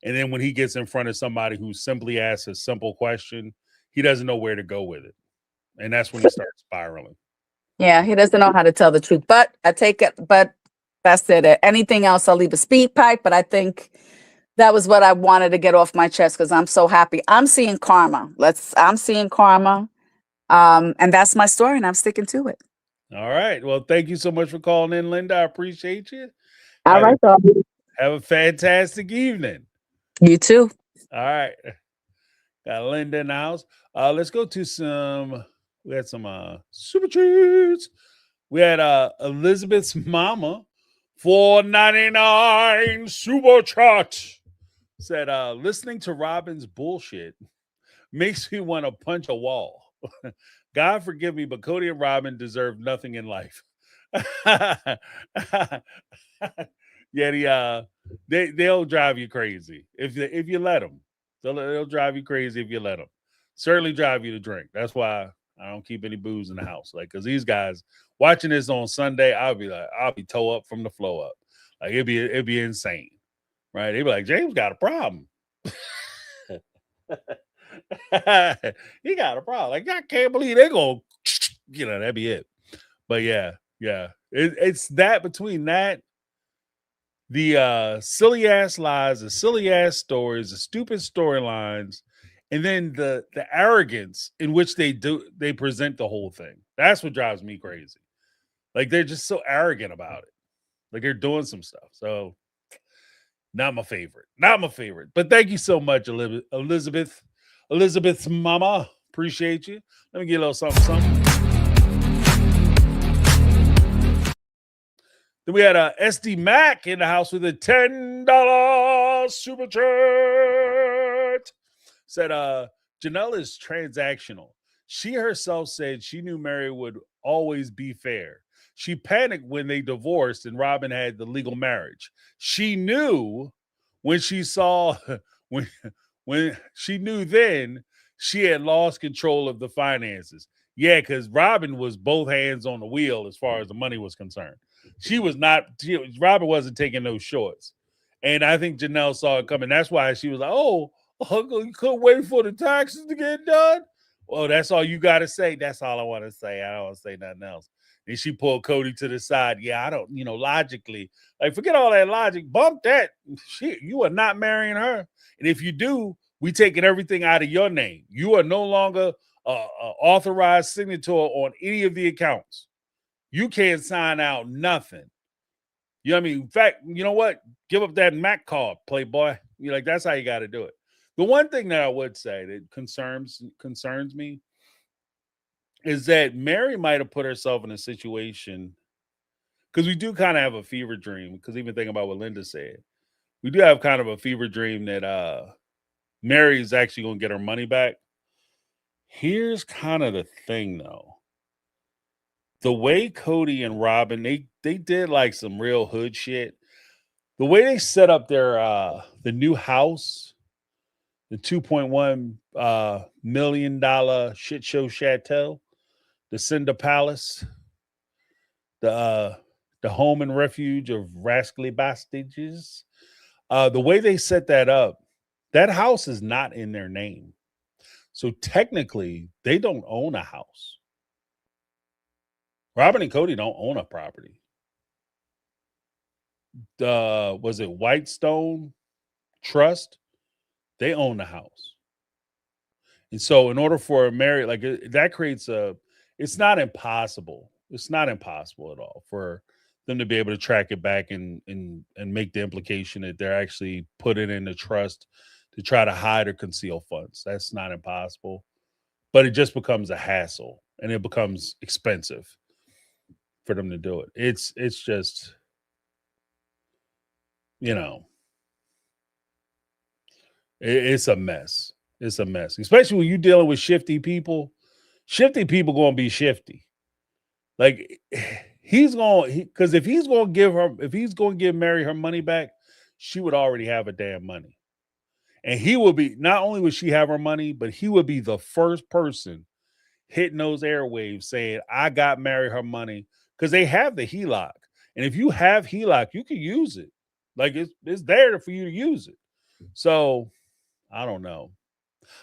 And then when he gets in front of somebody who simply asks a simple question, he doesn't know where to go with it. And that's when he starts spiraling. Yeah, he doesn't know how to tell the truth. But I take it, but that's it. Anything else, I'll leave a speed pipe. But I think that was what I wanted to get off my chest because I'm so happy. I'm seeing karma. I'm seeing karma. And that's my story, and I'm sticking to it. All right. Well, thank you so much for calling in, Linda. I appreciate you. All right, Dobby. Have a fantastic evening. You too. All right. Got Linda in the house. Let's go to we had some super treats. We had Elizabeth's mama, $4.99 super chat. Said, listening to Robyn's bullshit makes me want to punch a wall. God forgive me, but Kody and Robyn deserve nothing in life. Yeah, they'll drive you crazy if you let them. They'll drive you crazy if you let them. Certainly drive you to drink. That's why I don't keep any booze in the house. Like, because these guys watching this on Sunday, I'll be toe up from the flow up. Like it'd be insane, right? They'd be like, James got a problem. He got a problem. Like, I can't believe they're gonna, that'd be it. But yeah, it's that between that, the silly ass lies, the silly ass stories, the stupid storylines, and then the arrogance in which they present the whole thing. That's what drives me crazy. Like, they're just so arrogant about it. Like, they're doing some stuff. So not my favorite. But thank you so much, Elizabeth's mama. Appreciate you. Let me get a little something. Then we had SD Mac in the house with a $10 super chat. Said, Janelle is transactional. She herself said she knew Mary would always be fair. She panicked when they divorced and Robyn had the legal marriage. She knew when she saw, when she knew then she had lost control of the finances. Yeah, because Robyn was both hands on the wheel as far as the money was concerned. She was not, Robyn wasn't taking those shorts. And I think Janelle saw it coming. That's why she was like, oh, you couldn't wait for the taxes to get done? Well, that's all you got to say. That's all I want to say. I don't want to say nothing else. And she pulled Kody to the side. Yeah, I don't, logically, like, forget all that logic. Bump that. Shit, you are not marrying her. And if you do, we taking everything out of your name. You are no longer authorized signator on any of the accounts. You can't sign out nothing. You know what I mean? In fact, you know what? Give up that Mac card, playboy. That's how you got to do it. The one thing that I would say that concerns me is that Mary might have put herself in a situation, because we do kind of have a fever dream, because even thinking about what Linda said, we do have kind of a fever dream that Mary is actually going to get her money back. Here's kind of the thing, though. The way Kody and Robyn, they did like some real hood shit. The way they set up their the new house, the $2.1 million shit show chateau, the Cinder Palace, the home and refuge of rascally bastards. The way they set that up, that house is not in their name. So technically, they don't own a house. Robyn and Kody don't own a property. Was it Whitestone Trust? They own the house. And so in order for a marriage, like, that creates it's not impossible. It's not impossible at all for them to be able to track it back and make the implication that they're actually putting in the trust to try to hide or conceal funds. That's not impossible. But it just becomes a hassle and it becomes expensive for them to do it. It's just, it's a mess. It's a mess, especially when you're dealing with shifty people. Shifty people going to be shifty. Like, because if he's going to give Mary her money back, she would already have a damn money. And he will be, not only would she have her money, but he would be the first person hitting those airwaves saying, I got Mary her money, because they have the HELOC. And if you have HELOC, you can use it. Like, it's there for you to use it. So I don't know.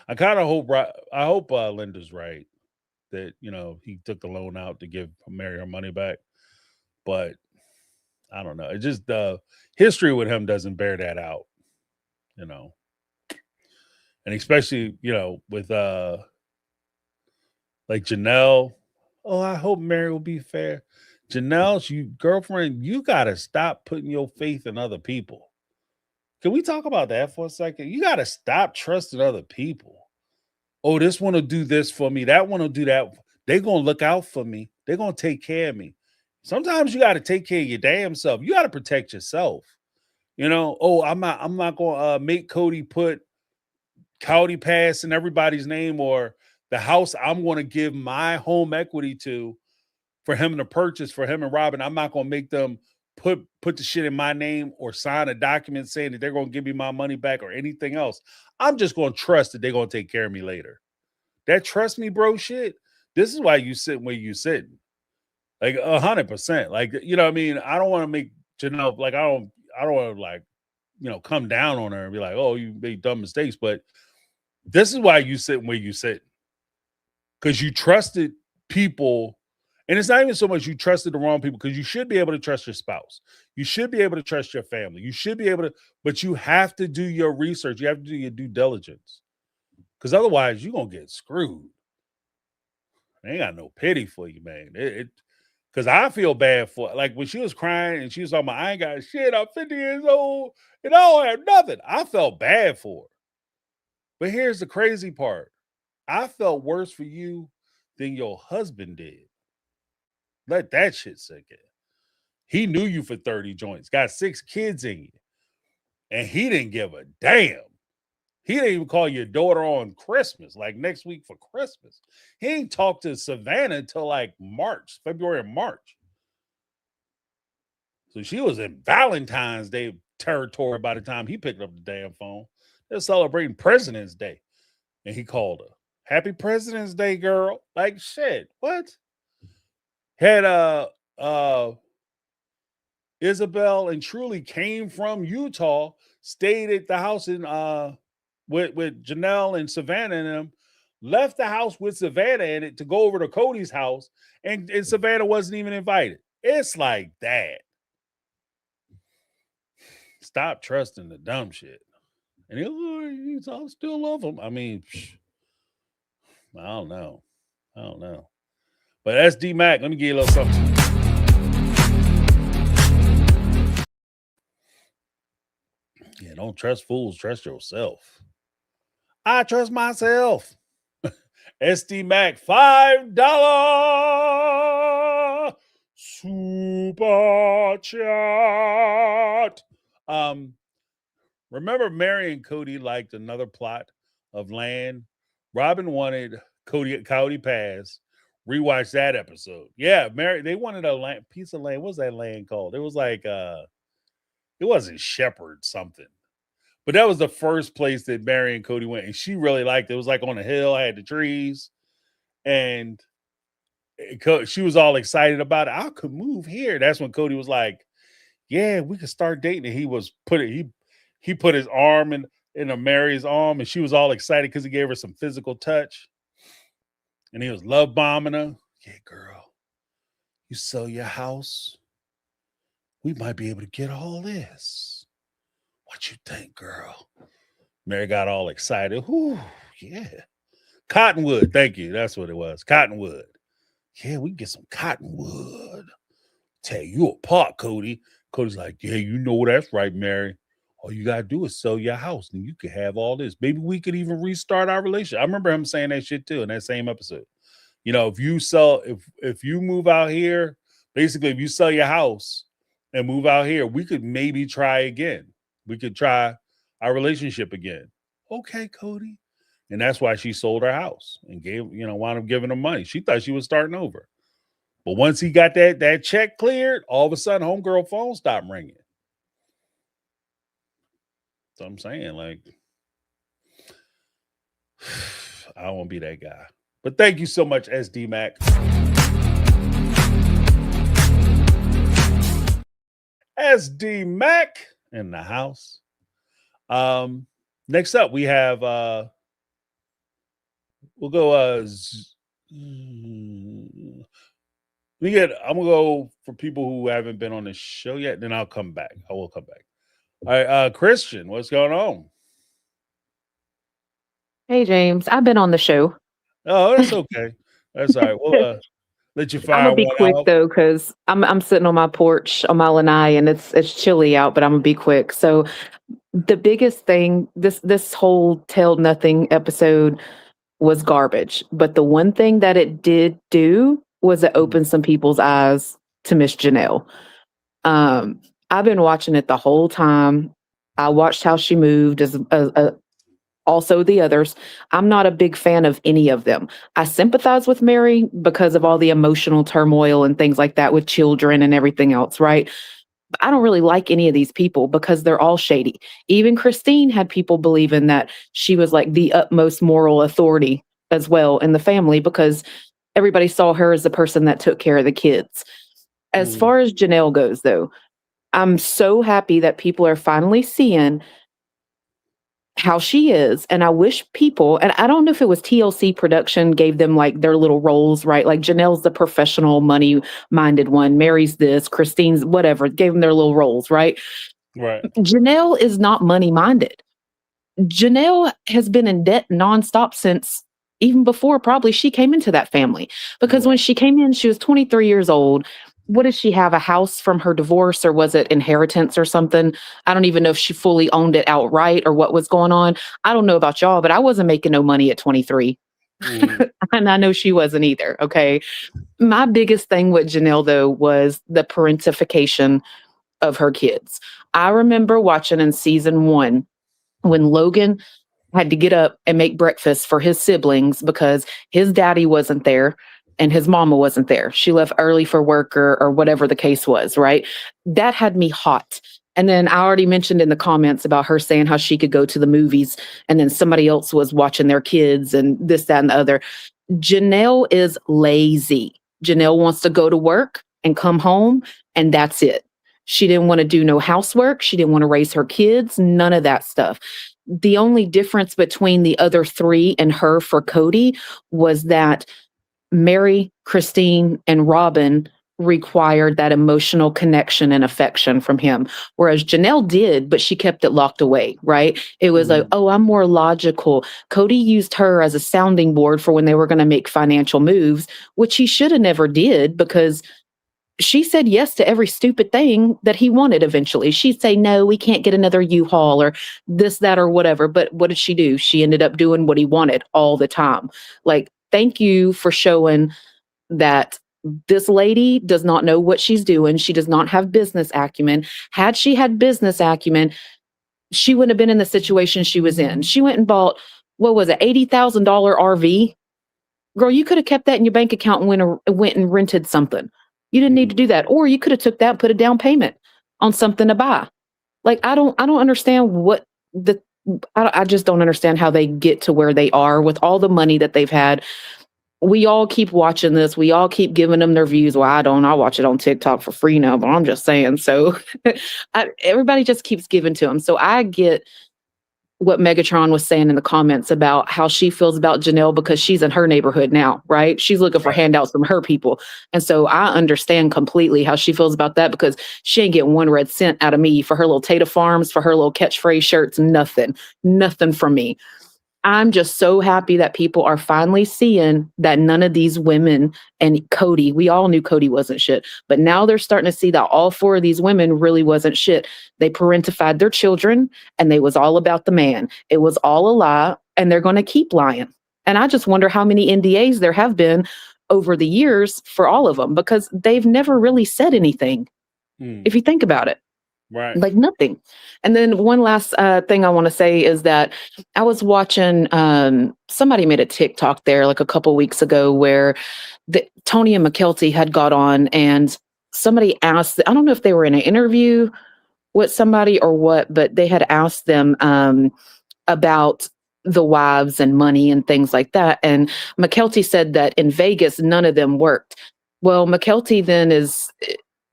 I kind of hope Linda's right that, he took the loan out to give Mary her money back. But I don't know. It just, history with him doesn't bear that out, and especially, with like Janelle. Oh, I hope Mary will be fair. Janelle's girlfriend, you got to stop putting your faith in other people. Can we talk about that for a second? You got to stop trusting other people. Oh, this one will do this for me. That one will do that. They're going to look out for me. They're going to take care of me. Sometimes you got to take care of your damn self. You got to protect yourself. You know, oh, I'm not going to make Kody put Kody Pass in everybody's name, or the house I'm going to give my home equity to for him to purchase for him and Robyn. I'm not going to make them put the shit in my name or sign a document saying that they're going to give me my money back or anything else. I'm just going to trust that they're going to take care of me later. That trust me, bro shit. This is why you sitting where you sitting. Like 100%. Like, you know what I mean? I don't want to make Janelle, like, I don't want to, like, you know, come down on her and be like, oh, you made dumb mistakes. But this is why you sitting where you sit. Because you trusted people. And it's not even so much you trusted the wrong people, because you should be able to trust your spouse. You should be able to trust your family. You should be able to, but you have to do your research. You have to do your due diligence. Because otherwise, you're going to get screwed. They ain't got no pity for you, man. Because I feel bad for, like, when she was crying and she was talking about, I ain't got shit, I'm 50 years old, and I don't have nothing. I felt bad for her. But here's the crazy part. I felt worse for you than your husband did. Let that shit sink in. He knew you for 30 joints, got 6 kids in you, and he didn't give a damn. He didn't even call your daughter on Christmas, like next week for Christmas. He ain't talked to Savannah until like February and March. So she was in Valentine's Day territory by the time he picked up the damn phone. They're celebrating President's Day. And he called her. Happy President's Day, girl. Like, shit, what? Had Isabel and Truly came from Utah, stayed at the house in with Janelle and Savannah and them, left the house with Savannah in it to go over to Kody's house, and Savannah wasn't even invited. It's like that. Stop trusting the dumb shit. And I still love him. I mean, I don't know. But that's D Mac. Let me give you a little something. Yeah, don't trust fools. Trust yourself. I trust myself. SD Mac, $5 super chat. Remember Mary and Kody liked another plot of land? Robyn wanted Kody Pass. Rewatch that episode. Yeah, Mary, they wanted a piece of land. What's that land called? It was like it wasn't Shepherd something. But that was the first place that Mary and Kody went, and she really liked it. It was like on a hill, had the trees, and she was all excited about it. I could move here. That's when Kody was like, "Yeah, we could start dating." And he put his arm in Mary's arm, and she was all excited because he gave her some physical touch, and he was love bombing her. Yeah, girl, you sell your house, we might be able to get all this. What you think, girl? Mary got all excited. Ooh, yeah. Cottonwood. Thank you. That's what it was. Cottonwood. Yeah, we can get some cottonwood. Tear you apart, Kody. Kody's like, yeah, you know that's right, Mary. All you got to do is sell your house and you can have all this. Maybe we could even restart our relationship. I remember him saying that shit too in that same episode. You know, if you move out here, basically, if you sell your house and move out here, we could maybe try again. We could try our relationship again. Okay, Kody. And that's why she sold her house and wound up giving him money. She thought she was starting over. But once he got that check cleared, all of a sudden, homegirl phone stopped ringing. So I'm saying, like, I don't want to be that guy. But thank you so much, SD Mac. SD Mac in the house. Next up, we have we'll go I'm gonna go for people who haven't been on the show yet, then I'll come back. I will come back. All right, Christian, what's going on? Hey James, I've been on the show. Oh, that's okay. That's all right. We'll let you fire. I'm gonna be quick out. though, because I'm sitting on my porch on my lanai and it's chilly out, but I'm gonna be quick. So the biggest thing, this whole Tell Nothing episode was garbage. But the one thing that it did do was it opened some people's eyes to Miss Janelle. I've been watching it the whole time. I watched how she moved as also the others. I'm not a big fan of any of them. I sympathize with Mary because of all the emotional turmoil and things like that with children and everything else, right? But I don't really like any of these people because they're all shady. Even Christine had people believing that she was like the utmost moral authority as well in the family because everybody saw her as the person that took care of the kids. As far as Janelle goes, though, I'm so happy that people are finally seeing how she is. And I wish people, and I don't know if it was TLC production gave them like their little roles, right? Like Janelle's the professional, money minded one. Mary's this, Christine's whatever, gave them their little roles, right? Right. Janelle is not money minded. Janelle has been in debt nonstop since even before probably she came into that family. Because when she came in, she was 23 years old. What did she have? A house from her divorce, or was it inheritance or something? I don't even know if she fully owned it outright or what was going on. I don't know about y'all, but I wasn't making no money at 23. And I know she wasn't either. Okay. My biggest thing with Janelle, though, was the parentification of her kids. I remember watching in season 1 when Logan had to get up and make breakfast for his siblings because his daddy wasn't there and his mama wasn't there. She left early for work or whatever the case was, right? That had me hot. And then I already mentioned in the comments about her saying how she could go to the movies and then somebody else was watching their kids and this, that, and the other. Janelle is lazy. Janelle wants to go to work and come home, and that's it. She didn't want to do no housework. She didn't want to raise her kids, none of that stuff. The only difference between the other 3 and her for Kody was that Mary, Christine, and Robyn required that emotional connection and affection from him. Whereas Janelle did, but she kept it locked away, right? It was like, oh, I'm more logical. Kody used her as a sounding board for when they were going to make financial moves, which he should have never did because she said yes to every stupid thing that he wanted eventually. She'd say, no, we can't get another U-Haul or this, that, or whatever. But what did she do? She ended up doing what he wanted all the time. Like, thank you for showing that this lady does not know what she's doing. She does not have business acumen. Had she had business acumen, she wouldn't have been in the situation she was in. She went and bought, what was it, $80,000 RV? Girl, you could have kept that in your bank account and went and rented something. You didn't need to do that. Or you could have took that and put a down payment on something to buy. Like, I don't understand what I just don't understand how they get to where they are with all the money that they've had. We all keep watching this. We all keep giving them their views. Well, I don't. I watch it on TikTok for free now, but I'm just saying. So everybody just keeps giving to them. So I get what Megatron was saying in the comments about how she feels about Janelle because she's in her neighborhood now, right? She's looking for handouts from her people. And so I understand completely how she feels about that because she ain't getting 1 red cent out of me for her little Tata Farms, for her little catchphrase shirts, nothing from me. I'm just so happy that people are finally seeing that none of these women and Kody, we all knew Kody wasn't shit, but now they're starting to see that all 4 of these women really wasn't shit. They parentified their children and they was all about the man. It was all a lie and they're going to keep lying. And I just wonder how many NDAs there have been over the years for all of them because they've never really said anything. If you think about it. Right. Like nothing. And then one last thing I want to say is that I was watching, somebody made a TikTok there like a couple weeks ago where Tony and McKelty had got on and somebody asked, I don't know if they were in an interview with somebody or what, but they had asked them about the wives and money and things like that. And McKelty said that in Vegas, none of them worked. Well, McKelty then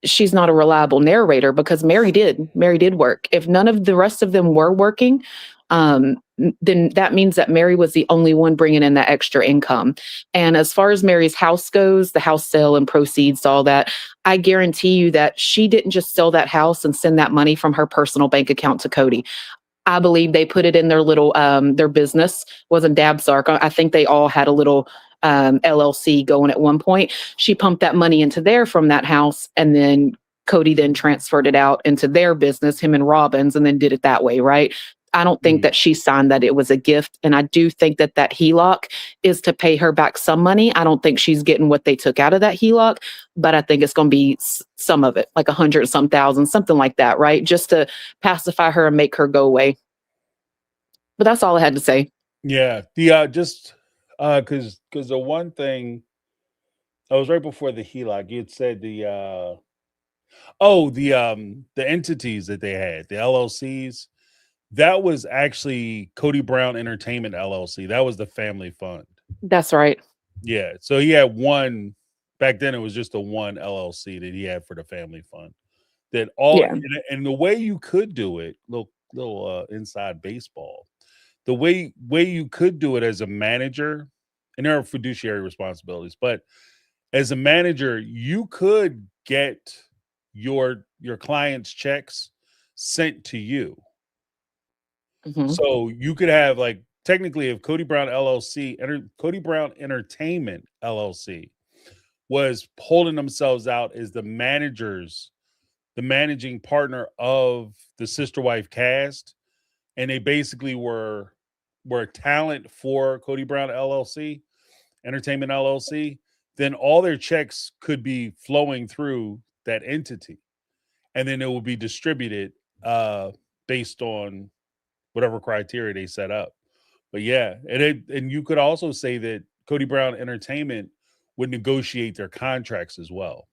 she's not a reliable narrator because Mary did work. If none of the rest of them were working, then that means that Mary was the only one bringing in that extra income. And as far as Mary's house goes, the house sale and proceeds, all that, I guarantee you that she didn't just sell that house and send that money from her personal bank account to Kody. I believe they put it in their little, their business, wasn't Dabsark. I think they all had a little LLC going at one point. She pumped that money into there from that house, and then Kody then transferred it out into their business, him and Robyn's, and then did it that way, right? I don't think that she signed that it was a gift. And I do think that that HELOC is to pay her back some money. I don't think she's getting what they took out of that HELOC, but I think it's going to be some of it, like 100 some thousand, something like that, right? Just to pacify her and make her go away. But that's all I had to say. Yeah. The just because the one thing, I was right before the HELOC. You had said the entities that they had, the LLCs. That was actually Kody Brown Entertainment LLC. That was the family fund. That's right. Yeah. So he had one back then. It was just the one LLC that he had for the family fund. That all and the way you could do it, little inside baseball. The way you could do it as a manager, and there are fiduciary responsibilities, but as a manager, you could get your clients' checks sent to you. So you could have, like, technically, if Kody Brown LLC, Kody Brown Entertainment LLC was holding themselves out as the managing partner of the Sister Wife cast, and they basically were talent for Kody Brown LLC, Entertainment LLC, then all their checks could be flowing through that entity, and then it will be distributed based on whatever criteria they set up. But yeah, and you could also say that Kody Brown Entertainment would negotiate their contracts as well.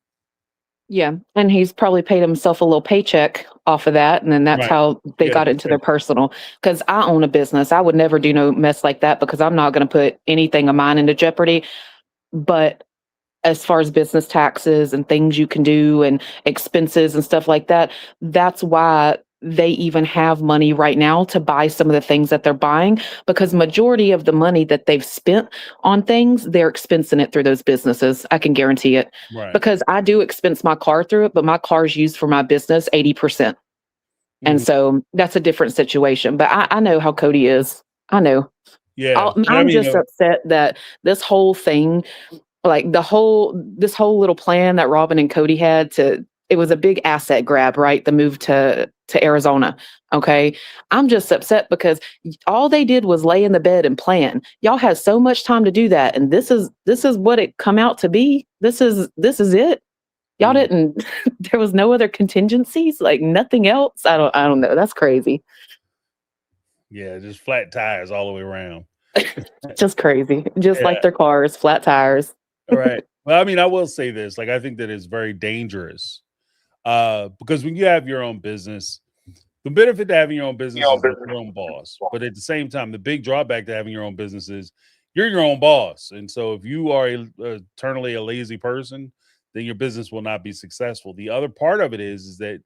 Yeah, and he's probably paid himself a little paycheck off of that, and then that's how they got into their personal. Because I own a business, I would never do no mess like that because I'm not going to put anything of mine into jeopardy. But as far as business taxes and things you can do and expenses and stuff like that, that's why they even have money right now to buy some of the things that they're buying, because majority of the money that they've spent on things, they're expensing it through those businesses. I can guarantee it. Because I do expense my car through it, but my car is used for my business 80%. And so that's a different situation. But I know how Kody is. I know. Yeah. I'm just upset that this whole thing, like this whole little plan that Robyn and Kody had it was a big asset grab, right? The move to Arizona. Okay. I'm just upset because all they did was lay in the bed and plan. Y'all had so much time to do that. And this is what it come out to be. This is it. Y'all didn't, there was no other contingencies, like nothing else. I don't know. That's crazy. Yeah. Just flat tires all the way around. Just crazy. Just like their cars, flat tires. All right. Well, I mean, I will say this, like, I think that it's very dangerous. Because when you have your own business, the benefit to having your own business is that you're your own boss. But at the same time, the big drawback to having your own business is you're your own boss. And so if you are eternally a lazy person, then your business will not be successful. The other part of it is that,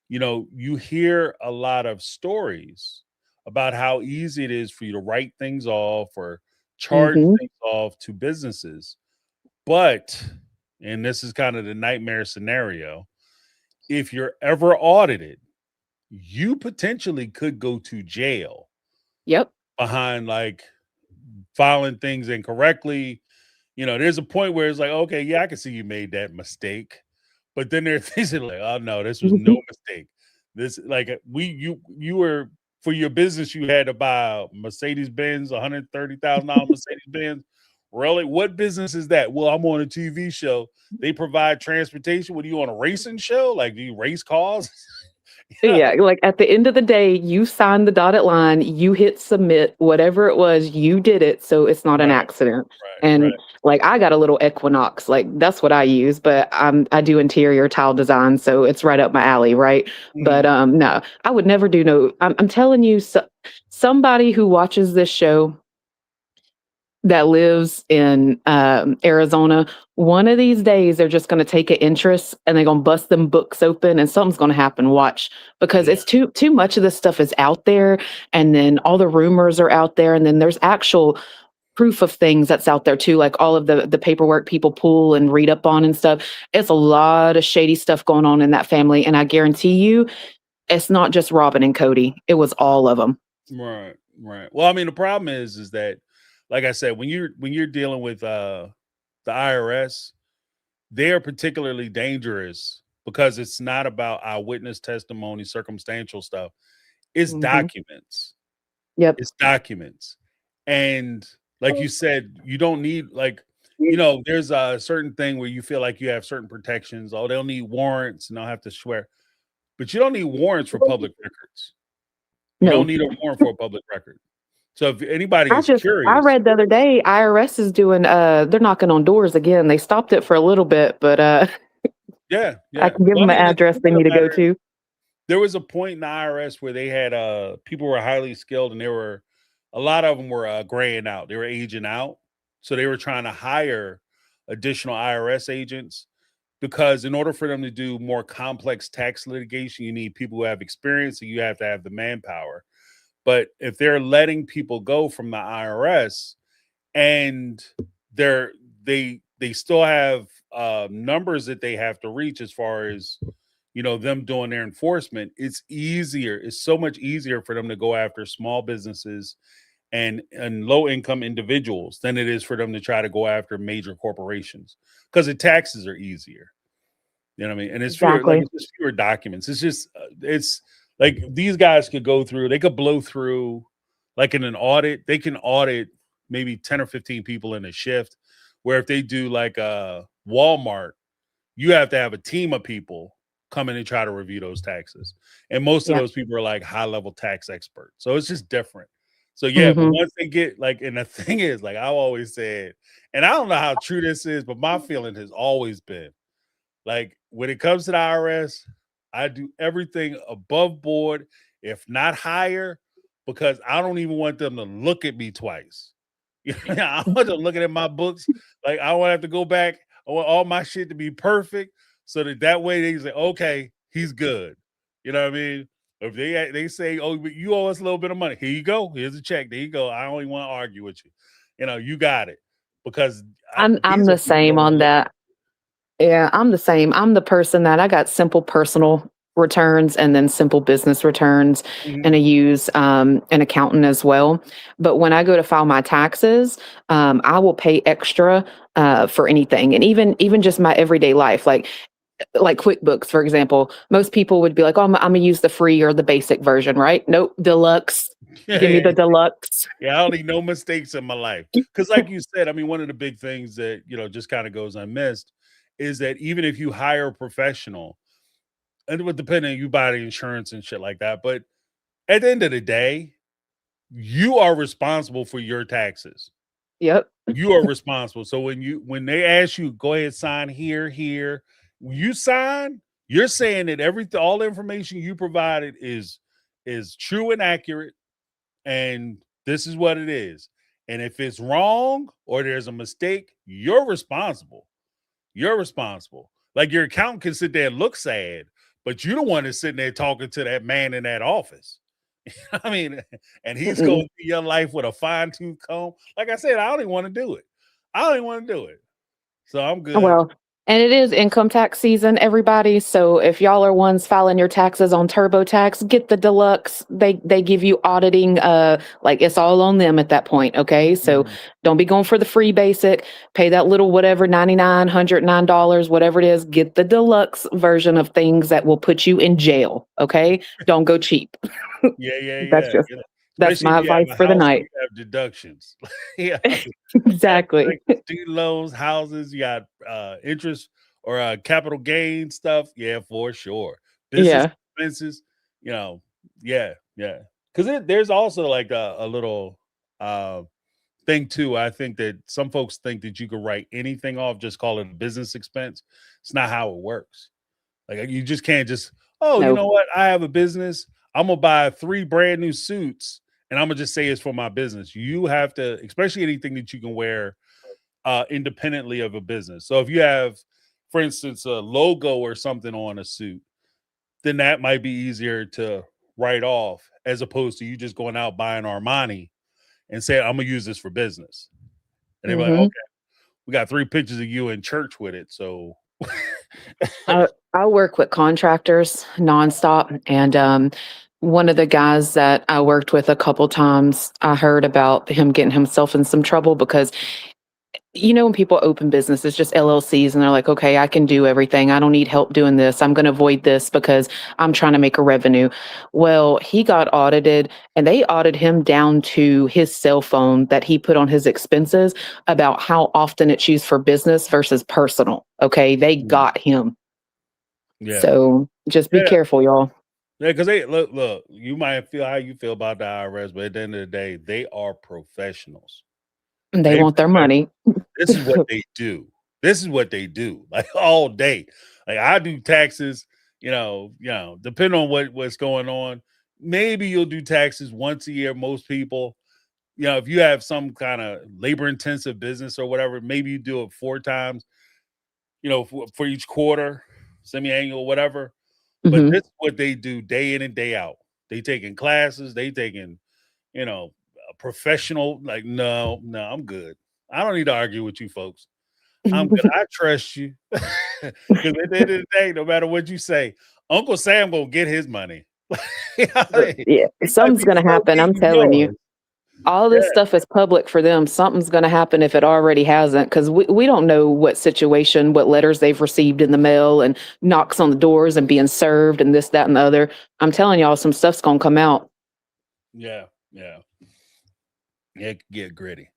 you hear a lot of stories about how easy it is for you to write things off or charge things off to businesses. But, and this is kind of the nightmare scenario, if you're ever audited, you potentially could go to jail. Yep. Behind, like, filing things incorrectly. There's a point where it's like, okay, yeah, I can see you made that mistake. But then there are things that are like, oh no, this was no mistake. This, like, you were, for your business, you had to buy a Mercedes-Benz, $130,000 Mercedes-Benz. Really? What business is that? Well, I'm on a TV show. They provide transportation. What, are you on a racing show? Like, do you race cars? Yeah, like at the end of the day, you signed the dotted line, you hit submit, whatever it was, you did it, so it's not an accident. And like, I got a little Equinox, like that's what I use, but I do interior tile design, so it's right up my alley, right? But no, I would never do no. I'm telling you, somebody who watches this show that lives in Arizona, one of these days they're just going to take an interest and they're going to bust them books open and something's going to happen. Watch, because it's too much of this stuff is out there, and then all the rumors are out there, and then there's actual proof of things that's out there too, like all of the paperwork people pull and read up on and stuff. It's a lot of shady stuff going on in that family, and I guarantee you it's not just Robyn and Kody, it was all of them. Right. Well, I mean, the problem is that, like I said, when you're dealing with the IRS, they are particularly dangerous because it's not about eyewitness testimony, circumstantial stuff. It's documents. Yep. It's documents. And like you said, you don't need there's a certain thing where you feel like you have certain protections. Oh, they'll need warrants and they'll have to swear. But you don't need warrants for public records. You No. don't need a warrant for a public record. So if anybody is I curious, read the other day, IRS is doing they're knocking on doors again. They stopped it for a little bit, but yeah. I can give them an address they need to go to. There was a point in the IRS where they had people were highly skilled, and a lot of them were graying out. They were aging out. So they were trying to hire additional IRS agents, because in order for them to do more complex tax litigation, you need people who have experience, and you have to have the manpower. But if they're letting people go from the IRS and they still have numbers that they have to reach as far as them doing their enforcement, it's so much easier for them to go after small businesses and low income individuals than it is for them to try to go after major corporations, because the taxes are easier. You know what I mean? And it's fewer documents. It's just it's like these guys could go through, they could blow through, like in an audit, they can audit maybe 10 or 15 people in a shift, where if they do like a Walmart, you have to have a team of people come in and try to review those taxes. And most of those people are like high level tax experts. So it's just different. So but once they get and the thing is, like I've always said, and I don't know how true this is, but my feeling has always been, like when it comes to the IRS, I do everything above board, if not higher, because I don't even want them to look at me twice. I want them looking at my books. Like I want to have to go back. I want all my shit to be perfect, so that way they say, okay, he's good. You know what I mean? If they say, oh, you owe us a little bit of money, here you go. Here's a check. There you go. I don't even want to argue with you. You got it. Because I'm the same on that. Yeah, I'm the same. I'm the person that I got simple personal returns and then simple business returns, and I use an accountant as well. But when I go to file my taxes, I will pay extra for anything, and even just my everyday life, like QuickBooks, for example. Most people would be like, "Oh, I'm gonna use the free or the basic version," right? Nope, deluxe. Give me the deluxe. Yeah, I don't need no mistakes in my life. Because, like you said, I mean, one of the big things that just kind of goes unmissed is that even if you hire a professional, and it would depend on you buy the insurance and shit like that, but at the end of the day, you are responsible for your taxes. Yep. You are responsible. So when they ask you, go ahead, sign here, when you sign, you're saying that all the information you provided is true and accurate, and this is what it is. And if it's wrong or there's a mistake, you're responsible. You're responsible. Like your accountant can sit there and look sad, but you're the one that's sitting there talking to that man in that office. I mean, and he's going through your life with a fine-tooth comb. Like I said, I don't even want to do it. So I'm good. Well, and it is income tax season, everybody. So if y'all are ones filing your taxes on TurboTax, get the deluxe. They give you auditing, like it's all on them at that point. Okay. So don't be going for the free basic, pay that little whatever, $99, $109, whatever it is, get the deluxe version of things that will put you in jail. Okay. Don't go cheap. Yeah. That's my advice for the night. You have deductions. Yeah. Exactly. Like student loans, houses, you got interest or capital gain stuff. Yeah, for sure. Business expenses, yeah. Because there's also like a little thing too. I think that some folks think that you can write anything off, just call it a business expense. It's not how it works. Like you just can't just, you know what? I have a business. I'm gonna buy 3 brand new suits and I'm gonna just say it's for my business. You have to, especially anything that you can wear independently of a business. So if you have, for instance, a logo or something on a suit, then that might be easier to write off as opposed to you just going out buying Armani and saying, I'm gonna use this for business. And they're like, okay, we got 3 pictures of you in church with it. So I work with contractors nonstop, and one of the guys that I worked with a couple times, I heard about him getting himself in some trouble because you know, when people open businesses, just LLCs, and they're like, okay, I can do everything. I don't need help doing this. I'm going to avoid this because I'm trying to make a revenue. Well, he got audited, and they audited him down to his cell phone that he put on his expenses about how often it's used for business versus personal. Okay. They got him. Yeah. So just be careful, y'all. Yeah, because they look, you might feel how you feel about the IRS, but at the end of the day, they are professionals. They want their money. This is what they do. This is what they do, like all day. Like I do taxes, you know, depending on what's going on. Maybe you'll do taxes once a year. Most people, you know, if you have some kind of labor intensive business or whatever, maybe you do it 4 times, you know, for each quarter, semi-annual, whatever. But this is what they do day in and day out. They taking classes, they taking, you know, a professional, like, no, I'm good. I don't need to argue with you folks. I'm good. I trust you. Because at the end of the day, no matter what you say, Uncle Sam gonna get his money. Yeah, something's gonna happen. I'm telling you. All this stuff is public for them. Something's going to happen if it already hasn't, because we don't know what situation, what letters they've received in the mail and knocks on the doors and being served and this, that, and the other. I'm telling y'all, some stuff's going to come out. Yeah. It can get gritty.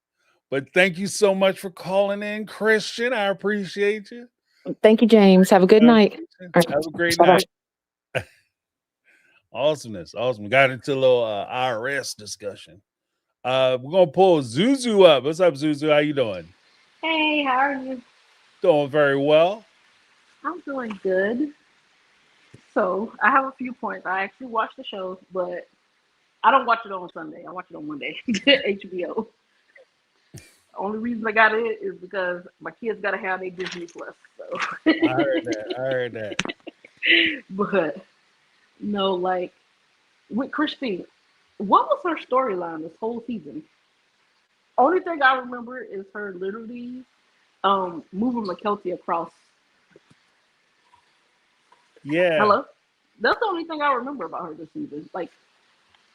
But thank you so much for calling in, Christian. I appreciate you. Thank you, James. Have a good night. Have a great night. Awesomeness. Awesome. We got into a little IRS discussion. We're gonna pull Zuzu up. What's up, Zuzu? How you doing? Hey, how are you? Doing very well. I'm doing good. So I have a few points. I actually watch the show, but I don't watch it on Sunday. I watch it on Monday. HBO. Only reason I got it is because my kids gotta have their Disney Plus. So I heard that. But no, like with Christine, what was her storyline this whole season? Only thing I remember is her literally moving McKelty across. Yeah. Hello? That's the only thing I remember about her this season. Like,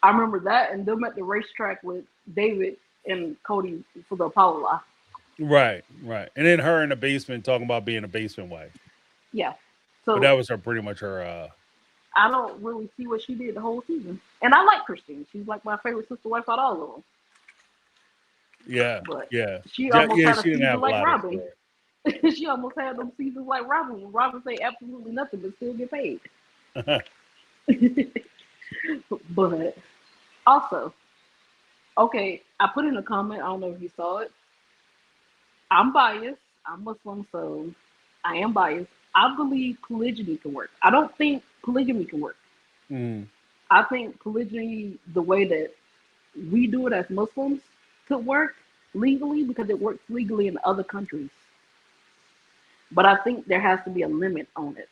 I remember that and them at the racetrack with David and Kody for the Apollo lot. Right. And then her in the basement talking about being a basement wife. Yeah. So but that was pretty much her I don't really see what she did the whole season. And I like Christine. She's like my favorite sister wife out of all of them. Yeah. But yeah. She almost had a she didn't have season like Robyn. She almost had them seasons like Robyn, when Robyn say absolutely nothing but still get paid. But also, okay, I put in a comment, I don't know if you saw it. I'm biased. I'm Muslim, so I am biased. I believe polygyny can work. I don't think polygamy can work. I think polygyny, the way that we do it as Muslims, could work legally because it works legally in other countries. But I think there has to be a limit on it.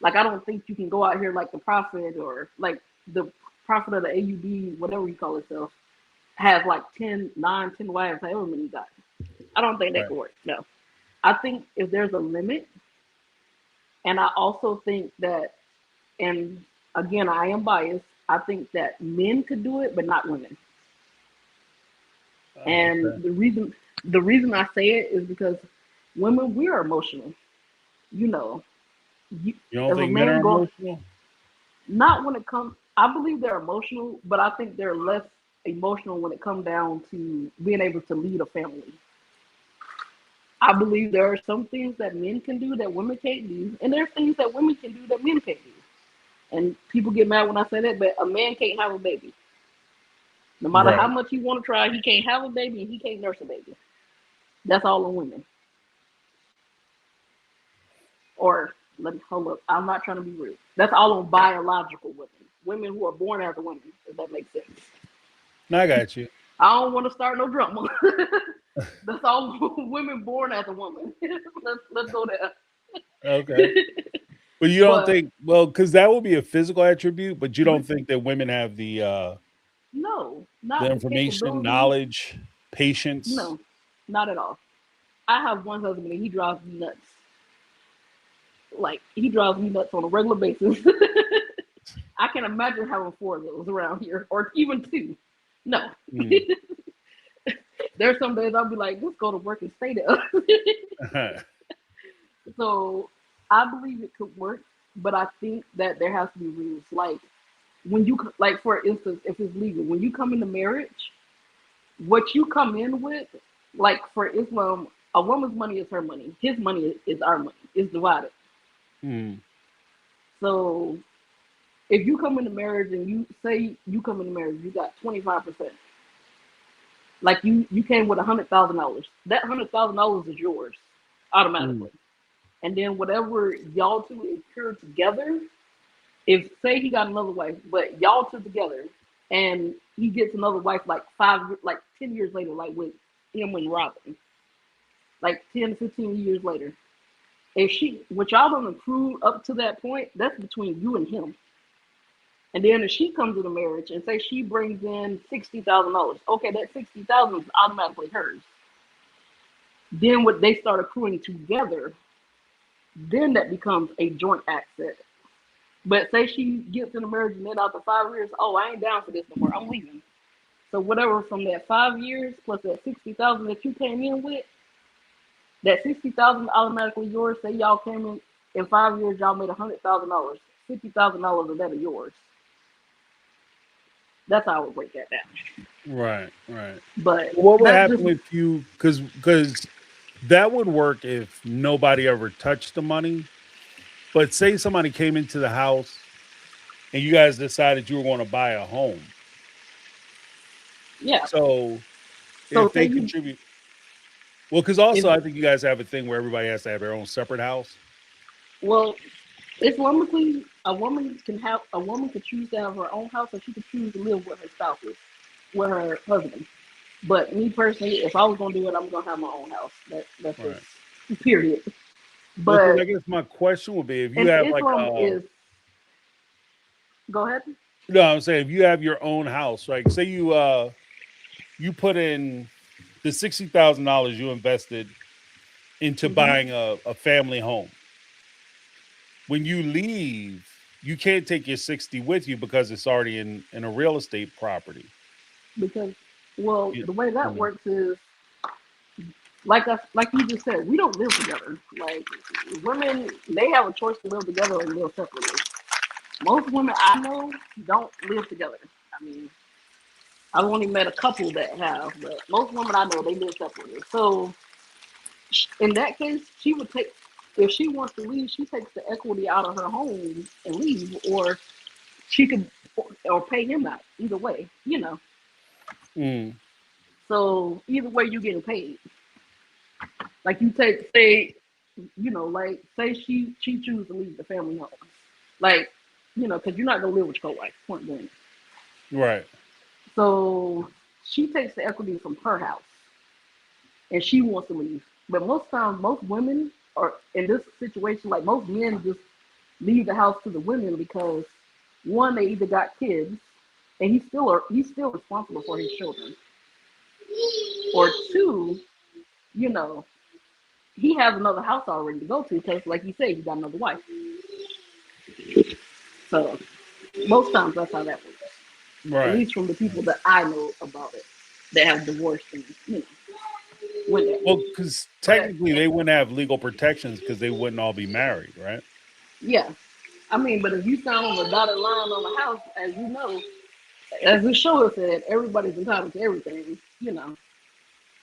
Like, I don't think you can go out here like the prophet or like the prophet of the AUB, whatever you call itself, has like 10 wives, however many you got. I don't think that could work. No. I think if there's a limit, and I also think that, and again, I am biased, I think that men could do it, but not women. And the reason I say it is because women, we are emotional. You know. You don't think men are emotional? Not when it comes, I believe they're emotional, but I think they're less emotional when it comes down to being able to lead a family. I believe there are some things that men can do that women can't do, and there are things that women can do that men can't do. And people get mad when I say that, but a man can't have a baby. No matter how much he want to try, he can't have a baby and he can't nurse a baby. That's all on women. Or, hold up, I'm not trying to be rude. That's all on biological women. Women who are born as a woman, if that makes sense. I got you. I don't want to start no drama. That's all women born as a woman. Let's go there. Okay. But you don't think, well, because that would be a physical attribute, but you don't think that women have the no, not the information, knowledge, patience? No, not at all. I have one husband and he drives me nuts. Like, he drives me nuts on a regular basis. I can imagine having 4 of those around here, or even 2. No. There's some days I'll be like, let's go to work and stay there. So I believe it could work, but I think that there has to be rules. Like when you, like for instance, if it's legal, when you come into marriage, what you come in with, like for Islam, a woman's money is her money. His money is our money. It's divided. Mm. So if you come into marriage and you say you come into marriage, you got 25%. Like you came with $100,000. That $100,000 is yours automatically. And then whatever y'all two incur together, if say he got another wife, but y'all two together, and he gets another wife like 10 years later, like with him and Robyn, like 10 to 15 years later. If what y'all don't accrue up to that point, that's between you and him. And then if she comes to the marriage and say she brings in $60,000, okay, that $60,000 is automatically hers. Then what they start accruing together, then that becomes a joint asset. But say she gets in the marriage and then after 5 years, oh, I ain't down for this no more, I'm leaving. So whatever from that 5 years plus that $60,000 that you came in with, that $60,000 automatically yours. Say y'all came in 5 years, y'all made $100,000. $50,000 of that are yours. That's how I would break that down. Right. But what would happen if you, because that would work if nobody ever touched the money. But say somebody came into the house and you guys decided you were going to buy a home. Yeah. So if they contribute, well, because also I think you guys have a thing where everybody has to have their own separate house. Well, Islamically, a woman could choose to have her own house, or she could choose to live with her spouse, with her husband. But me personally, if I was gonna do it, I'm gonna have my own house. That's right. Just period. But well, I guess my question would be if you have Islam go ahead. No, I'm saying if you have your own house, right? Say you put in the $60,000 you invested into buying a family home. When you leave, you can't take your 60 with you because it's already in a real estate property. Because the way that works is like you just said, we don't live together. Like women, they have a choice to live together or live separately. Most women I know don't live together. I mean, I've only met a couple that have, but most women I know, they live separately. So in that case, she would take, if she wants to leave, she takes the equity out of her home and leave, or she could, or pay him out. Either way, you know. So either way, you're getting paid. Like you say she chooses to leave the family home, like, because you're not gonna live with your co-wife. Point blank. Right. So she takes the equity from her house, and she wants to leave. But most times, most women are in this situation. Like most men just leave the house to the women because one, they either got kids, and he's still responsible for his children, or two, he has another house already to go to because, like you said, he got another wife. So most times that's how that works. Right. At least from the people that I know about it, that have divorced and well, because technically they wouldn't have legal protections because they wouldn't all be married, right? Yeah, I mean, but if you sign on the dotted line on the house, as you know, as the show said, everybody's entitled to everything.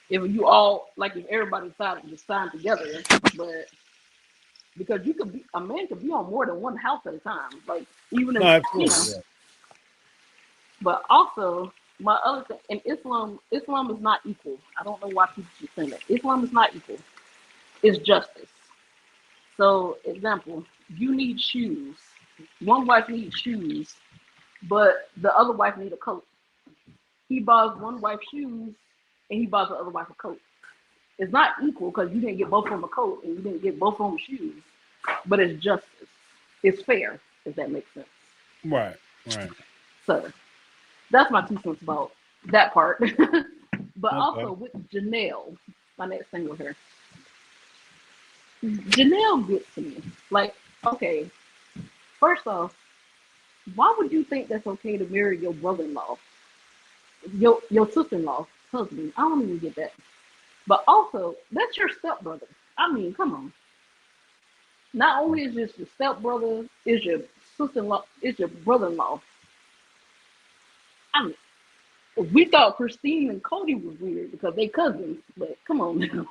If you all, like, if everybody decided to sign together, but because a man could be on more than one house at a time, like even if Yeah. But also, my other thing, in Islam is not equal. I don't know why people keep saying that. Islam is not equal. It's justice. So, example, you need shoes. One wife needs shoes, but the other wife needs a coat. He buys one wife shoes, and he buys the other wife a coat. It's not equal because you didn't get both of them a coat and you didn't get both of them shoes, but it's justice. It's fair, if that makes sense. Right. So that's my 2 cents about that part. But also with Janelle, my next thing with her. Janelle gets to me. Like, okay, first off, why would you think that's okay to marry your brother-in-law, your sister-in-law? husband. I don't even get that. But also, that's your stepbrother. I mean, come on. Not only is this your stepbrother, is your sister-in-law, is your brother-in-law. I mean, we thought Christine and Kody was weird because they cousins, but come on now.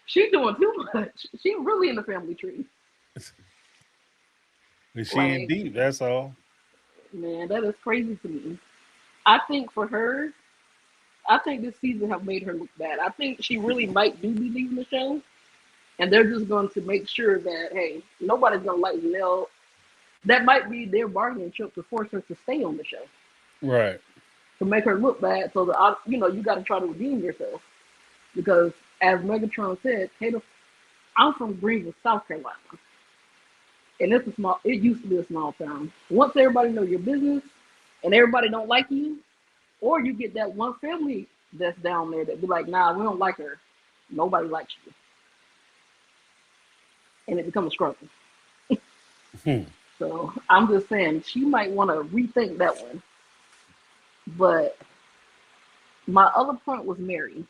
She's doing too much. She's really in the family tree. Is she in deep? That's all. Man, that is crazy to me. I think for her, I think this season have made her look bad. I think she really might be leaving the show, and they're just going to make sure that, hey, nobody's going to like Janelle. That might be their bargaining chip to force her to stay on the show. Right. To make her look bad, so that, you got to try to redeem yourself. Because as Megatron said, Kata, I'm from Greenville, South Carolina. And it used to be a small town. Once everybody know your business and everybody don't like you, or you get that one family that's down there that be like, nah, we don't like her. Nobody likes you. And it becomes a struggle. So I'm just saying she might want to rethink that one. But my other point was Mary.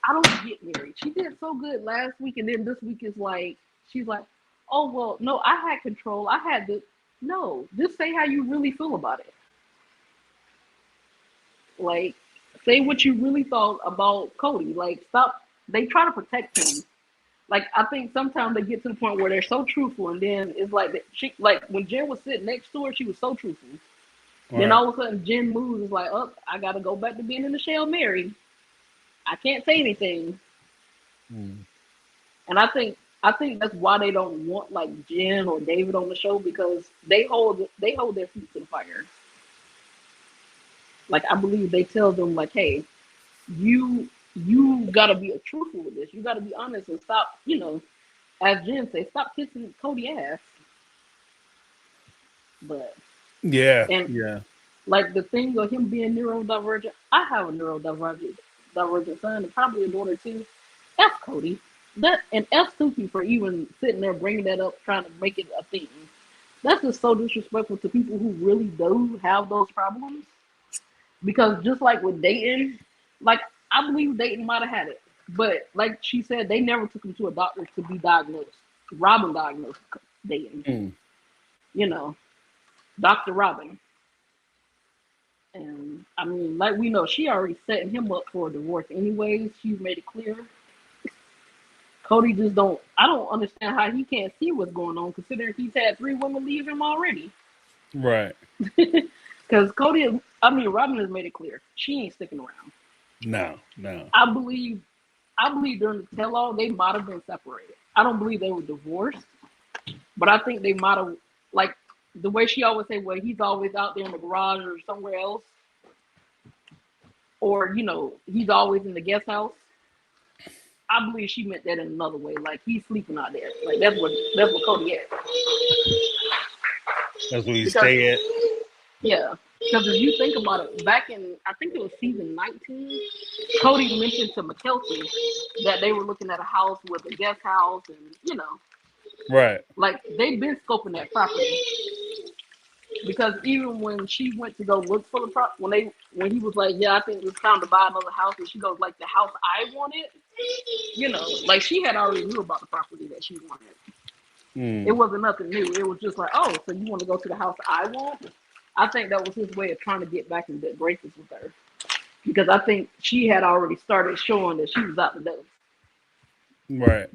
I don't get Mary. She did so good last week, and then this week is like, she's like, oh, well, no, I had control. I had to. No, just say how you really feel about it. Like, say what you really thought about Kody. Like, stop. They try to protect him. Like, I think sometimes they get to the point where they're so truthful, and then it's like, when Jen was sitting next to her, she was so truthful. Right. Then all of a sudden, Jen moves. It's like, oh, I got to go back to being in the shell, Mary. I can't say anything. And I think that's why they don't want like Jen or David on the show, because they hold their feet to the fire. Like, I believe they tell them like, hey, you gotta be truthful with this. You gotta be honest and stop, as Jen says, stop kissing Kody ass. But yeah. Like the thing of him being neurodivergent, I have a neurodivergent son and probably a daughter too. F Kody. And F Suki for even sitting there bringing that up, trying to make it a thing. That's just so disrespectful to people who really do have those problems. Because just like with Dayton, like I believe Dayton might have had it, but like she said, they never took him to a doctor to be diagnosed. Robyn diagnosed Dayton. Dr. Robyn. And I mean, like we know, she already setting him up for a divorce anyways. She's made it clear. Kody just I don't understand how he can't see what's going on, considering he's had 3 women leave him already. Right. Because Robyn has made it clear. She ain't sticking around. No. I believe during the tell-all, they might have been separated. I don't believe they were divorced, but I think they might have, like, the way she always say, well, he's always out there in the garage or somewhere else. Or, he's always in the guest house. I believe she meant that in another way. Like, he's sleeping out there. Like, that's what Kody at. That's where you stay at? Yeah. Because if you think about it, back in, I think it was season 19, Kody mentioned to McKelty that they were looking at a house with a guest house and, Right. Like, they've been scoping that property. Because even when she went to go look for the property, when he was like, yeah, I think it's time to buy another house, and she goes, like, the house I wanted, like, she had already knew about the property that she wanted. It wasn't nothing new. It was just like, oh, so you want to go to the house I want? I think that was his way of trying to get back in good graces with her. Because I think she had already started showing that she was out the door. Right.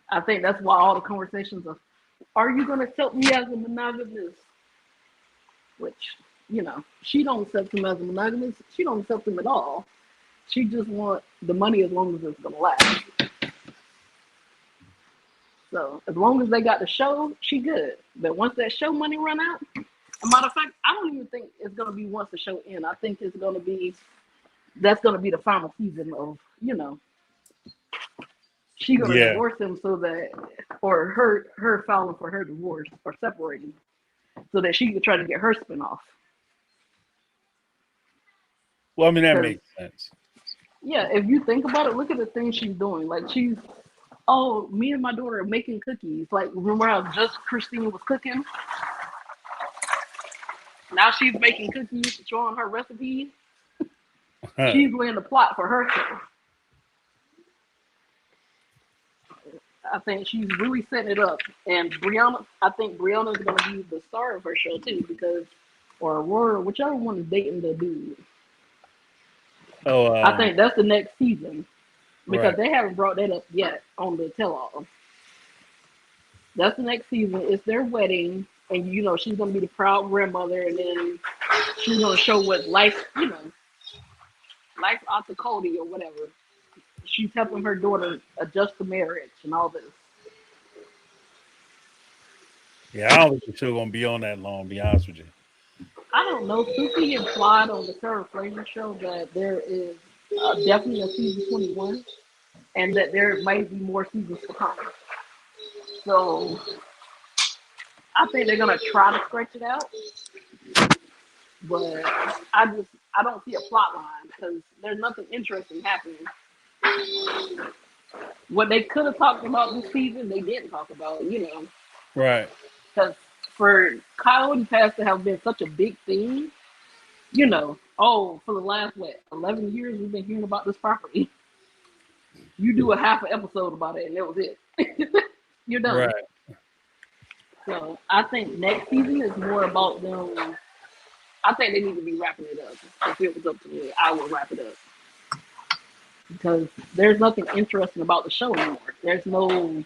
I think that's why all the conversations of, are you going to accept me as a monogamous? Which, she don't accept him as a monogamous. She don't accept him at all. She just wants the money as long as it's going to last. So as long as they got the show, she good. But once that show money run out, as a matter of fact, I don't even think it's going to be once the show ends. I think it's going to be, that's going to be the final season of, she going to divorce him so that, or her filing for her divorce or separating, so that she could try to get her spinoff. Well, I mean, that makes sense. Yeah, if you think about it, look at the things she's doing. Like, me and my daughter are making cookies. Like, remember how just Christine was cooking? Now she's making cookies, showing her recipes. She's laying the plot for her show. I think she's really setting it up. And Brianna, I think Brianna's going to be the star of her show too, because, or Aurora, whichever one is dating the dude. Oh, I think that's the next season, because right. they haven't brought that up yet on the tell-all. That's the next season. It's their wedding, and you know she's gonna be the proud grandmother, and then she's gonna show what life, you know, life after Kody or whatever. She's helping her daughter adjust to marriage and all this. Yeah, I don't think the show gonna be on that long. To be honest with you. I don't know. Suki implied on the Sarah Fraser show that there is definitely a season 21, and that there might be more seasons to come. So I think they're gonna try to stretch it out, but I don't see a plot line because there's nothing interesting happening. What they could have talked about this season, they didn't talk about, you know. Right. Because for Kyle Pass to have been such a big thing, you know, for the last, 11 years we've been hearing about this property. You do a half an episode about it and that was it. You're done. Right. So I think next season is more about them. I think they need to be wrapping it up. If it was up to me, I would wrap it up. Because there's nothing interesting about the show anymore. There's no,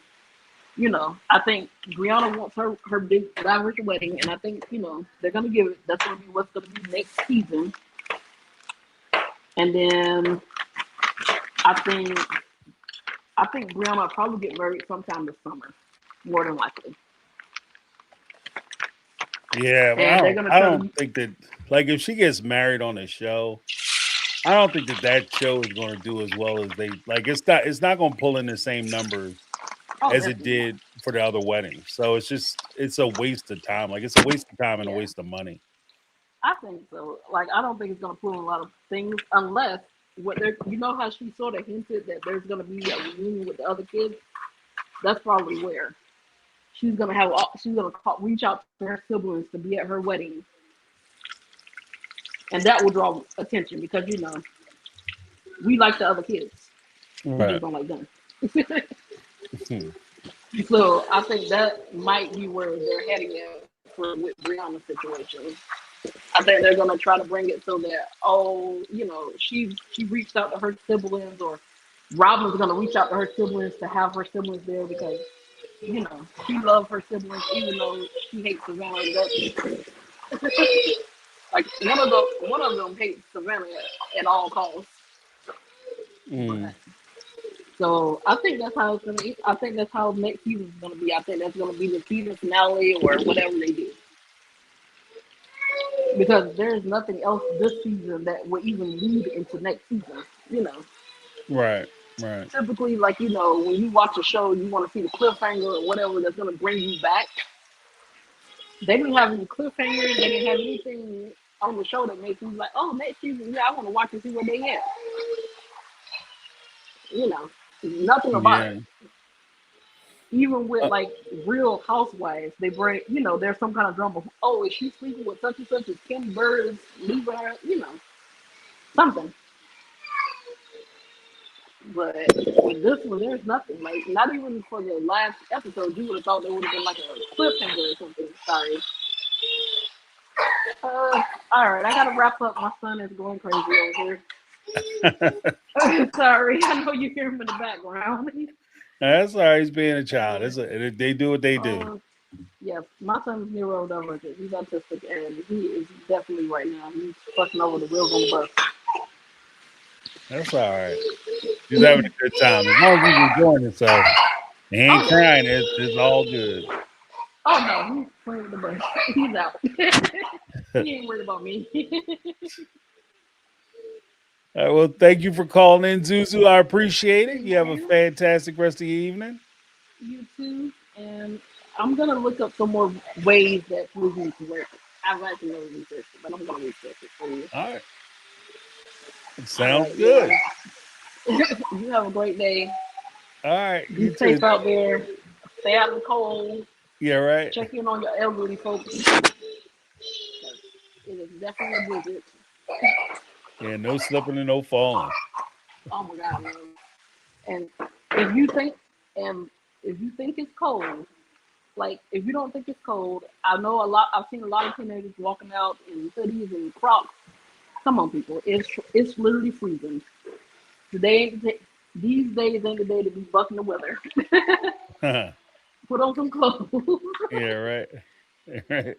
you know, I think Brianna wants her big lavish wedding, and I think, you know, they're gonna give it. That's gonna be what's gonna be next season. And then I think Brianna will probably get married sometime this summer, more than likely. Yeah, but I don't think that, like, if she gets married on the show, I don't think that show is going to do as well as they like. It's not going to pull in the same numbers as it did for the other weddings. So it's a waste of time. Like, it's a waste of time and a waste of money. I think so. Like, I don't think it's going to pull in a lot of things unless you know how she sort of hinted that there's going to be a reunion with the other kids. That's probably where she's going to reach out to her siblings to be at her wedding. And that will draw attention because, you know, we like the other kids. Right. We just don't like them. So I think that might be where they're heading at with Brianna's situation. I think they're going to try to bring it so that, you know, she reached out to her siblings, or Robyn's going to reach out to her siblings to have her siblings there because, you know, she loves her siblings even though she hates Savannah. Like, one of them hates Savannah at all costs. So I think that's how it's gonna be. I think that's how next season is gonna be. I think that's gonna be the season finale or whatever they do. Because there's nothing else this season that will even lead into next season, you know. Right. Typically, like, you know, when you watch a show, you want to see the cliffhanger or whatever that's gonna bring you back. They didn't have any cliffhangers. They didn't have anything on the show that makes you like, next season, I want to watch and see what they get. You know, nothing about it. Even with like Real Housewives, they bring, you know, there's some kind of drama. Is she sleeping with such and such? Is Kim Bird's leaving her? You know, something. But with this one, there's nothing. Like, not even for the last episode, you would have thought there would have been like a cliffhanger or something. Sorry. All right, I gotta wrap up. My son is going crazy over here. Sorry, I know you hear him in the background. That's all right. He's being a child. They do what they do. Yes, my son's neurodivergent. He's autistic, and he is definitely right now. He's fussing over the wheels on the bus. That's all right. He's having a good time. As long as he's enjoying himself, he ain't crying. It's all good. Oh no, he's playing with the bus. He's out. He ain't worried about me. All right, well, thank you for calling in, Zuzu. I appreciate it. You have a fantastic rest of your evening. You too. And I'm going to look up some more ways that food needs to work. I've actually never researched it, but I'm going to research it for you. All right. It sounds good. You have a great day. All right. Be safe out there. Stay out in the cold. Yeah, right. Check in on your elderly folks. It is definitely a visit. Yeah, no slipping and no falling. Oh my God, man. And if you think it's cold, like if you don't think it's cold, I've seen a lot of teenagers walking out in hoodies and Crocs. Come on, people, it's literally freezing. These days ain't the day to be bucking the weather. Put on some clothes. Yeah, right. Right.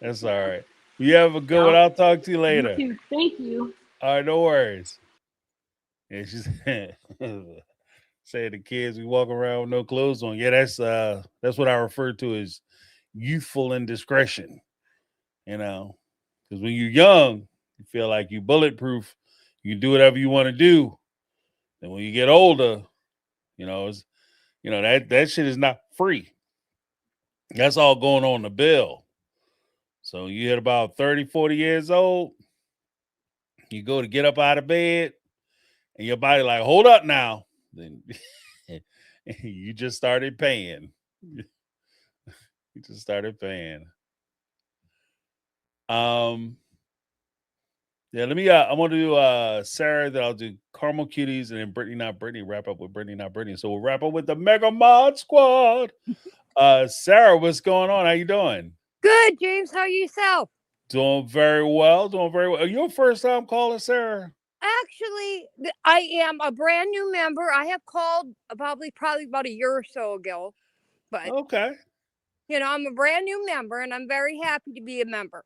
That's all right. You have a good one. Yeah. I'll talk to you later. You too. Thank you. All right, no worries. Yeah, she said, say the kids we walk around with no clothes on. Yeah, that's what I refer to as youthful indiscretion. You know, because when you're young, you feel like you bulletproof. You can do whatever you want to do. And when you get older, it's that shit is not free. That's all going on the bill. So you hit about 30, 40 years old, you go to get up out of bed, and your body like, hold up now. Then you just started paying. You just started paying. Yeah, let me I'm gonna do Sarah, then I'll do Caramel Cuties, and then Brittany Not Brittany, wrap up with Brittany Not Brittany. So we'll wrap up with the Mega Mod Squad. Sarah, what's going on? How you doing? Good, James. How are you yourself? Doing very well. Doing very well. Are you a first time caller, Sarah? Actually, I am a brand new member. I have called probably about a year or so ago. But okay. I'm a brand new member, and I'm very happy to be a member.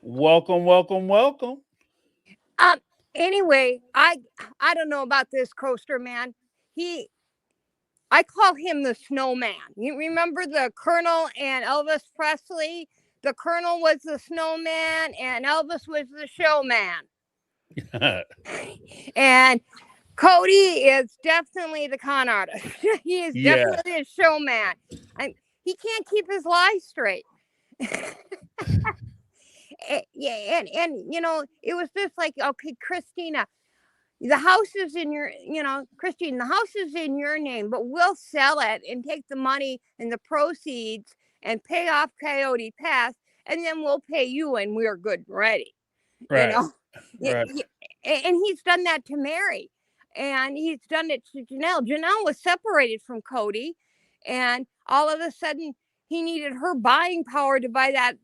Welcome, welcome, welcome. Anyway, I don't know about this coaster man. I call him the snowman. You remember the Colonel and Elvis Presley? The Colonel was the snowman, and Elvis was the showman. And Kody is definitely the con artist. He is definitely a showman. He can't keep his lies straight. Yeah, and it was just like, okay, Christina, the house is in your, Christine, the house is in your name, but we'll sell it and take the money and the proceeds and pay off Coyote Pass, and then we'll pay you, and we're good and ready. Right. Right. And he's done that to Mary, and he's done it to Janelle. Janelle was separated from Kody, and all of a sudden he needed her buying power to buy that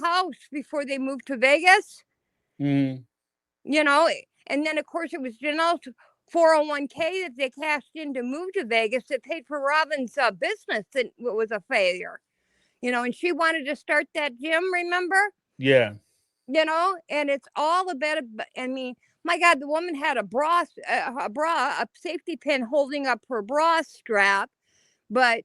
house before they moved to Vegas. Mm. And then of course it was Janelle's 401k that they cashed in to move to Vegas that paid for Robyn's business that was a failure. And she wanted to start that gym, remember? Yeah. And it's all about, my God, the woman had a safety pin holding up her bra strap, but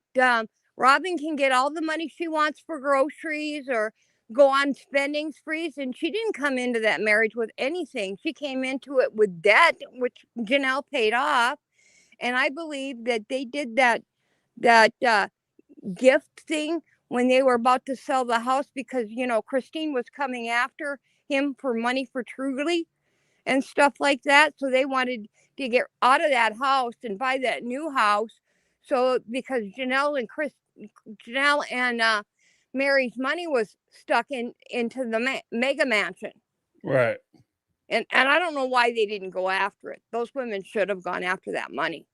Robyn can get all the money she wants for groceries or go on spending sprees, and she didn't come into that marriage with anything. She came into it with debt, which Janelle paid off, and I believe that they did that gift thing when they were about to sell the house because, Christine was coming after him for money for Truly and stuff like that. So they wanted to get out of that house and buy that new house. So because Janelle and Mary's money was stuck into the mega mansion. Right. And I don't know why they didn't go after it. Those women should have gone after that money.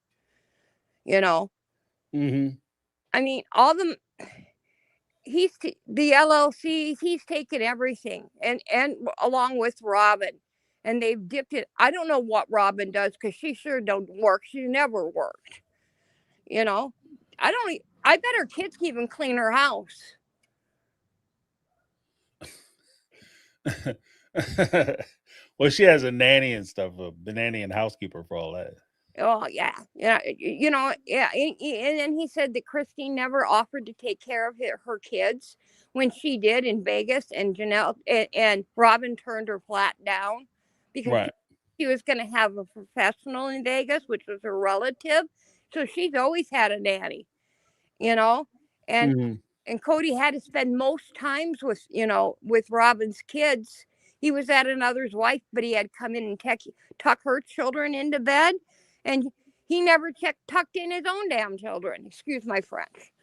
Mm-hmm. All the LLCs, he's taken everything and along with Robyn, and they've dipped it. I don't know what Robyn does because she sure don't work. She never worked. I bet her kids can even clean her house. Well, she has a nanny and stuff, the nanny and housekeeper for all that. Oh yeah. Yeah. And then he said that Christine never offered to take care of her kids when she did in Vegas, and Janelle and Robyn turned her flat down because she was going to have a professional in Vegas, which was her relative. So she's always had a nanny, and Kody had to spend most times with Robyn's kids. He was at another's wife, but he had come in and tuck her children into bed. And he never tucked in his own damn children. Excuse my French.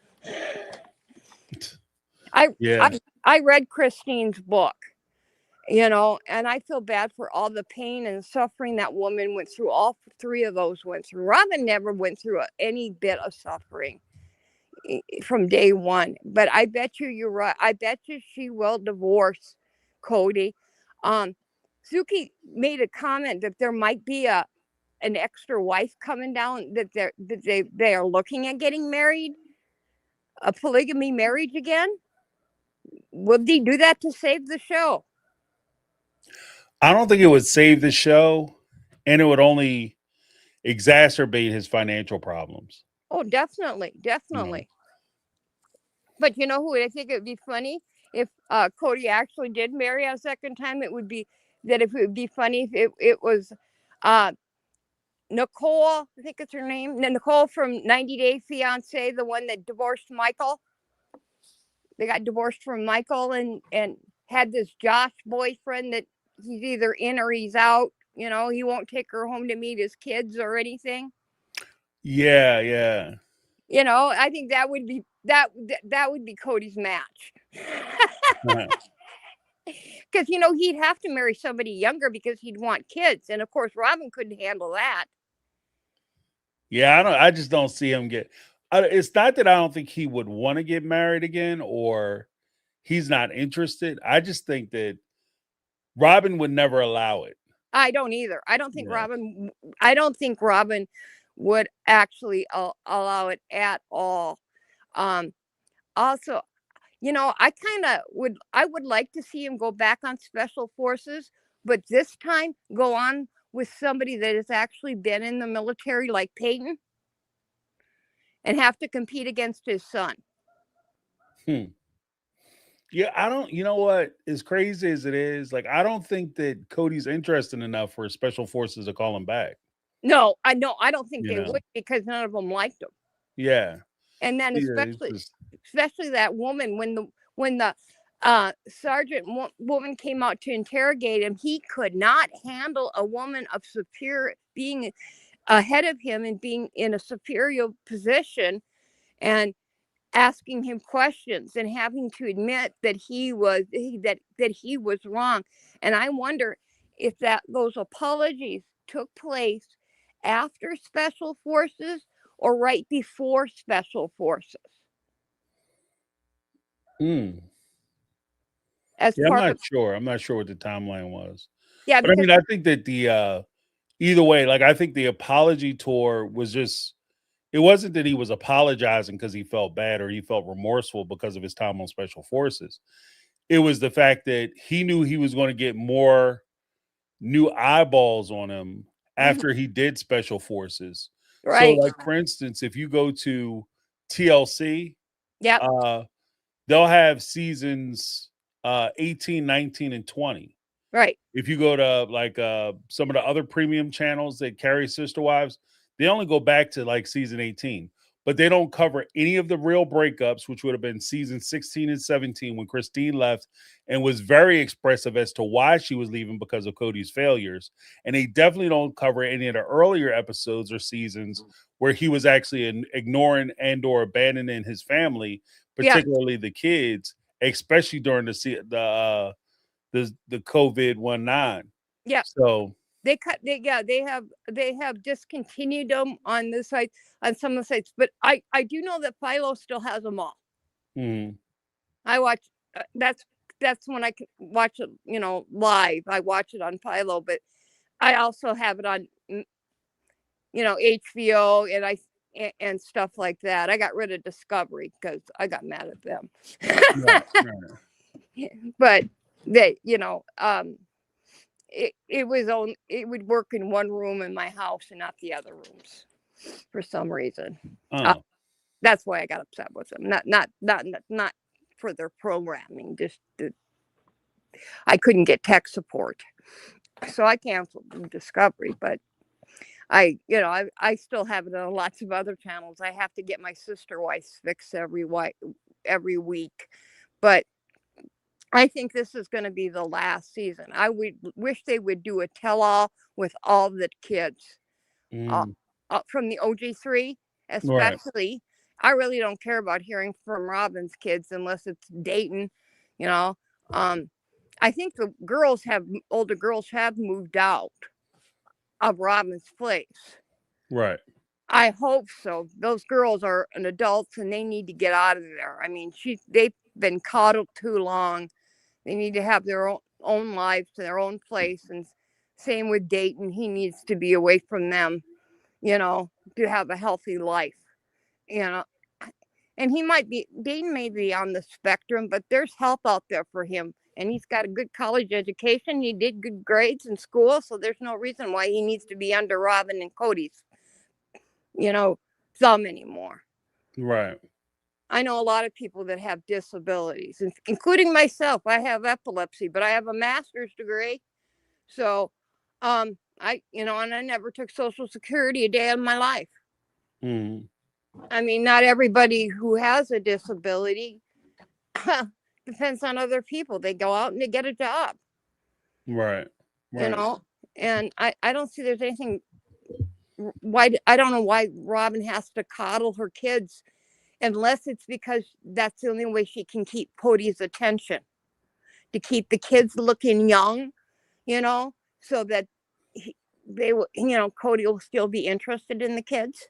I read Christine's book, You know, and I feel bad for all the pain and suffering that woman went through. All three of those went through. Robyn never went through any bit of suffering from day one. But I bet you're right. I bet you she will divorce Kody. Suki made a comment that there might be an extra wife coming down, that they are looking at getting married, a polygamy marriage again. Would they do that to save the show? I don't think it would save the show, and it would only exacerbate his financial problems. Oh, definitely. But you know who I think it would be funny if Kody actually did marry a second time? It would be funny if it was Nicole, I think it's her name, Nicole from 90 Day Fiance, the one that divorced Michael. They got divorced from Michael and had this Josh boyfriend that he's either in or he's out. You know, he won't take her home to meet his kids or anything. Yeah. You know, I think that would be Kody's match. Because you know, he'd have to marry somebody younger because he'd want kids, and of course Robyn couldn't handle that. Yeah, I just don't see him get. It's not that I don't think he would want to get married again or he's not interested. I just think that Robyn would never allow it. I don't either. I don't think Robyn would actually allow it at all. Also, you know, I would like to see him go back on Special Forces, but this time go on with somebody that has actually been in the military, like Peyton, and have to compete against his son. Yeah, I don't, you know what, as crazy as it is, like, I don't think that Kody's interested enough for Special Forces to call him back. No, I don't think they would, because none of them liked him. Yeah. And then especially that woman, when the sergeant woman came out to interrogate him, he could not handle a woman of being ahead of him and being in a superior position and asking him questions and having to admit that he was wrong. And I wonder if those apologies took place after Special Forces or right before Special Forces. I'm not sure. I'm not sure what the timeline was. Yeah, but I mean, I think that the either way, like, I think the apology tour was just, it wasn't that he was apologizing because he felt bad or he felt remorseful because of his time on Special Forces. It was the fact that he knew he was going to get more new eyeballs on him after he did Special Forces. Right. So, like, for instance, if you go to TLC, yeah, they'll have seasons 18, 19, and 20. Right. If you go to like some of the other premium channels that carry Sister Wives, they only go back to like season 18, but they don't cover any of the real breakups, which would have been season 16 and 17 when Christine left and was very expressive as to why she was leaving because of Kody's failures. And they definitely don't cover any of the earlier episodes or seasons where he was actually ignoring and or abandoning his family, particularly the kids, especially during the COVID-19. Yeah. So they have discontinued them on the site, on some of the sites, but I do know that Philo still has them all. I watch that's when I can watch it, you know, live. I watch it on Philo, but I also have it on, you know, HBO and stuff like that. I got rid of Discovery because I got mad at them. But they, you know, it would work in one room in my house and not the other rooms for some reason. That's why I got upset with them. Not for their programming. Just I couldn't get tech support, so I canceled Discovery. But I still have it on lots of other channels. I have to get my Sister Wives fix every week, but I think this is going to be the last season. I would wish they would do a tell-all with all the kids from the OG3, especially. Right. I really don't care about hearing from Robyn's kids unless it's Dayton, you know. I think the older girls have moved out of Robyn's place. Right. I hope so. Those girls are an adults and they need to get out of there. I mean, they've been coddled too long. They need to have their own lives, their own place. And same with Dayton. He needs to be away from them, to have a healthy life, And Dayton may be on the spectrum, but there's help out there for him. And he's got a good college education. He did good grades in school. So there's no reason why he needs to be under Robyn and Kody's, thumb anymore. Right. I know a lot of people that have disabilities, including myself. I have epilepsy, but I have a master's degree. So, and I never took Social Security a day of my life. Mm. I mean, not everybody who has a disability depends on other people. They go out and they get a job. Right. And I don't see there's anything. I don't know why Robyn has to coddle her kids, unless it's because that's the only way she can keep Kody's attention, to keep the kids looking young, so that Kody will still be interested in the kids.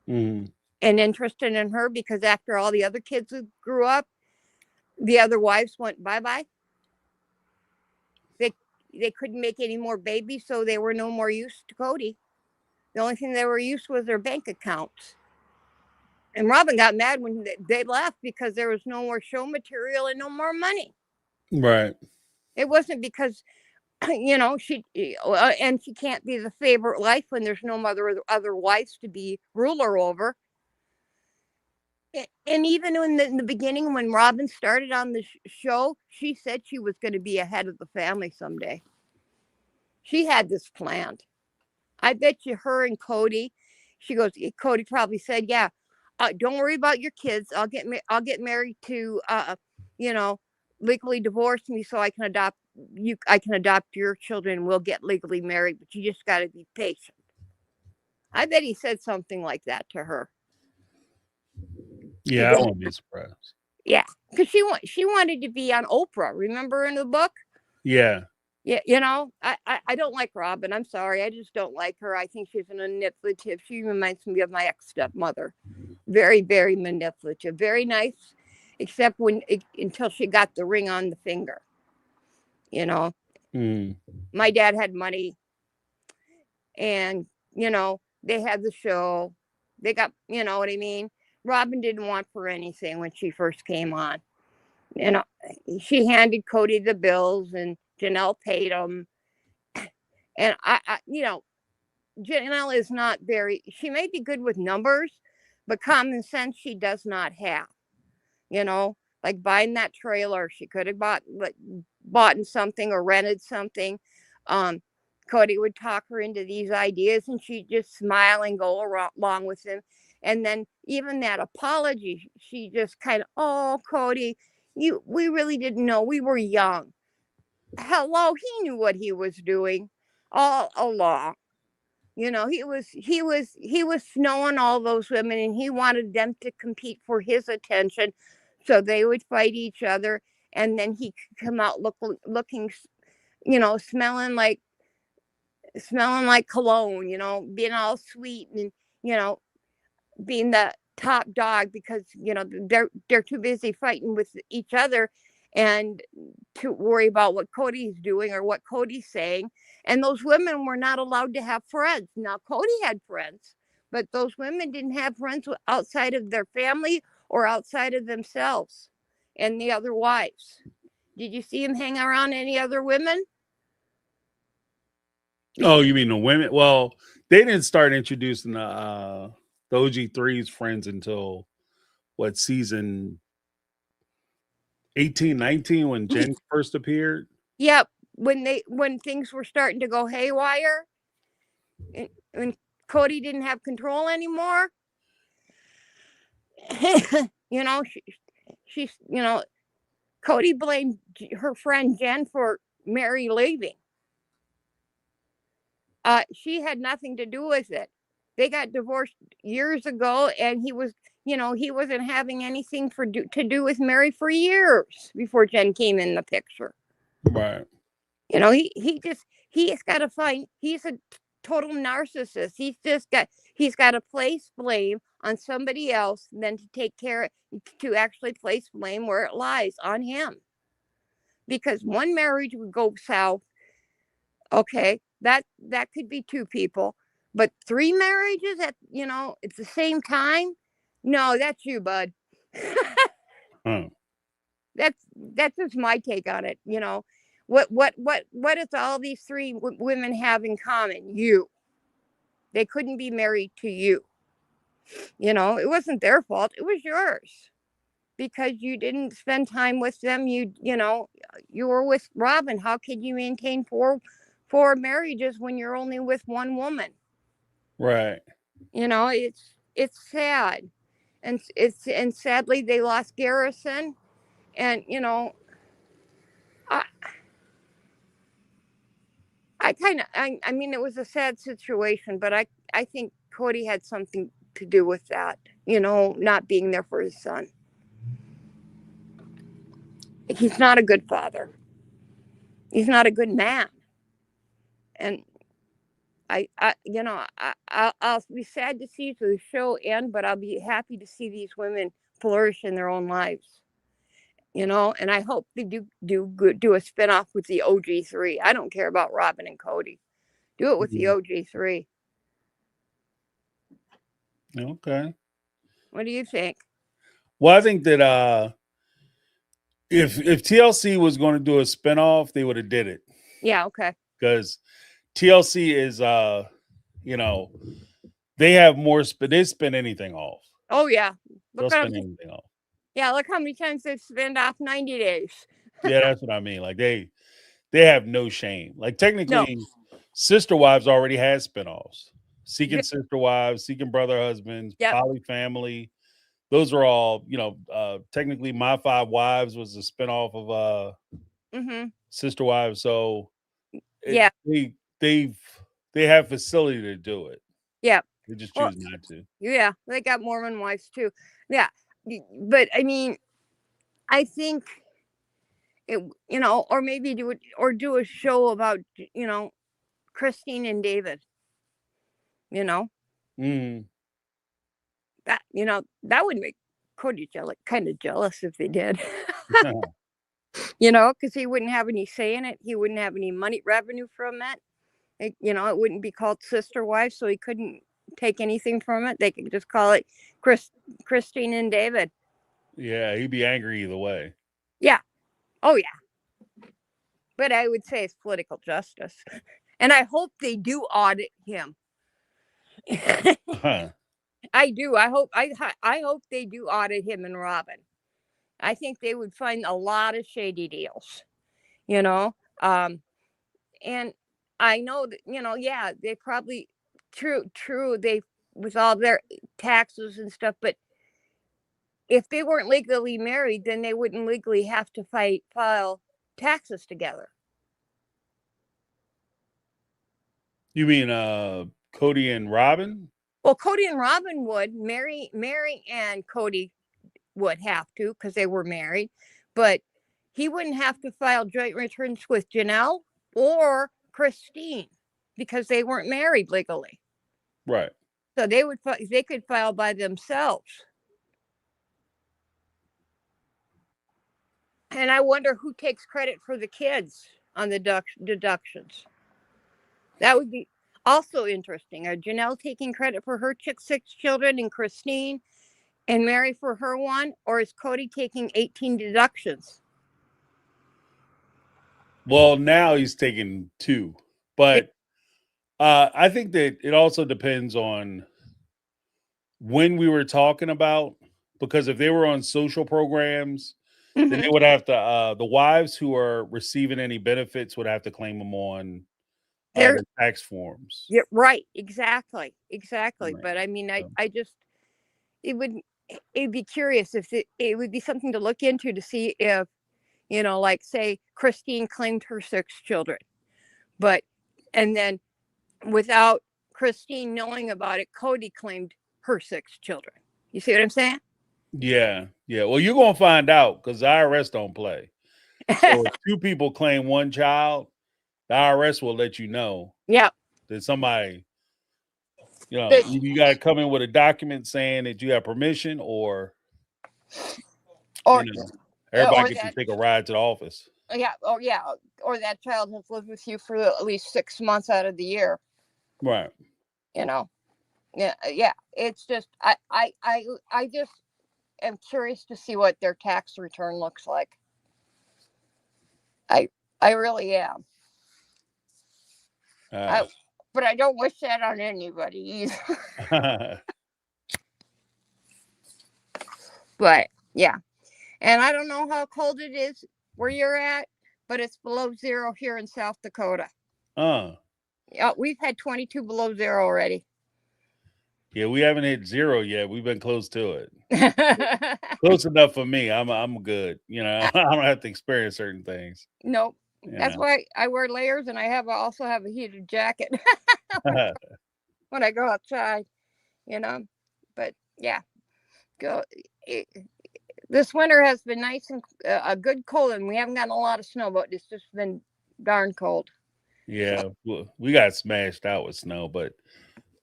Mm. And interested in her, because after all the other kids who grew up, the other wives went bye-bye. They couldn't make any more babies, so they were no more use to Kody. The only thing they were used was their bank accounts. And Robyn got mad when they left because there was no more show material and no more money. Right. It wasn't because, she can't be the favorite wife when there's no other wives to be ruler over. And even in the beginning, when Robyn started on the show, she said she was going to be a head of the family someday. She had this planned. I bet you her and Kody, Kody probably said, yeah, don't worry about your kids. I'll get married to, legally divorce me so I can adopt you. I can adopt your children. We'll get legally married, but you just got to be patient. I bet he said something like that to her. Yeah, I won't be surprised. Yeah, because she wanted to be on Oprah. Remember in the book? Yeah. Yeah, I don't like Robyn. I'm sorry. I just don't like her. I think she's an manipulative. She reminds me of my ex-stepmother. Very, very manipulative. Very nice, except until she got the ring on the finger. My dad had money, and, they had the show. They got, you know what I mean? Robyn didn't want for anything when she first came on. She handed Kody the bills and Janelle paid them. And Janelle is not she may be good with numbers, but common sense she does not have. Like buying that trailer, she could have bought something or rented something. Kody would talk her into these ideas and she'd just smile and go along with him. And then even that apology, she just kind of, oh, Kody, we really didn't know. We were young. Hello, he knew what he was doing all along. He was snowing all those women, and he wanted them to compete for his attention, so they would fight each other, and then he could come out looking, smelling like cologne, being all sweet and being the top dog, because they're too busy fighting with each other and to worry about what Kody's doing or what Kody's saying. And those women were not allowed to have friends. Now Kody had friends, but those women didn't have friends outside of their family or outside of themselves and the other wives. Did you see him hang around any other women? Oh, you mean the women? Well, they didn't start introducing the OG3's friends until what, season 18, 19, when Jen first appeared? Yep. When things were starting to go haywire, when Kody didn't have control anymore, she's Kody blamed her friend Jen for Mary leaving. She had nothing to do with it. They got divorced years ago, and he wasn't having anything to do with Mary for years before Jen came in the picture. Right. You know, he's got to find. He's a total narcissist. He's got to place blame on somebody else, than to actually place blame where it lies, on him. Because one marriage would go south. Okay, that could be two people, but three marriages at the same time. No, that's you, bud. That's just my take on it. What does all these three women have in common? You. They couldn't be married to you. It wasn't their fault. It was yours, because you didn't spend time with them. You were with Robyn. How could you maintain four marriages when you're only with one woman? Right. It's sad, and sadly they lost Garrison, and I mean, it was a sad situation, but I think Kody had something to do with that, not being there for his son. He's not a good father. He's not a good man. And I'll be sad to see the show end, but I'll be happy to see these women flourish in their own lives. And I hope they do a spinoff with the OG3. I don't care about Robyn and Kody. Do it with the OG3. Okay. What do you think? Well, I think that if TLC was going to do a spinoff, they would have did it. Yeah, okay. Because TLC is they have more they spin anything off. Oh yeah. They'll spin anything off. Yeah, look how many times they've spent off 90 days. Yeah, that's what I mean. Like they have no shame. Like technically, Sister Wives already has spinoffs. Seeking Sister Wives, Seeking Brother Husbands, Poly Family. Those are all, technically My Five Wives was a spinoff of Sister Wives. So they have facility to do it. Yeah. They just choose not to. Yeah, they got Mormon wives too. Yeah. But I mean, I think it, or maybe do a show about, Christine and David. That that would make Kody kind of jealous if they did. Because he wouldn't have any say in it. He wouldn't have any money revenue from it. It wouldn't be called Sister Wives, so he couldn't take anything from it. They could just call it Christine and David. Yeah, he'd be angry either way. Yeah. Oh yeah. But I would say it's political justice. And I hope they do audit him. I do. I hope they do audit him and Robyn. I think they would find a lot of shady deals. And I know that, they probably true they with all their taxes and stuff, but if they weren't legally married, then they wouldn't legally have to file taxes together. You mean Kody and Robyn? Well, Kody and Robyn would. Mary and Kody would have to, because they were married, but he wouldn't have to file joint returns with Janelle or Christine because they weren't married legally. Right. So they could file by themselves. And I wonder who takes credit for the kids on the deductions. That would be also interesting. Are Janelle taking credit for her 6 children and Christine and Mary for her one? Or is Kody taking 18 deductions? Well, now he's taking 2. But I think that it also depends on when we were talking about, because if they were on social programs, then they would have to, the wives who are receiving any benefits would have to claim them on their tax forms. Yeah, right. Exactly. Right. But I mean, it'd be curious if it would be something to look into to see if, like say Christine claimed her 6 children, and then without Christine knowing about it, Kody claimed her 6 children. You see what I'm saying? Yeah. Well, you're going to find out because the IRS don't play. So if two people claim one child, the IRS will let you know Yeah. that somebody, The- you got to come in with a document saying that you have permission, or or everybody gets to take a ride to the office. or that child has lived with you for at least 6 months out of the year. Right. Yeah. It's just I just am curious to see what their tax return looks like. I really am. But I don't wish that on anybody either. But yeah, and I don't know how cold it is where you're at, but it's below zero here in South Dakota. Yeah, we've had 22 below zero already. Yeah, we haven't hit zero yet. We've been close to it. Close enough for me. I'm good. I don't have to experience certain things. Nope. That's why I wear layers, and I also have a heated jacket when I go outside. But yeah, this winter has been nice and a good cold, and we haven't gotten a lot of snow, but it's just been darn cold. Yeah, we got smashed out with snow, but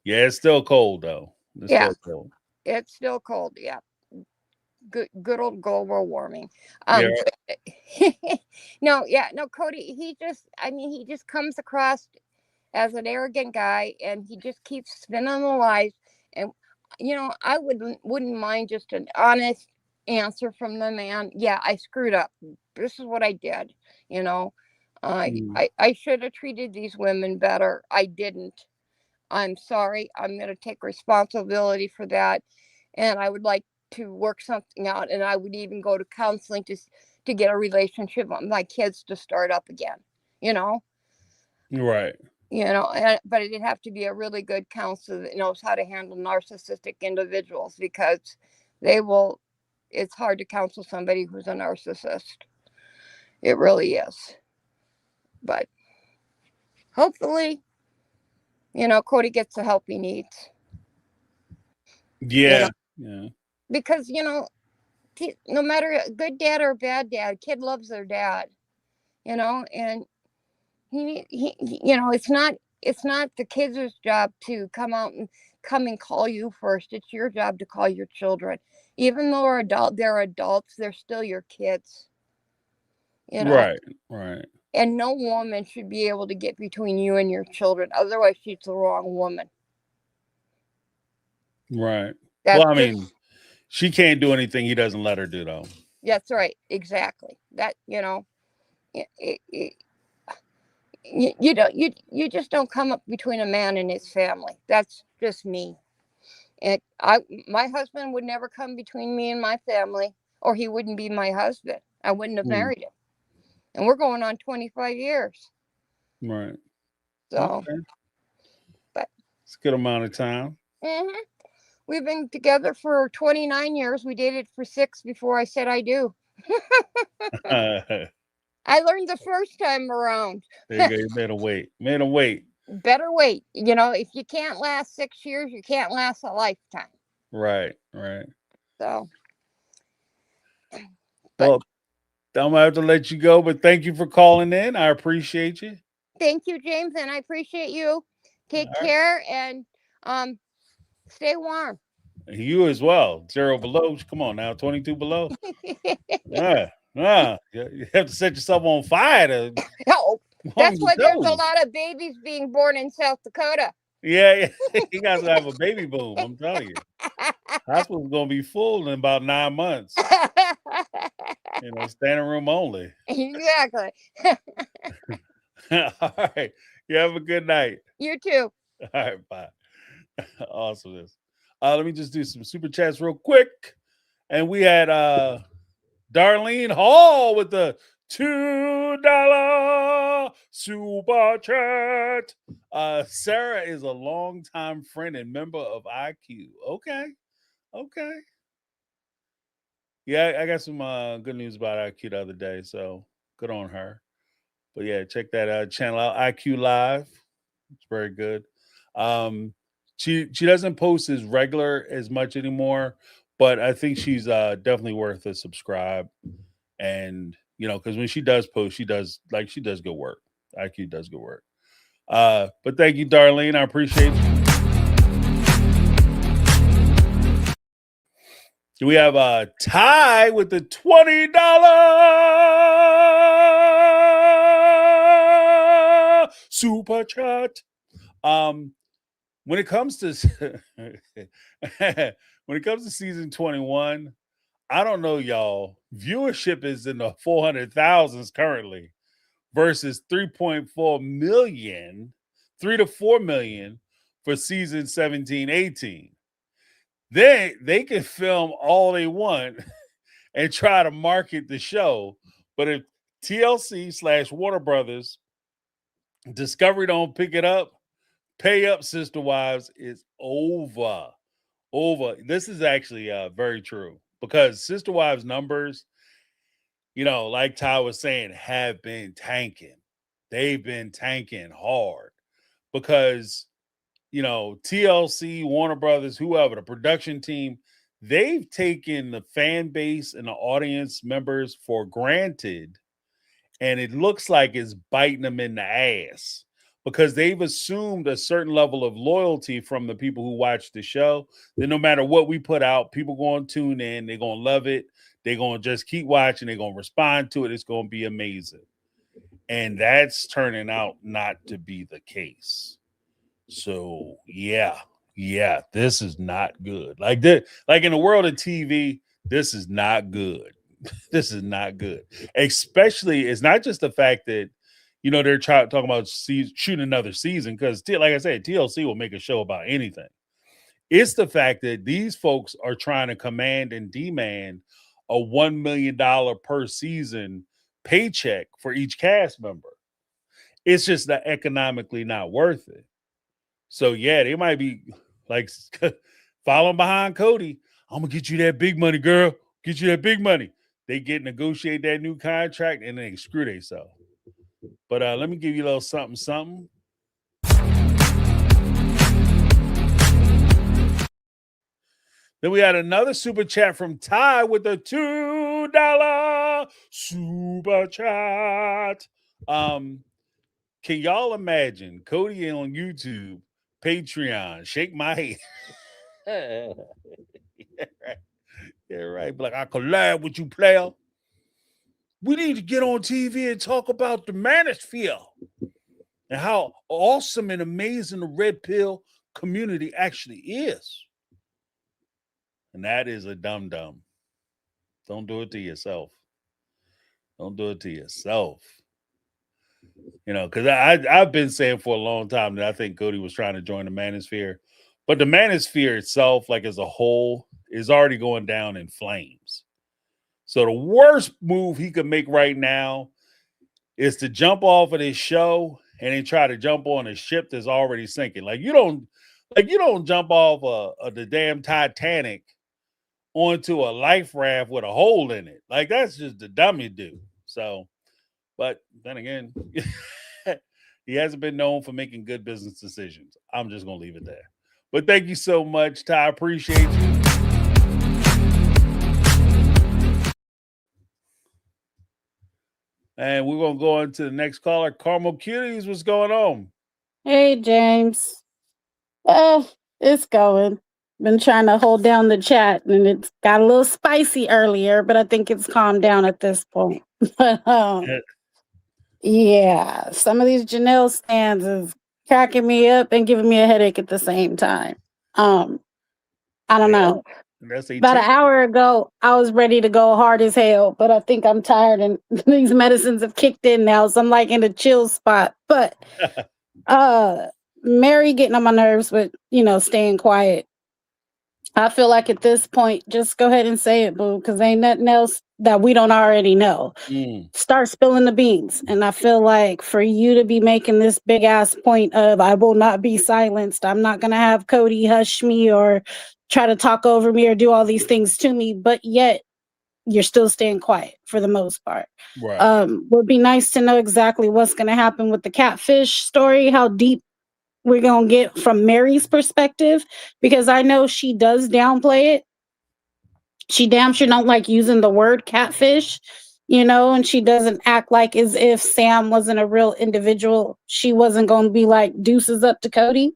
yeah, it's still cold though. Still cold. It's still cold. Yeah. Good old global warming. No, Kody, he just comes across as an arrogant guy, and he just keeps spinning the lies. And I wouldn't mind just an honest answer from the man. Yeah, I screwed up. This is what I did. I should have treated these women better. I didn't. I'm sorry. I'm going to take responsibility for that, and I would like to work something out, and I would even go to counseling to get a relationship with my kids to start up again. Right. But it'd have to be a really good counselor that knows how to handle narcissistic individuals, because it's hard to counsel somebody who's a narcissist. It really is. But hopefully, Kody gets the help he needs. Yeah. Yeah. Because, no matter a good dad or a bad dad, kid loves their dad, and he it's not the kids' job to come and call you first. It's your job to call your children. Even though they're adults, they're still your kids. Right. And no woman should be able to get between you and your children. Otherwise, she's the wrong woman. Right. Well, she can't do anything he doesn't let her do, though. That's right. Exactly. That, you just don't come up between a man and his family. That's just me. And my husband would never come between me and my family, or he wouldn't be my husband. I wouldn't have married him. And we're going on 25 years. Right. So, but it's a good amount of time. Mm-hmm. We've been together for 29 years. We dated for 6 before I said I do. I learned the first time around. There you go. You better wait. Better wait. If you can't last 6 years, you can't last a lifetime. Right. So. Well, I'm going to have to let you go, but thank you for calling in. I appreciate you. Thank you, James, and I appreciate you. Take care and stay warm. You as well. 0 below. Come on now. 22 below. You have to set yourself on fire. That's why there's a lot of babies being born in South Dakota. Yeah. You guys will have a baby boom. I'm telling you. Hospital's going to be full in about 9 months. Standing room only. Exactly. All right. You have a good night. You too. All right. Bye. Awesomeness. Let me just do some super chats real quick. And we had Darlene Hall with the $2 super chat. Sarah is a longtime friend and member of IQ. Okay. Yeah, I got some good news about IQ the other day, so good on her. But yeah, check that channel out, IQ Live. It's very good. She doesn't post as regular as much anymore, but I think she's definitely worth a subscribe. And because when she does post, she does good work. IQ does good work. But thank you, Darlene. I appreciate you. We have a Ty with the $20 super chat. When it comes to season 21, I don't know, y'all. Viewership is in the 400,000s currently versus 3.4 million, 3 to 4 million for season 17-18. They can film all they want and try to market the show, but if TLC / Warner Brothers Discovery don't pick it up, pay up, Sister Wives, is over. This is actually very true because Sister Wives numbers, like Ty was saying, have been tanking. They've been tanking hard because TLC, Warner Brothers, whoever, the production team, they've taken the fan base and the audience members for granted, and it looks like it's biting them in the ass because they've assumed a certain level of loyalty from the people who watch the show, that no matter what we put out, people going to tune in, they're going to love it, they're going to just keep watching, they're going to respond to it, it's going to be amazing. And that's turning out not to be the case. So yeah, this is not good. Like in the world of TV, this is not good. This is not good. Especially, it's not just the fact that they're talking about shooting another season, because like I said, TLC will make a show about anything. It's the fact that these folks are trying to command and demand a $1 million per season paycheck for each cast member. It's just not economically not worth it. So yeah, they might be like following behind Kody. I'm gonna get you that big money, girl. Get you that big money. They negotiate that new contract and they screw themselves. But let me give you a little something. Then we had another super chat from Ty with a $2 super chat. Can y'all imagine Kody on YouTube, Patreon, shake my head? Yeah, right. But like, I collab with you, player. We need to get on TV and talk about the manosphere and how awesome and amazing the red pill community actually is. And that is a dum-dum. Don't do it to yourself. Don't do it to yourself. Because I've been saying for a long time that I think Kody was trying to join the manosphere. But the manosphere itself, like as a whole, is already going down in flames. So the worst move he could make right now is to jump off of this show and then try to jump on a ship that's already sinking. Like you don't jump off the damn Titanic onto a life raft with a hole in it. Like that's just the dummy do. So, but then again, he hasn't been known for making good business decisions. I'm just gonna leave it there. But thank you so much, Ty. Appreciate you. And we're going to go into the next caller. Carmel Cuties, what's going on? Hey, James. It's going. Been trying to hold down the chat, and it's got a little spicy earlier, but I think it's calmed down at this point. But yeah, some of these Janelle stands is cracking me up and giving me a headache at the same time. I don't know. About an hour ago, I was ready to go hard as hell, but I think I'm tired and these medicines have kicked in now, so I'm like in a chill spot. But Mary getting on my nerves with, staying quiet. I feel like at this point, just go ahead and say it, boo, because ain't nothing else that we don't already know. Start spilling the beans. And I feel like for you to be making this big ass point of, I will not be silenced. I'm not going to have Kody hush me or try to talk over me or do all these things to me, but yet you're still staying quiet for the most part. Right. Would be nice to know exactly what's going to happen with the catfish story, how deep we're going to get from Mary's perspective, because I know she does downplay it. She damn sure don't like using the word catfish. and she doesn't act like as if Sam wasn't a real individual. She wasn't going to be like deuces up to Kody.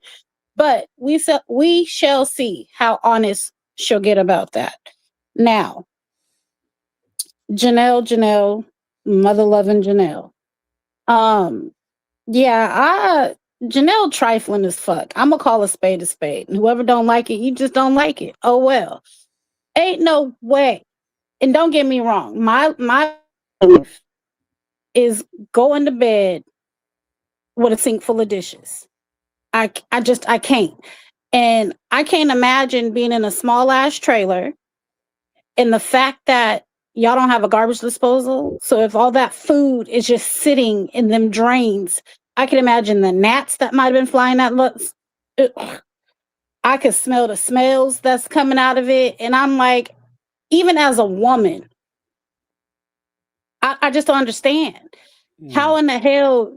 But we shall see how honest she'll get about that. Now, Janelle, mother loving Janelle. Janelle trifling as fuck. I'm gonna call a spade a spade. And whoever don't like it, you just don't like it. Oh well. Ain't no way. And don't get me wrong, my life is going to bed with a sink full of dishes. I can't. And I can't imagine being in a small ass trailer, and the fact that y'all don't have a garbage disposal. So if all that food is just sitting in them drains, I can imagine the gnats that might have been flying at looks. I could smell the smells that's coming out of it. And I'm like, even as a woman, I just don't understand how in the hell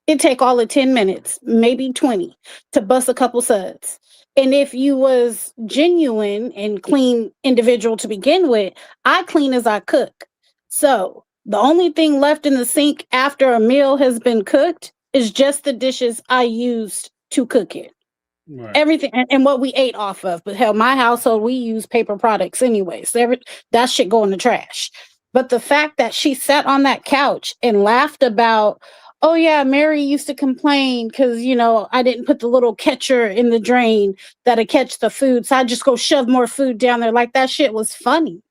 it take all of 10 minutes, maybe 20, to bust a couple suds. And if you was genuine and clean individual to begin with, I clean as I cook. So the only thing left in the sink after a meal has been cooked is just the dishes I used to cook it. Right. Everything and what we ate off of. But hell, my household, we use paper products anyways. So that shit go in the trash. But the fact that she sat on that couch and laughed about, oh yeah, Mary used to complain because, I didn't put the little catcher in the drain that'd catch the food. So I just go shove more food down there. Like, that shit was funny.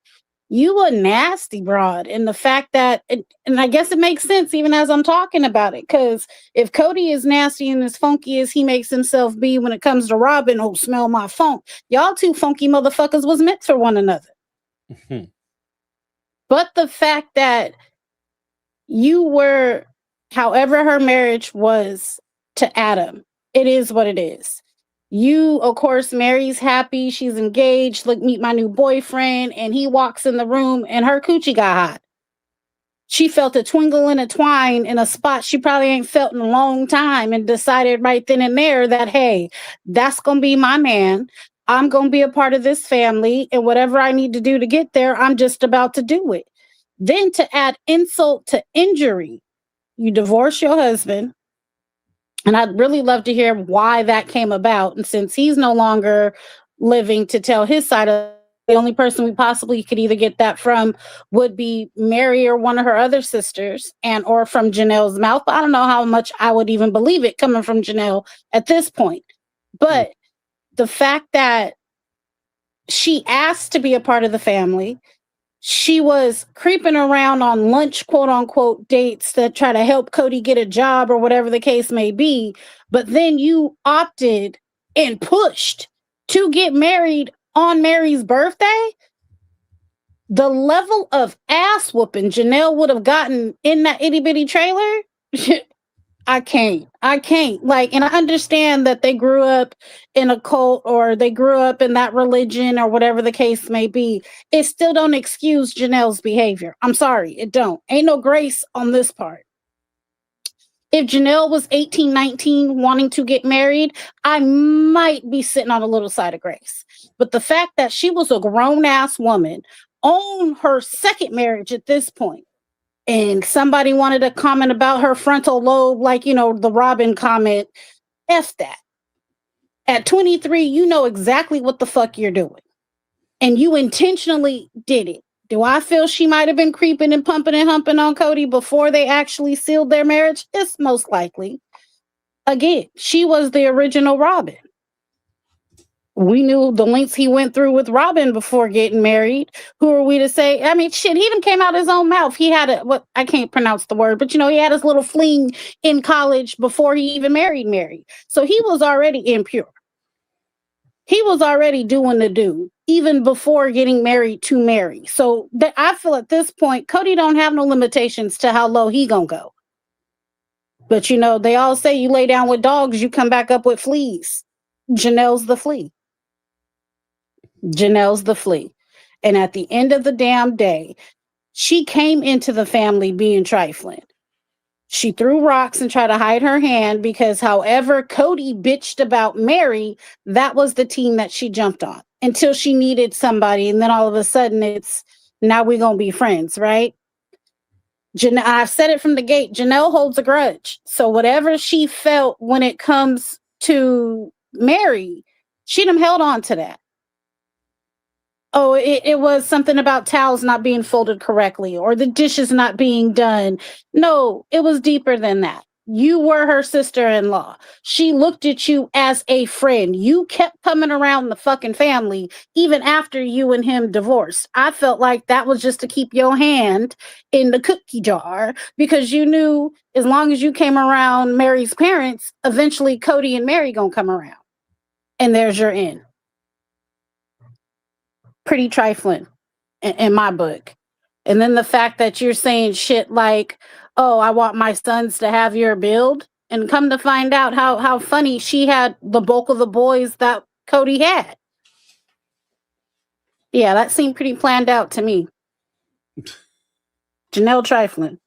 You a nasty broad. And the fact that, and I guess it makes sense even as I'm talking about it, because if Kody is nasty and as funky as he makes himself be when it comes to Robyn, oh, smell my funk. Y'all two funky motherfuckers was meant for one another. But the fact that you were, however her marriage was to Adam, it is what it is. You, of course, Mary's happy. She's engaged. Look, meet my new boyfriend. And he walks in the room and her coochie got hot. She felt a twinkle and a twine in a spot she probably ain't felt in a long time and decided right then and there that, hey, that's going to be my man. I'm going to be a part of this family. And whatever I need to do to get there, I'm just about to do it. Then to add insult to injury, you divorce your husband. And I'd really love to hear why that came about. And since he's no longer living to tell his side of it, the only person we possibly could either get that from would be Mary or one of her other sisters, and or from Janelle's mouth. But I don't know how much I would even believe it coming from Janelle at this point. But the fact that she asked to be a part of the family, she was creeping around on lunch, quote unquote, dates that try to help Kody get a job or whatever the case may be. But then you opted and pushed to get married on Mary's birthday. The level of ass whooping Janelle would have gotten in that itty bitty trailer. I can't. Like, and I understand that they grew up in a cult or they grew up in that religion or whatever the case may be. It still don't excuse Janelle's behavior. I'm sorry, it don't. Ain't no grace on this part. If Janelle was 18, 19, wanting to get married, I might be sitting on a little side of grace. But the fact that she was a grown-ass woman on her second marriage at this point, and somebody wanted to comment about her frontal lobe, like, the Robyn comment. F that. At 23, you know exactly what the fuck you're doing. And you intentionally did it. Do I feel she might have been creeping and pumping and humping on Kody before they actually sealed their marriage? It's most likely. Again, she was the original Robyn. We knew the lengths he went through with Robyn before getting married. Who are we to say? I mean, shit, he done came out his own mouth. He had I can't pronounce the word, but he had his little fling in college before he even married Mary. So he was already impure. He was already doing the do, even before getting married to Mary. So I feel at this point, Kody don't have no limitations to how low he gonna go. But they all say you lay down with dogs, you come back up with fleas. Janelle's the flea. Janelle's the flea. And at the end of the damn day, she came into the family being trifling. She threw rocks and tried to hide her hand because however Kody bitched about Mary, that was the team that she jumped on until she needed somebody. And then all of a sudden it's Now we're going to be friends, right? I've said it from the gate. Janelle holds a grudge. So whatever she felt when it comes to Mary, she done held on to that. Oh, it was something about towels not being folded correctly or the dishes not being done. No, it was deeper than that. You were her sister-in-law. She looked at you as a friend. You kept coming around the fucking family even after you and him divorced. I felt like that was just to keep your hand in the cookie jar because you knew as long as you came around Mary's parents, eventually Kody and Mary gonna come around. And there's your end. Pretty trifling in my book. And then the fact that you're saying shit like, oh, I want my sons to have your build, and come to find out how funny she had the bulk of the boys that Kody had. Yeah, that seemed pretty planned out to me. Janelle trifling.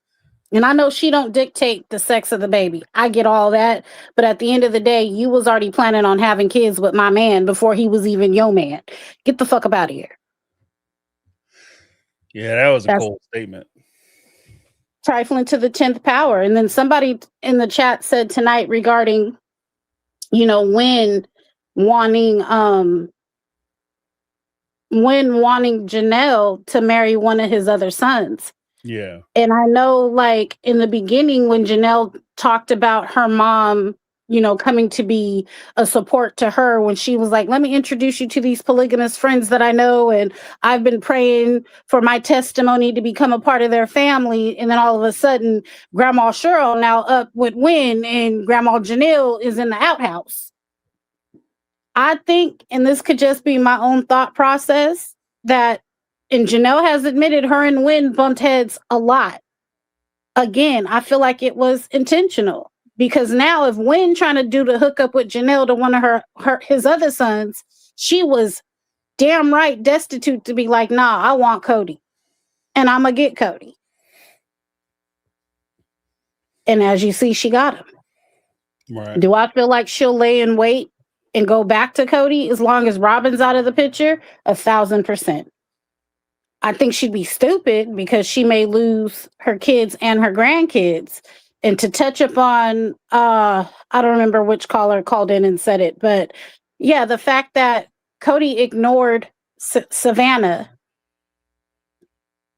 And I know she don't dictate the sex of the baby. I get all that. But at the end of the day, you was already planning on having kids with my man before he was even your man. Get the fuck up out of here. Yeah, that was a cold statement. Trifling to the 10th power. And then somebody in the chat said tonight regarding, when wanting Janelle to marry one of his other sons. Yeah. And I know, like, in the beginning when Janelle talked about her mom, coming to be a support to her when she was like, let me introduce you to these polygamous friends that I know. And I've been praying for my testimony to become a part of their family. And then all of a sudden, Grandma Cheryl now up with Wynn and Grandma Janelle is in the outhouse. I think, and this could just be my own thought process, that, and Janelle has admitted her and Wynn bumped heads a lot. Again, I feel like it was intentional. Because now if Wynn trying to do the hookup with Janelle to one of his other sons, she was damn right destitute to be like, nah, I want Kody. And I'm going to get Kody. And as you see, she got him. Right. Do I feel like she'll lay in wait and go back to Kody as long as Robyn's out of the picture? 1,000%. I think she'd be stupid because she may lose her kids and her grandkids. And to touch upon, I don't remember which caller called in and said it, but yeah, the fact that Kody ignored Savannah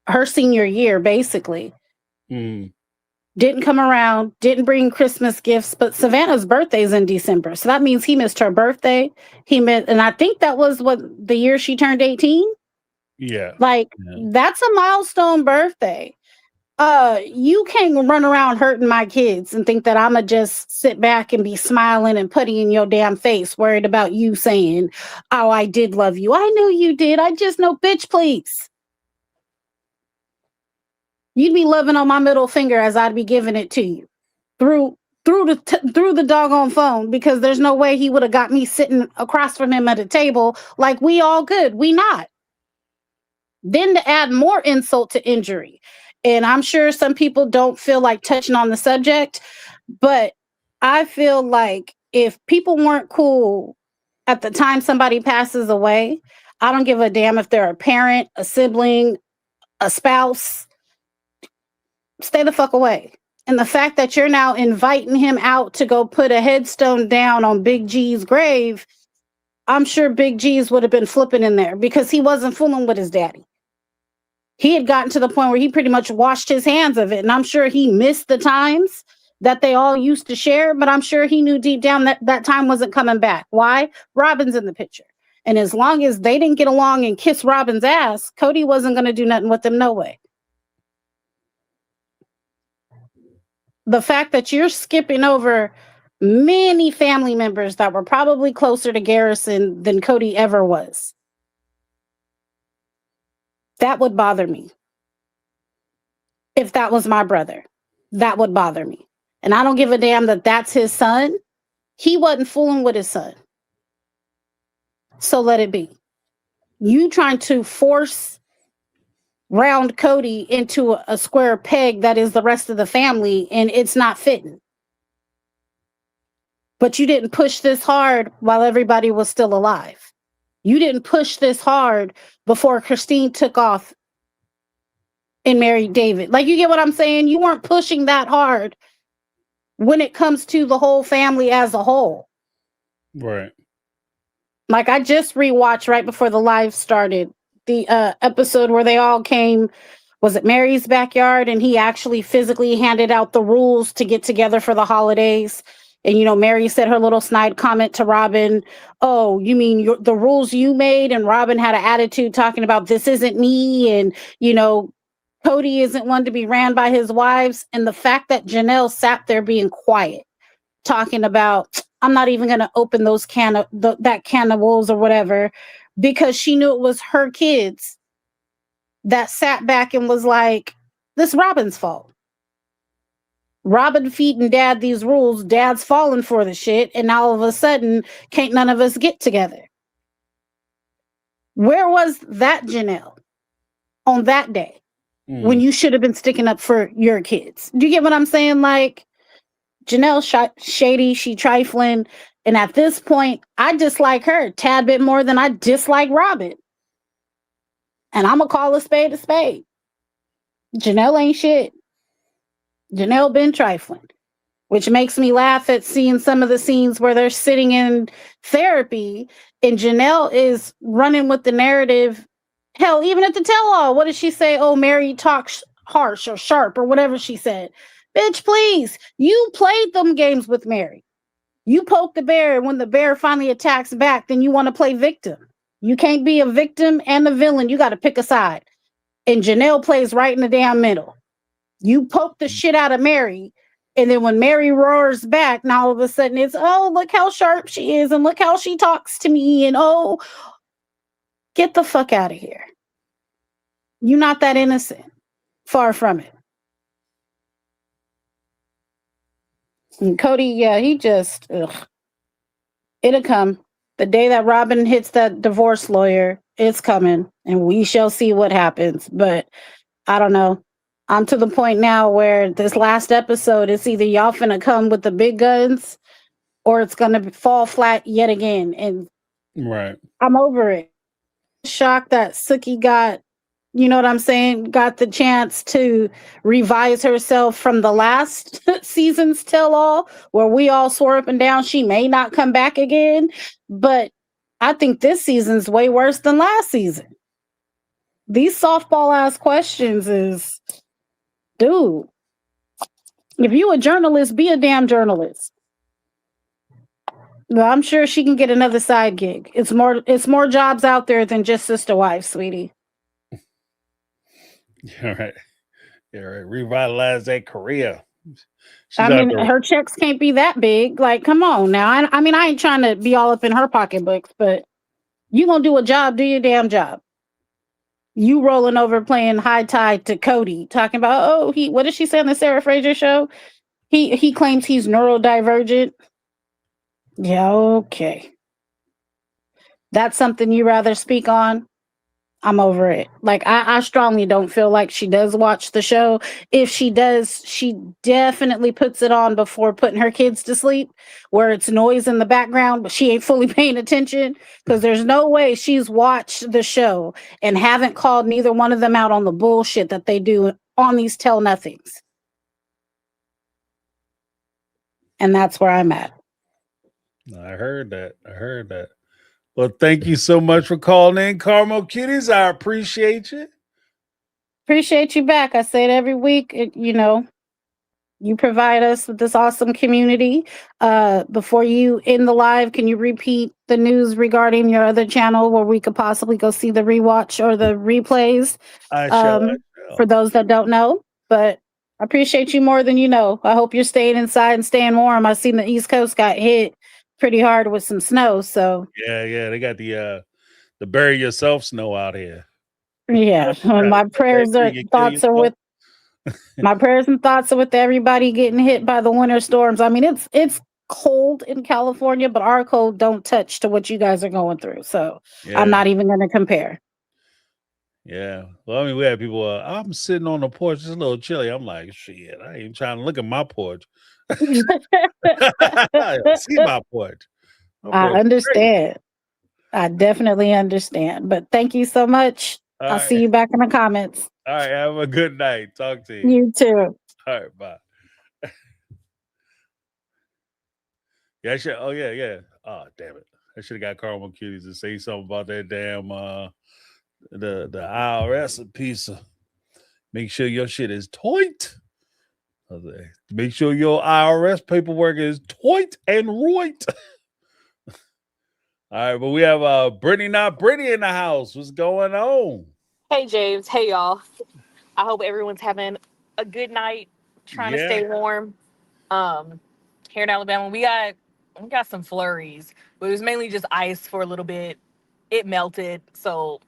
her senior year, basically, didn't come around, didn't bring Christmas gifts, but Savannah's birthday is in December. So that means he missed her birthday. And I think that was the year she turned 18. Yeah. That's a milestone birthday. You can't run around hurting my kids and think that I'ma just sit back and be smiling and putty in your damn face, worried about you saying, oh, I did love you. I know you did. I just know, bitch, please. You'd be loving on my middle finger as I'd be giving it to you through the doggone phone, because there's no way he would have got me sitting across from him at a table like we all good. We not. Then to add more insult to injury. And I'm sure some people don't feel like touching on the subject, but I feel like if people weren't cool at the time somebody passes away, I don't give a damn if they're a parent, a sibling, a spouse. Stay the fuck away. And the fact that you're now inviting him out to go put a headstone down on Big G's grave, I'm sure Big G's would have been flipping in there because he wasn't fooling with his daddy. He had gotten to the point where he pretty much washed his hands of it. And I'm sure he missed the times that they all used to share, but I'm sure he knew deep down that that time wasn't coming back. Why? Robyn's in the picture. And as long as they didn't get along and kiss Robyn's ass, Kody wasn't going to do nothing with them no way. The fact that you're skipping over many family members that were probably closer to Garrison than Kody ever was, that would bother me. If that was my brother, that would bother me. And I don't give a damn that that's his son. He wasn't fooling with his son. So let it be. You trying to force round Kody into a square peg that is the rest of the family, and it's not fitting. But you didn't push this hard while everybody was still alive. You didn't push this hard before Christine took off and married David. Like, you get what I'm saying? You weren't pushing that hard when it comes to the whole family as a whole. Right. Like, I just rewatched right before the live started the episode where they all came. Was it Mary's backyard? And he actually physically handed out the rules to get together for the holidays. And, you know, Mary said her little snide comment to Robyn, oh, you mean the rules you made? And Robyn had an attitude talking about this isn't me. And, you know, Kody isn't one to be ran by his wives. And the fact that Janelle sat there being quiet, talking about, I'm not even going to open those that can of wolves or whatever, because she knew it was her kids that sat back and was like, this Robyn's fault. Robyn feeding dad these rules, dad's falling for the shit, and all of a sudden, can't none of us get together. Where was that Janelle on that day when you should have been sticking up for your kids? Do you get what I'm saying? Like, Janelle shady, she trifling, and at this point, I dislike her a tad bit more than I dislike Robyn. And I'm gonna call a spade a spade. Janelle ain't shit. Janelle been trifling, which makes me laugh at seeing some of the scenes where they're sitting in therapy and Janelle is running with the narrative. Hell, even at the tell-all, what did she say? Oh, Mary talks harsh or sharp or whatever she said. Bitch, please. You played them games with Mary. You poke the bear, and when the bear finally attacks back, then you want to play victim. You can't be a victim and a villain. You got to pick a side. And Janelle plays right in the damn middle. You poke the shit out of Mary, and then when Mary roars back, now all of a sudden it's, oh, look how sharp she is, and look how she talks to me, and oh, get the fuck out of here. You're not that innocent. Far from it. And Kody, yeah, he just, it'll come. The day that Robyn hits that divorce lawyer, it's coming, and we shall see what happens. But I don't know. I'm to the point now where this last episode, it's either y'all finna come with the big guns or it's gonna fall flat yet again. And right, I'm over it. Shocked that Suki got, you know what I'm saying, got the chance to revise herself from the last season's tell-all, where we all swore up and down she may not come back again. But I think this season's way worse than last season. These softball-ass questions is, dude, if you a journalist, be a damn journalist. Well, I'm sure she can get another side gig. It's more jobs out there than just sister wife, sweetie. All right. Yeah, right. Revitalize that career. I mean, her checks can't be that big. Like, come on now. I mean, I ain't trying to be all up in her pocketbooks, but you gonna do a job, do your damn job. You rolling over playing high tide to Kody, talking about, oh, what did she say on the Sarah Fraser show? He claims he's neurodivergent. Yeah, okay. That's something you rather speak on? I'm over it. Like, I strongly don't feel like she does watch the show. If she does, she definitely puts it on before putting her kids to sleep, where it's noise in the background, but she ain't fully paying attention, because there's no way she's watched the show and haven't called neither one of them out on the bullshit that they do on these tell nothings. And that's where I'm at. I heard that. Well, thank you so much for calling in, Carmel Cuties. I appreciate you. Appreciate you back. I say it every week. You provide us with this awesome community. Before you end the live, can you repeat the news regarding your other channel where we could possibly go see the rewatch or the replays? I shall. For those that don't know, but I appreciate you more than you know. I hope you're staying inside and staying warm. I've seen the East Coast got hit pretty hard with some snow. So yeah, they got the bury yourself snow out here. Yeah, my prayers and thoughts are with everybody getting hit by the winter storms. I mean, it's cold in California, but our cold don't touch to what you guys are going through. So I'm not even going to compare. Yeah. Well, I mean, we had people, I'm sitting on the porch, it's a little chilly. I'm like, shit, I ain't trying to look at my porch. See my porch. I understand. I definitely understand. But thank you so much. I'll see you back in the comments. All right. Have a good night. Talk to you. You too. All right. Bye. Yeah. Oh, yeah. Oh, damn it. I should have got Carl Cuties to say something about that damn the IRS piece. Make sure your shit is tight. Make sure your IRS paperwork is tight and right. All right, but we have Brittany, not Brittany, in the house. What's going on? Hey, James. Hey, y'all. I hope everyone's having a good night, trying to stay warm. Here in Alabama, we got some flurries, but it was mainly just ice for a little bit. It melted, so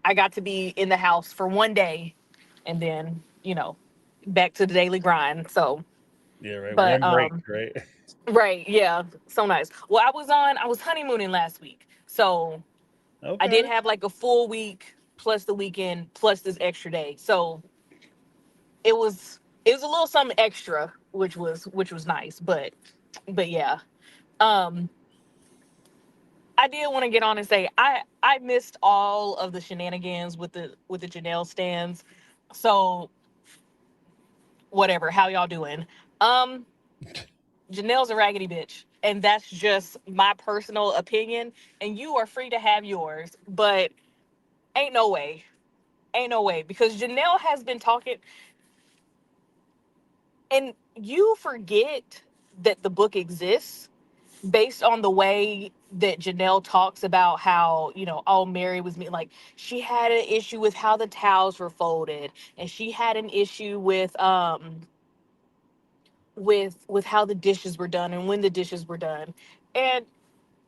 I got to be in the house for one day, and then back to the daily grind. So yeah, right. But One break, right? Right, yeah, so nice. Well, I was honeymooning last week, so I did have like a full week plus the weekend plus this extra day. So it was a little something extra, which was nice. But yeah, I did want to get on and say I missed all of the shenanigans with the Janelle stands. So whatever, how y'all doing? Janelle's a raggedy bitch, and that's just my personal opinion, and you are free to have yours, but ain't no way, because Janelle has been talking, and you forget that the book exists based on the way that Janelle talks about how, oh, Mary was me. Like, she had an issue with how the towels were folded, and she had an issue with how the dishes were done and when the dishes were done. And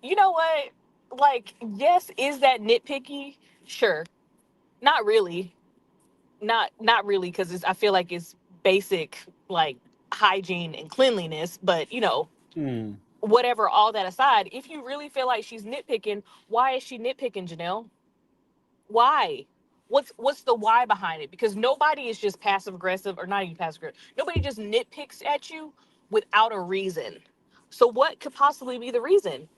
you know what? Like, yes, is that nitpicky? Sure. Not really. Not really, because I feel like it's basic, like, hygiene and cleanliness. But whatever. All that aside, if you really feel like she's nitpicking, why is she nitpicking, Janelle? Why? What's the why behind it? Because nobody is just passive aggressive, or not even passive aggressive. Nobody just nitpicks at you without a reason. So what could possibly be the reason?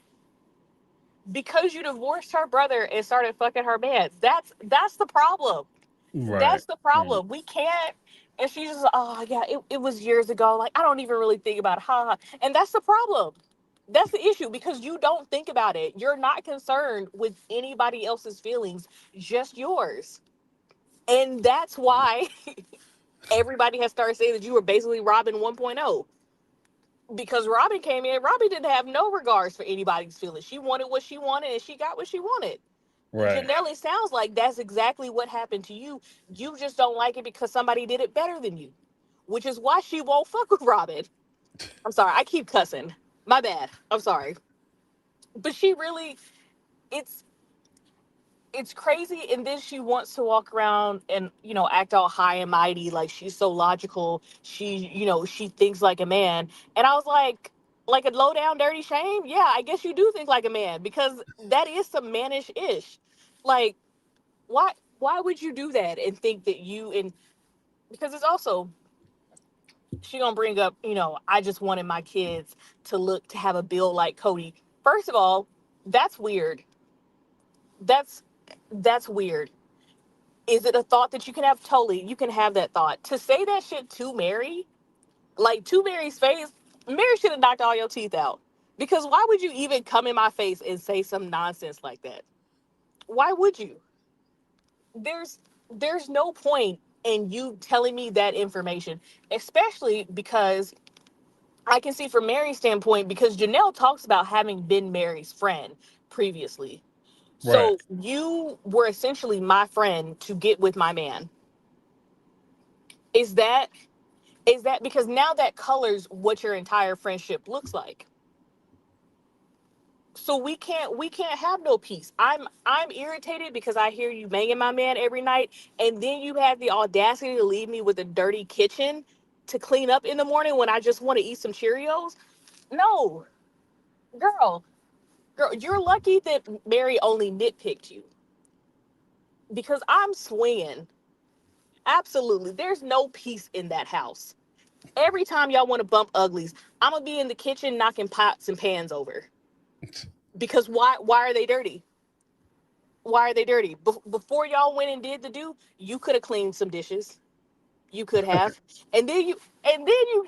Because you divorced her brother and started fucking her man. That's the problem. Right. That's the problem. We can't. And she's just, oh yeah, it was years ago. Like, I don't even really think about it. Ha. And that's the problem. That's the issue, because you don't think about it. You're not concerned with anybody else's feelings, just yours. And that's why everybody has started saying that you were basically Robyn 1.0. Because Robyn came in, Robyn didn't have no regards for anybody's feelings. She wanted what she wanted, and she got what she wanted. Right. Janelle, it sounds like that's exactly what happened to you. You just don't like it because somebody did it better than you, which is why she won't fuck with Robyn. I'm sorry, I keep cussing. My bad. I'm sorry. But she really, it's crazy. And then she wants to walk around and, act all high and mighty, like she's so logical. She thinks like a man. And I was like a low down dirty shame. Yeah, I guess you do think like a man, because that is some mannish-ish. Like, why would you do that and think that because it's also, she gonna bring up, I just wanted my kids to have a build like Kody. First of all, that's weird. That's weird. Is it a thought that you can have? Totally, you can have that thought. To say that shit to Mary, like, to Mary's face, Mary should have knocked all your teeth out. Because why would you even come in my face and say some nonsense like that? Why would you? There's no point in you telling me that information, especially because I can see from Mary's standpoint, because Janelle talks about having been Mary's friend previously. So you were essentially my friend to get with my man. Is that because now that colors what your entire friendship looks like? So we can't have no peace. I'm irritated because I hear you banging my man every night, and then you have the audacity to leave me with a dirty kitchen to clean up in the morning when I just want to eat some Cheerios. No, girl, you're lucky that Mary only nitpicked you, because I'm swinging. Absolutely, there's no peace in that house. Every time y'all want to bump uglies, I'm gonna be in the kitchen knocking pots and pans over. Because why are they dirty? Why are they dirty? Before y'all went and did the do, you could have cleaned some dishes. You could have. And then you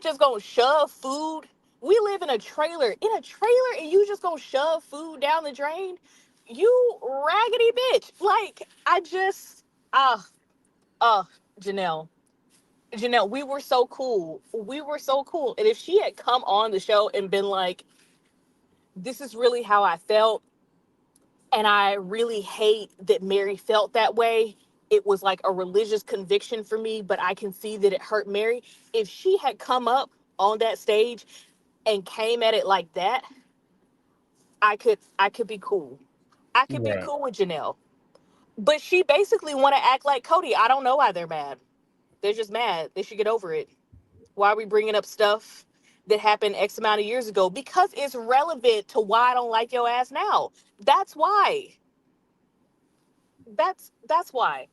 just gonna shove food. We live in a trailer. And you just gonna shove food down the drain. You raggedy bitch. Like, I just uh Janelle. Janelle, we were so cool. We were so cool. And if she had come on the show and been like, this is really how I felt, and I really hate that Mary felt that way. It was like a religious conviction for me, but I can see that it hurt Mary. If she had come up on that stage and came at it like that, I could be cool. I could be Right. cool with Janelle. But she basically want to act like Kody. I don't know why they're mad. They're just mad. They should get over it. Why are we bringing up stuff that happened X amount of years ago? Because it's relevant to why I don't like your ass now. That's why. That's why.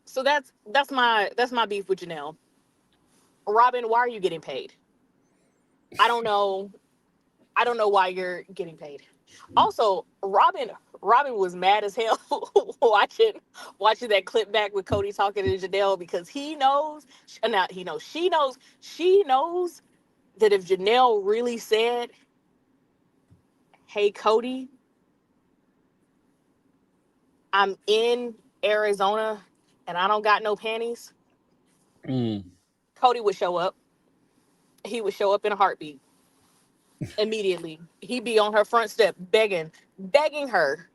So that's my beef with Janelle. Robyn, why are you getting paid? I don't know. I don't know why you're getting paid. Also, Robyn was mad as hell watching that clip back with Kody talking to Janelle, because he knows, now he knows, she knows that if Janelle really said, hey Kody, I'm in Arizona and I don't got no panties, Mm. Kody would show up. He would show up in a heartbeat. Immediately. He'd be on her front step begging her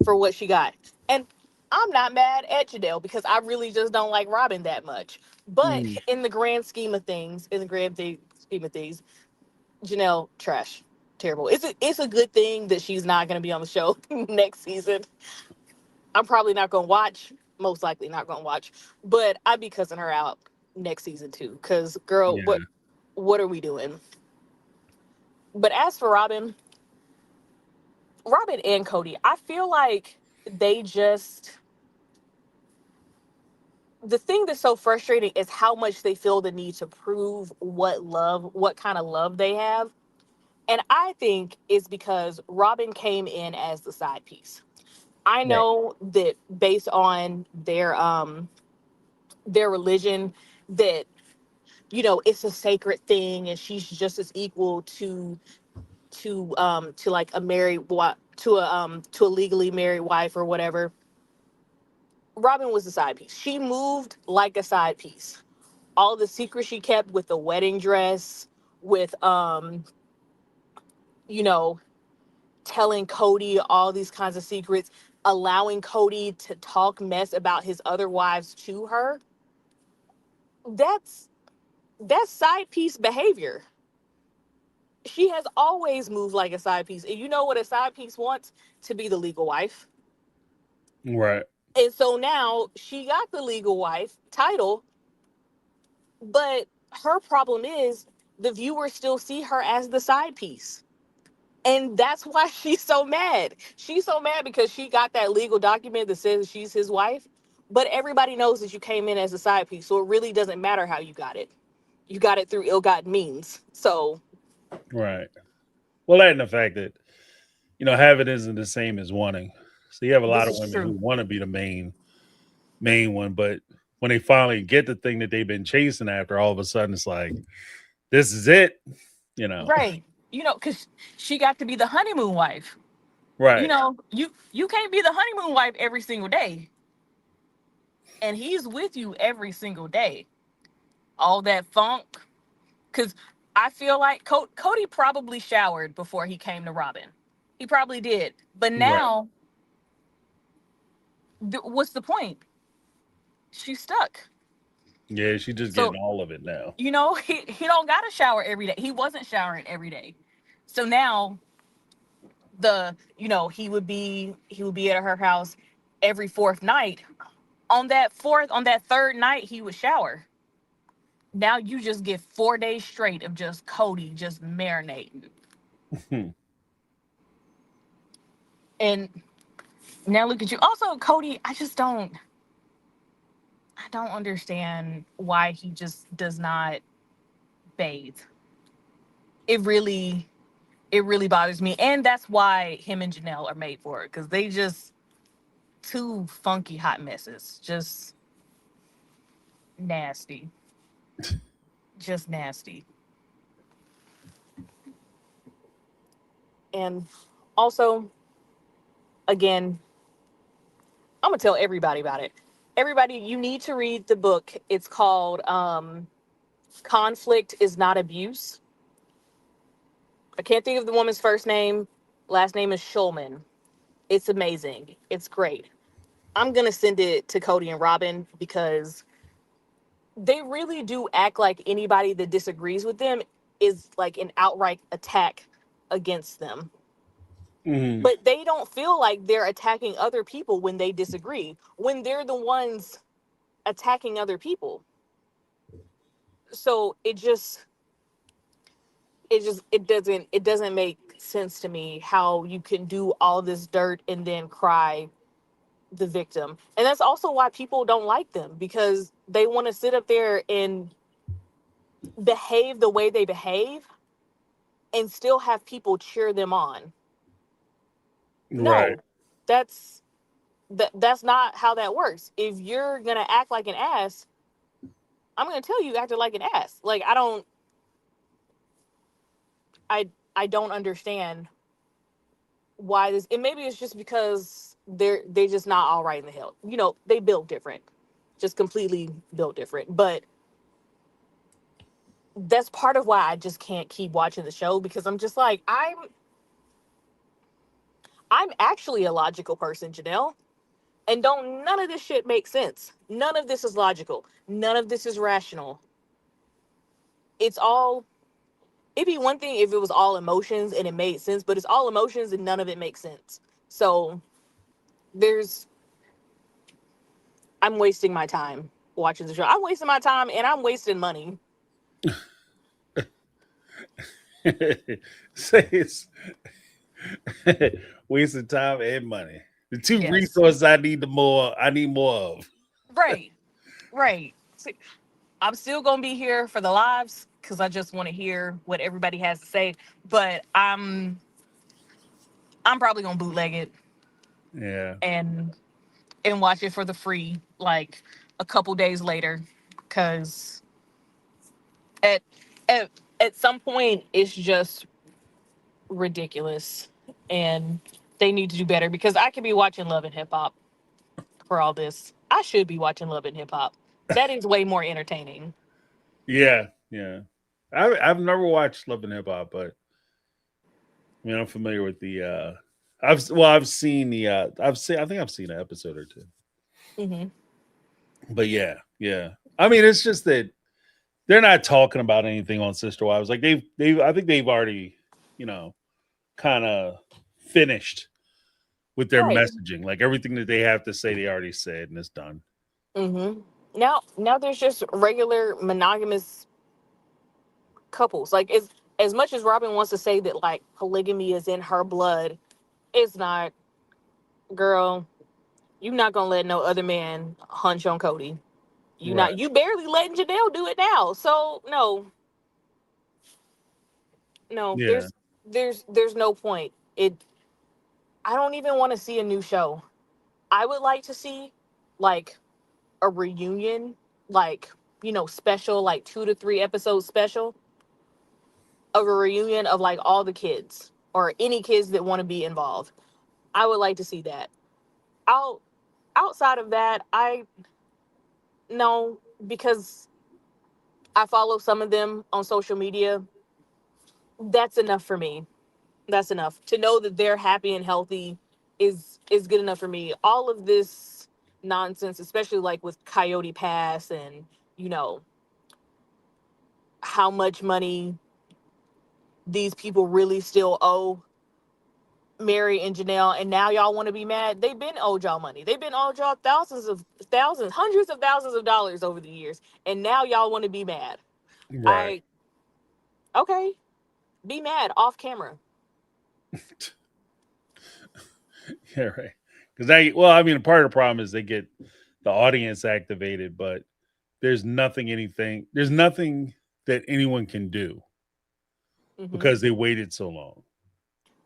for what she got. And I'm not mad at Janelle, because I really just don't like Robyn that much. But Mm. in the grand scheme of things, Janelle, trash. Terrible. It's a good thing that she's not going to be on the show next season. I'm probably not going to watch. Most likely not going to watch. But I'd be cussing her out next season too. Because, girl, Yeah. what are we doing? But as for Robyn and Kody, I feel like they just, the thing that's so frustrating is how much they feel the need to prove what kind of love they have. And I think it's because Robyn came in as the side piece. I Right. know that based on their religion, that, it's a sacred thing, and she's just as equal to like a to a legally married wife or whatever. Robyn was the side piece. She moved like a side piece. All the secrets she kept with the wedding dress, with you know, telling Kody all these kinds of secrets, allowing Kody to talk mess about his other wives to her. That's side piece behavior. She has always moved like a side piece. And you know what a side piece wants? To be the legal wife. Right. And so now she got the legal wife title, but her problem is the viewers still see her as the side piece. And that's why she's so mad. She's so mad because she got that legal document that says she's his wife, but everybody knows that you came in as a side piece. So it really doesn't matter how you got it. You got it through ill-gotten means. So, Right. Well, that and the fact that, having isn't the same as wanting. So you have a lot this of is women who true. want to be the main one, but when they finally get the thing that they've been chasing after, all of a sudden it's like, this is it. Right. Because she got to be the honeymoon wife. Right. You can't be the honeymoon wife every single day. And he's with you every single day. All that funk. Because I feel like Kody probably showered before he came to Robyn. He probably did. But Right. now, what's the point? She's stuck. Yeah, she's just So, getting all of it now. he don't got to shower every day. He wasn't showering every day. So now, he would be at her house every fourth night. On that third night, he would shower. Now you just get 4 days straight of just Kody just marinating. And now look at you. Also, Kody, I don't understand why he just does not bathe. It really bothers me. And that's why him and Janelle are made for it. Because they just, two funky hot messes. Just nasty. Just nasty. And also, again, I'm gonna tell everybody about it. Everybody, you need to read the book. It's called Conflict is Not Abuse. I can't think of the woman's first name. Last name is Schulman. It's amazing. It's great. I'm gonna send it to Kody and Robyn because they really do act like anybody that disagrees with them is like an outright attack against them. But they don't feel like they're attacking other people when they disagree, when they're the ones attacking other people. So it doesn't make sense to me how you can do all this dirt and then cry the victim. And that's also why people don't like them, because they want to sit up there and behave the way they behave and still have people cheer them on. Right. No, that's not how that works. If you're gonna act like an ass, I'm gonna tell you acted like an ass. Like I don't understand why this, and maybe it's just because they just not all right in the head. You know, they built different, just completely built different. But that's part of why I just can't keep watching the show, because I'm just like, I'm actually a logical person, Janelle. And none of this shit make sense. None of this is logical. None of this is rational. It'd be one thing if it was all emotions and it made sense, but it's all emotions and none of it makes sense. So I'm wasting my time watching the show. I'm wasting my time and I'm wasting money. Say it's wasting time and money. The two Yes. resources I need more of. Right. See, I'm still gonna be here for the lives because I just want to hear what everybody has to say. But I'm probably gonna bootleg it. Yeah. And watch it for the free like a couple days later, because at at at some point it's just ridiculous and they need to do better, because I could be watching Love and Hip Hop for all this. I should be watching Love and Hip Hop. That is way more entertaining. Yeah. I've never watched Love and Hip Hop, but I mean I'm familiar with the I think I've seen an episode or two. Mm-hmm. But yeah. I mean, it's just that they're not talking about anything on Sister Wives. Like I think they've already, kind of finished with their Right. messaging. Like everything that they have to say, they already said and it's done. Mm-hmm. Now there's just regular monogamous couples. Like, as much as Robyn wants to say that like polygamy is in her blood, it's not. Girl, you're not gonna let no other man hunch on Kody. Right. You barely letting Janelle do it now. So no, Yeah. there's no point. I don't even want to see a new show. I would like to see like a reunion, like, special, like 2 to 3 episodes special of a reunion of like all the kids or any kids that want to be involved. I would like to see that. Outside of that, no, because I follow some of them on social media. That's enough for me. That's enough to know that they're happy and healthy is good enough for me. All of this nonsense, especially like with Coyote Pass and how much money these people really still owe Mary and Janelle, and now y'all want to be mad. They've been owed y'all money. They've been owed y'all hundreds of thousands of dollars over the years, and now y'all want to be mad. Right. Okay, be mad off camera. Yeah, right. Because part of the problem is they get the audience activated, but there's nothing that anyone can do because they waited so long.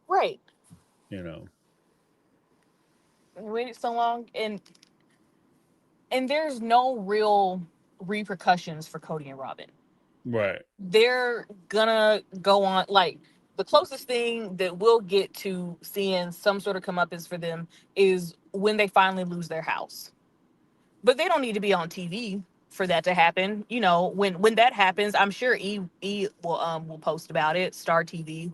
Right. waited so long, and there's no real repercussions for Kody and Robyn. Right. They're gonna go on, like, the closest thing that we'll get to seeing some sort of comeuppance for them is when they finally lose their house. But they don't need to be on TV for that to happen. You know, when that happens, I'm sure E will post about it. Star TV,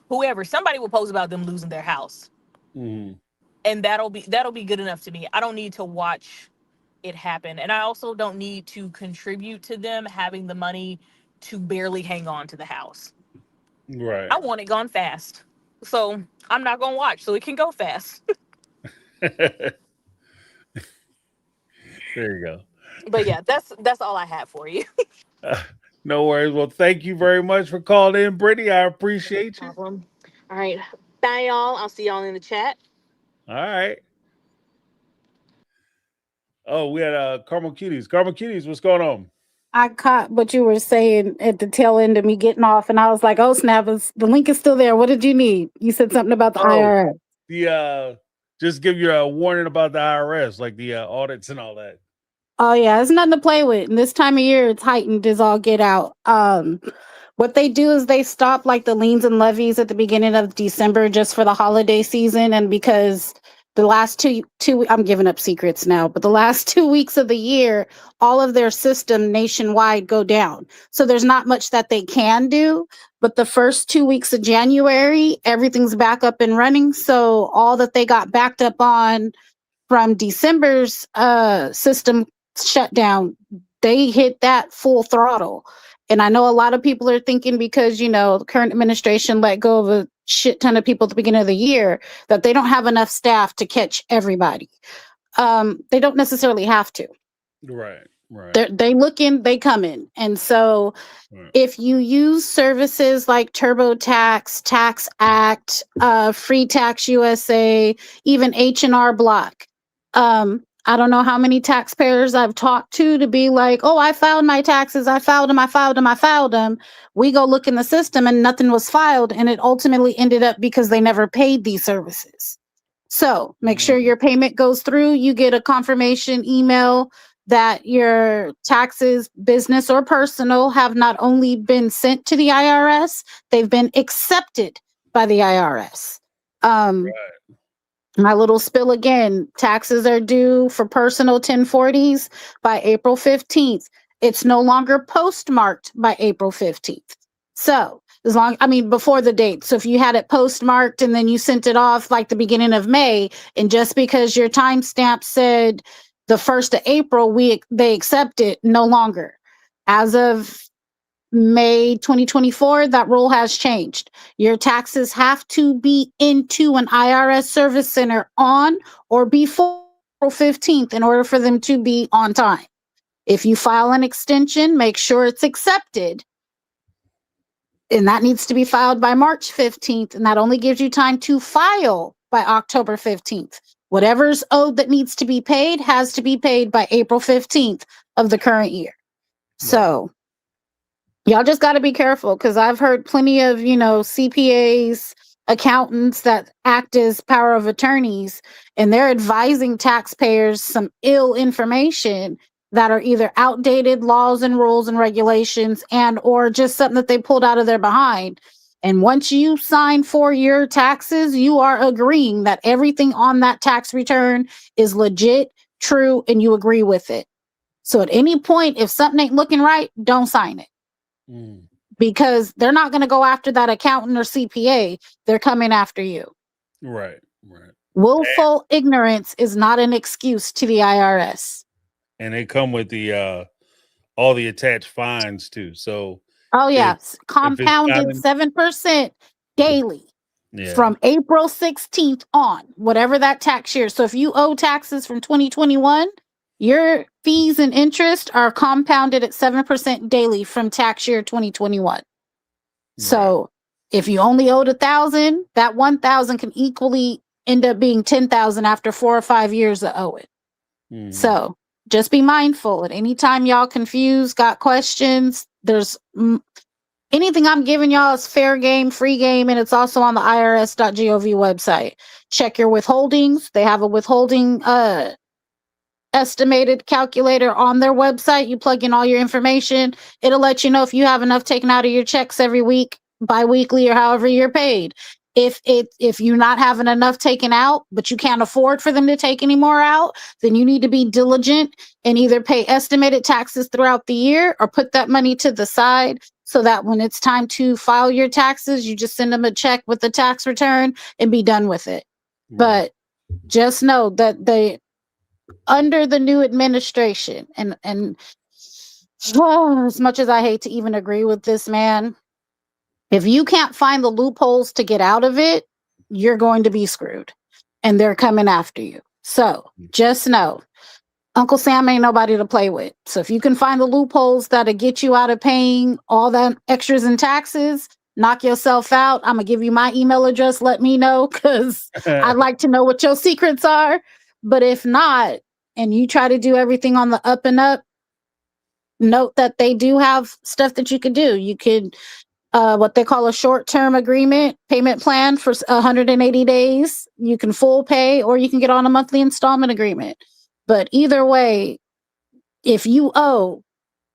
whoever, somebody will post about them losing their house, and that'll be good enough to me. I don't need to watch it happen, and I also don't need to contribute to them having the money to barely hang on to the house. Right. I want it gone fast, so I'm not gonna watch, so it can go fast. There you go. But yeah, that's all I have for you. No worries. Well, thank you very much for calling in, Brittany. I appreciate you. All right, bye y'all. I'll see y'all in the chat. All right. Oh, we had Carmel Cuties. Carmel Cuties, what's going on? I caught what you were saying at the tail end of me getting off, and I was like, "Oh snap! The link is still there. What did you need? You said something about the IRS." The just give you a warning about the IRS, like the audits and all that. Oh yeah, it's nothing to play with. And this time of year, it's heightened as all get out. What they do is they stop like the liens and levies at the beginning of December just for the holiday season, and because the last two I'm giving up secrets now, but the last 2 weeks of the year, all of their system nationwide go down. So there's not much that they can do. But the first 2 weeks of January, everything's back up and running. So all that they got backed up on from December's system shutdown, they hit that full throttle. And I know a lot of people are thinking because, you know, the current administration let go of a shit ton of people at the beginning of the year that they don't have enough staff to catch everybody. They don't necessarily have to. Right. They look in, they come in. And so if you use services like TurboTax, Tax Act, Free Tax USA, even H&R Block, I don't know how many taxpayers I've talked to be like, oh, I filed my taxes. I filed them. We go look in the system and nothing was filed. And it ultimately ended up because they never paid these services. So make sure your payment goes through. You get a confirmation email that your taxes, business or personal, have not only been sent to the IRS, they've been accepted by the IRS. My little spill again, taxes are due for personal 1040s by April 15th. It's no longer postmarked by April 15th. So before the date. So if you had it postmarked and then you sent it off like the beginning of May, and just because your timestamp said the 1st of April, they accept it no longer. As of May 2024, that rule has changed. Your taxes have to be into an IRS service center on or before April 15th in order for them to be on time. If you file an extension, make sure it's accepted. And that needs to be filed by March 15th. And that only gives you time to file by October 15th. Whatever's owed that needs to be paid has to be paid by April 15th of the current year. So y'all just got to be careful, because I've heard plenty of, CPAs, accountants that act as power of attorneys, and they're advising taxpayers some ill information that are either outdated laws and rules and regulations and or just something that they pulled out of their behind. And once you sign for your taxes, you are agreeing that everything on that tax return is legit, true, and you agree with it. So at any point, if something ain't looking right, don't sign it. Because they're not going to go after that accountant or CPA. They're coming after you. Right. Willful ignorance is not an excuse to the IRS. And they come with the all the attached fines too. So compounded 7% daily from April 16th on, whatever that tax year. So if you owe taxes from 2021, your fees and interest are compounded at 7% daily from tax year 2021. So if you only owed 1,000, that 1,000 can equally end up being 10,000 after 4 or 5 years of owe it. So just be mindful. At any time y'all confused, got questions, there's Anything I'm giving y'all is fair game, free game, and it's also on the irs.gov website. Check your withholdings. They have a withholding estimated calculator on their website. You plug in all your information. It'll let you know if you have enough taken out of your checks every week, bi-weekly, or however you're paid. If you're not having enough taken out, but you can't afford for them to take any more out, then you need to be diligent and either pay estimated taxes throughout the year or put that money to the side so that when it's time to file your taxes, you just send them a check with the tax return and be done with it. But just know that under the new administration, and as much as I hate to even agree with this man, if you can't find the loopholes to get out of it, you're going to be screwed, and they're coming after you. So just know, Uncle Sam ain't nobody to play with. So if you can find the loopholes that'll get you out of paying all that extras and taxes, knock yourself out. I'm gonna give you my email address. Let me know, because I'd like to know what your secrets are. But if not, and you try to do everything on the up and up, note that they do have stuff that you could do. You could what they call a short-term agreement payment plan for 180 days. You can full pay, or you can get on a monthly installment agreement. But either way, if you owe,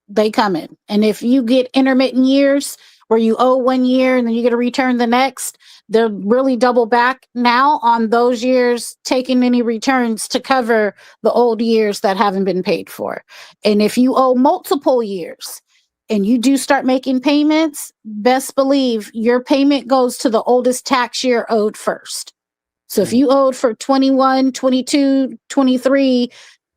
they come in. And if you get intermittent years where you owe 1 year and then you get a return the next, they'll really double back now on those years, taking any returns to cover the old years that haven't been paid for. And if you owe multiple years and you do start making payments, best believe your payment goes to the oldest tax year owed first. So if you owed for 21, 22, 23,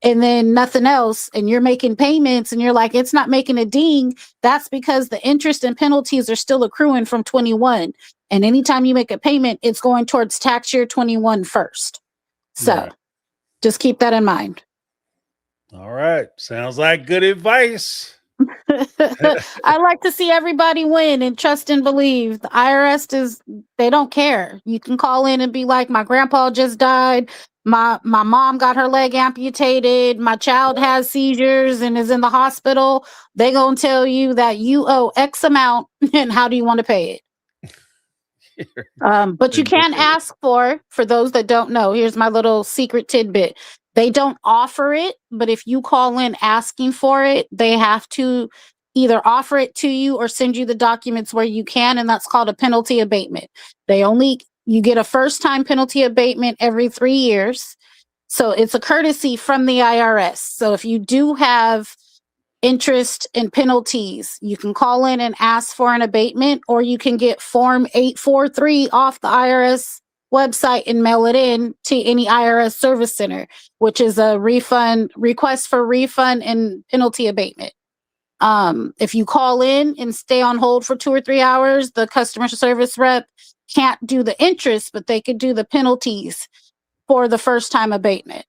and then nothing else, and you're making payments and you're like, it's not making a ding, that's because the interest and penalties are still accruing from 21. And anytime you make a payment, it's going towards tax year 21 first. So just keep that in mind. All right. Sounds like good advice. I like to see everybody win and trust and believe. The IRS they don't care. You can call in and be like, my grandpa just died. My mom got her leg amputated. My child has seizures and is in the hospital. They gonna tell you that you owe X amount and how do you want to pay it? But you can ask for those that don't know, here's my little secret tidbit. They don't offer it, but if you call in asking for it, they have to either offer it to you or send you the documents where you can, and that's called a penalty abatement. You get a first-time penalty abatement every 3 years. So it's a courtesy from the IRS. So if you do have interest and penalties, you can call in and ask for an abatement, or you can get Form 843 off the IRS website and mail it in to any IRS service center, which is a request for refund and penalty abatement. If you call in and stay on hold for 2 or 3 hours, the customer service rep can't do the interest, but they could do the penalties for the first time abatement.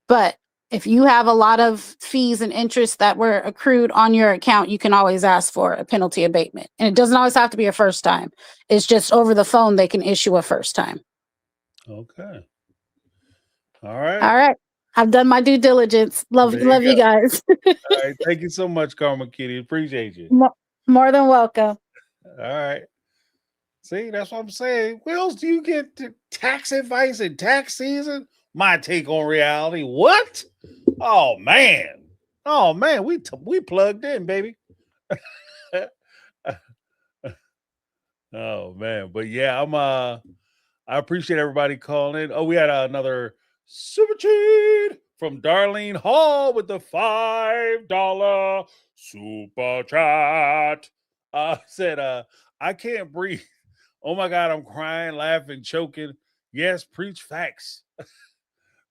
But if you have a lot of fees and interest that were accrued on your account, you can always ask for a penalty abatement. And it doesn't always have to be a first time. It's just over the phone, they can issue a first time. Okay. All right. All right. I've done my due diligence. Love you guys. All right. Thank you so much, Karma Kitty. Appreciate you. More than welcome. All right. See, that's what I'm saying. Where else do you get tax advice in tax season? My take on reality. What? Oh man. We plugged in, baby. Oh man. But yeah, I appreciate everybody calling in. Oh, we had another super cheat from Darlene Hall with the $5 super chat. Said, I can't breathe. Oh my God, I'm crying, laughing, choking. Yes, preach facts.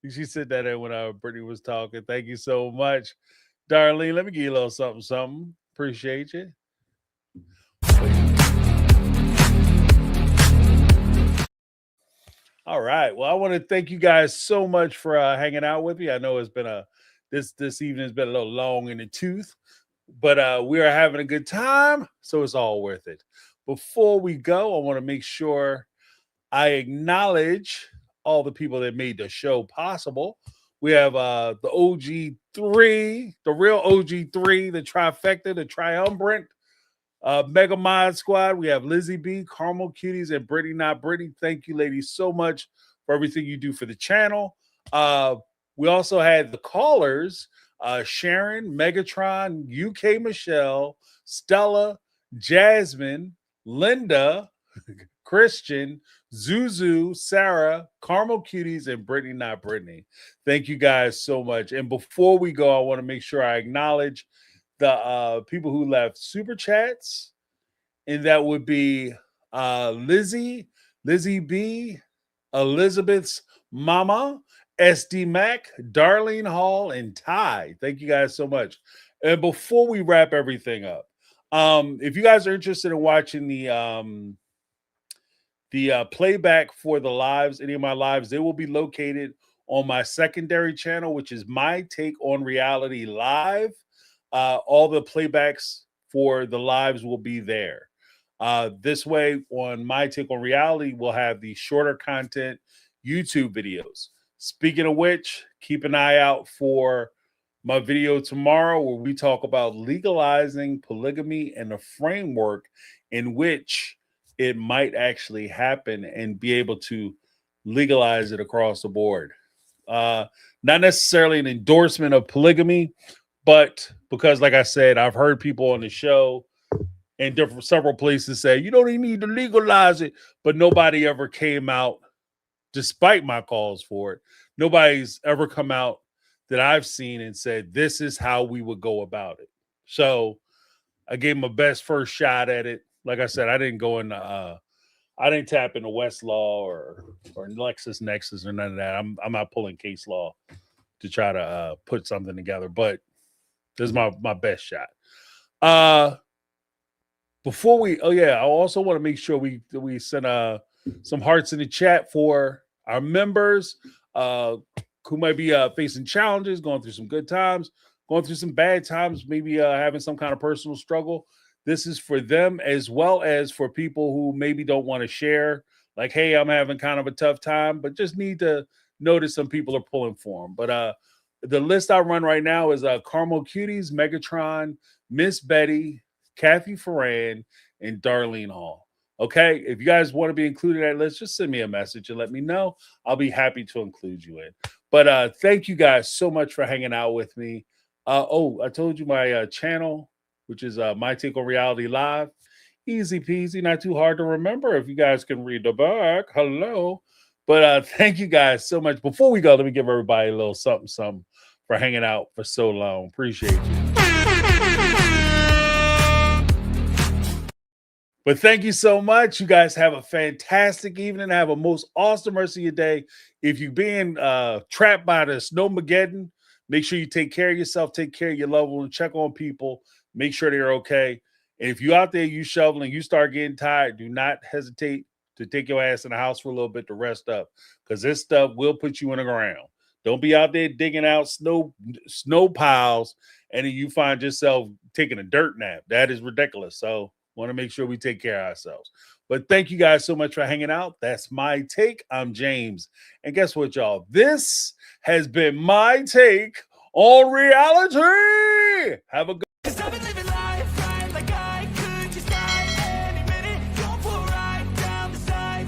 She said that when Brittany was talking. Thank you so much, Darlene. Let me give you a little something. Appreciate you. All right. Well, I want to thank you guys so much for hanging out with me. I know it's been this evening has been a little long in the tooth, but we are having a good time, so it's all worth it. Before we go, I want to make sure I acknowledge all the people that made the show possible. We have the OG3, the real OG3, the trifecta, the triumvirate Mega Mod Squad, we have Lizzie B, Caramel Cuties, and Brittany Not Brittany. Thank you, ladies, so much for everything you do for the channel. We also had the callers, Sharon, Megatron, UK Michelle, Stella, Jasmine, Linda, Christian, Zuzu, Sarah, Caramel Cuties, and Brittany Not Brittany. Thank you guys so much. And before we go, I want to make sure I acknowledge the people who left super chats, and that would be Lizzie B, Elizabeth's mama, SD Mac, Darlene Hall, and Ty. Thank you guys so much. And before we wrap everything up, if you guys are interested in watching the playback for the lives, any of my lives, they will be located on my secondary channel, which is My Take on Reality Live. All the playbacks for the lives will be there. This way, on My Take on Reality, we'll have the shorter content YouTube videos. Speaking of which, keep an eye out for my video tomorrow where we talk about legalizing polygamy and the framework in which it might actually happen and be able to legalize it across the board. Not necessarily an endorsement of polygamy, but because, like I said, I've heard people on the show and several places say, you don't even need to legalize it, but nobody ever came out, despite my calls for it. Nobody's ever come out that I've seen and said, this is how we would go about it. So I gave my best first shot at it. Like I said, I didn't go in, I didn't tap into Westlaw or LexisNexis or none of that. I'm not pulling case law to try to put something together, but this is my best shot. Before we, I also want to make sure we send some hearts in the chat for our members who might be facing challenges, going through some good times, going through some bad times, maybe having some kind of personal struggle. This is for them, as well as for people who maybe don't want to share, like, hey, I'm having kind of a tough time, but just need to notice some people are pulling for them. But the list I run right now is Caramel Cuties, Megatron, Miss Betty, Kathy Ferran, and Darlene Hall. Okay, if you guys want to be included in that list, just send me a message and let me know. I'll be happy to include you in. But thank you guys so much for hanging out with me. I told you my channel, which is My Take on Reality Live. Easy peasy, not too hard to remember if you guys can read the back. Hello. But thank you guys so much. Before we go, let me give everybody a little something for hanging out for so long. Appreciate you. But thank you so much. You guys have a fantastic evening. Have a most awesome rest of your day. If you're being trapped by the snowmageddon, make sure you take care of yourself, take care of your loved ones, check on people, make sure they're okay. And if you're out there, you shoveling, you start getting tired, do not hesitate to take your ass in the house for a little bit to rest up, because this stuff will put you in the ground. Don't be out there digging out snow piles and then you find yourself taking a dirt nap. That is ridiculous. So want to make sure we take care of ourselves. But thank you guys so much for hanging out. That's My Take. I'm James. And guess what, y'all? This has been My Take on Reality. Have a good Like I could just die any minute. Go for a ride down the side.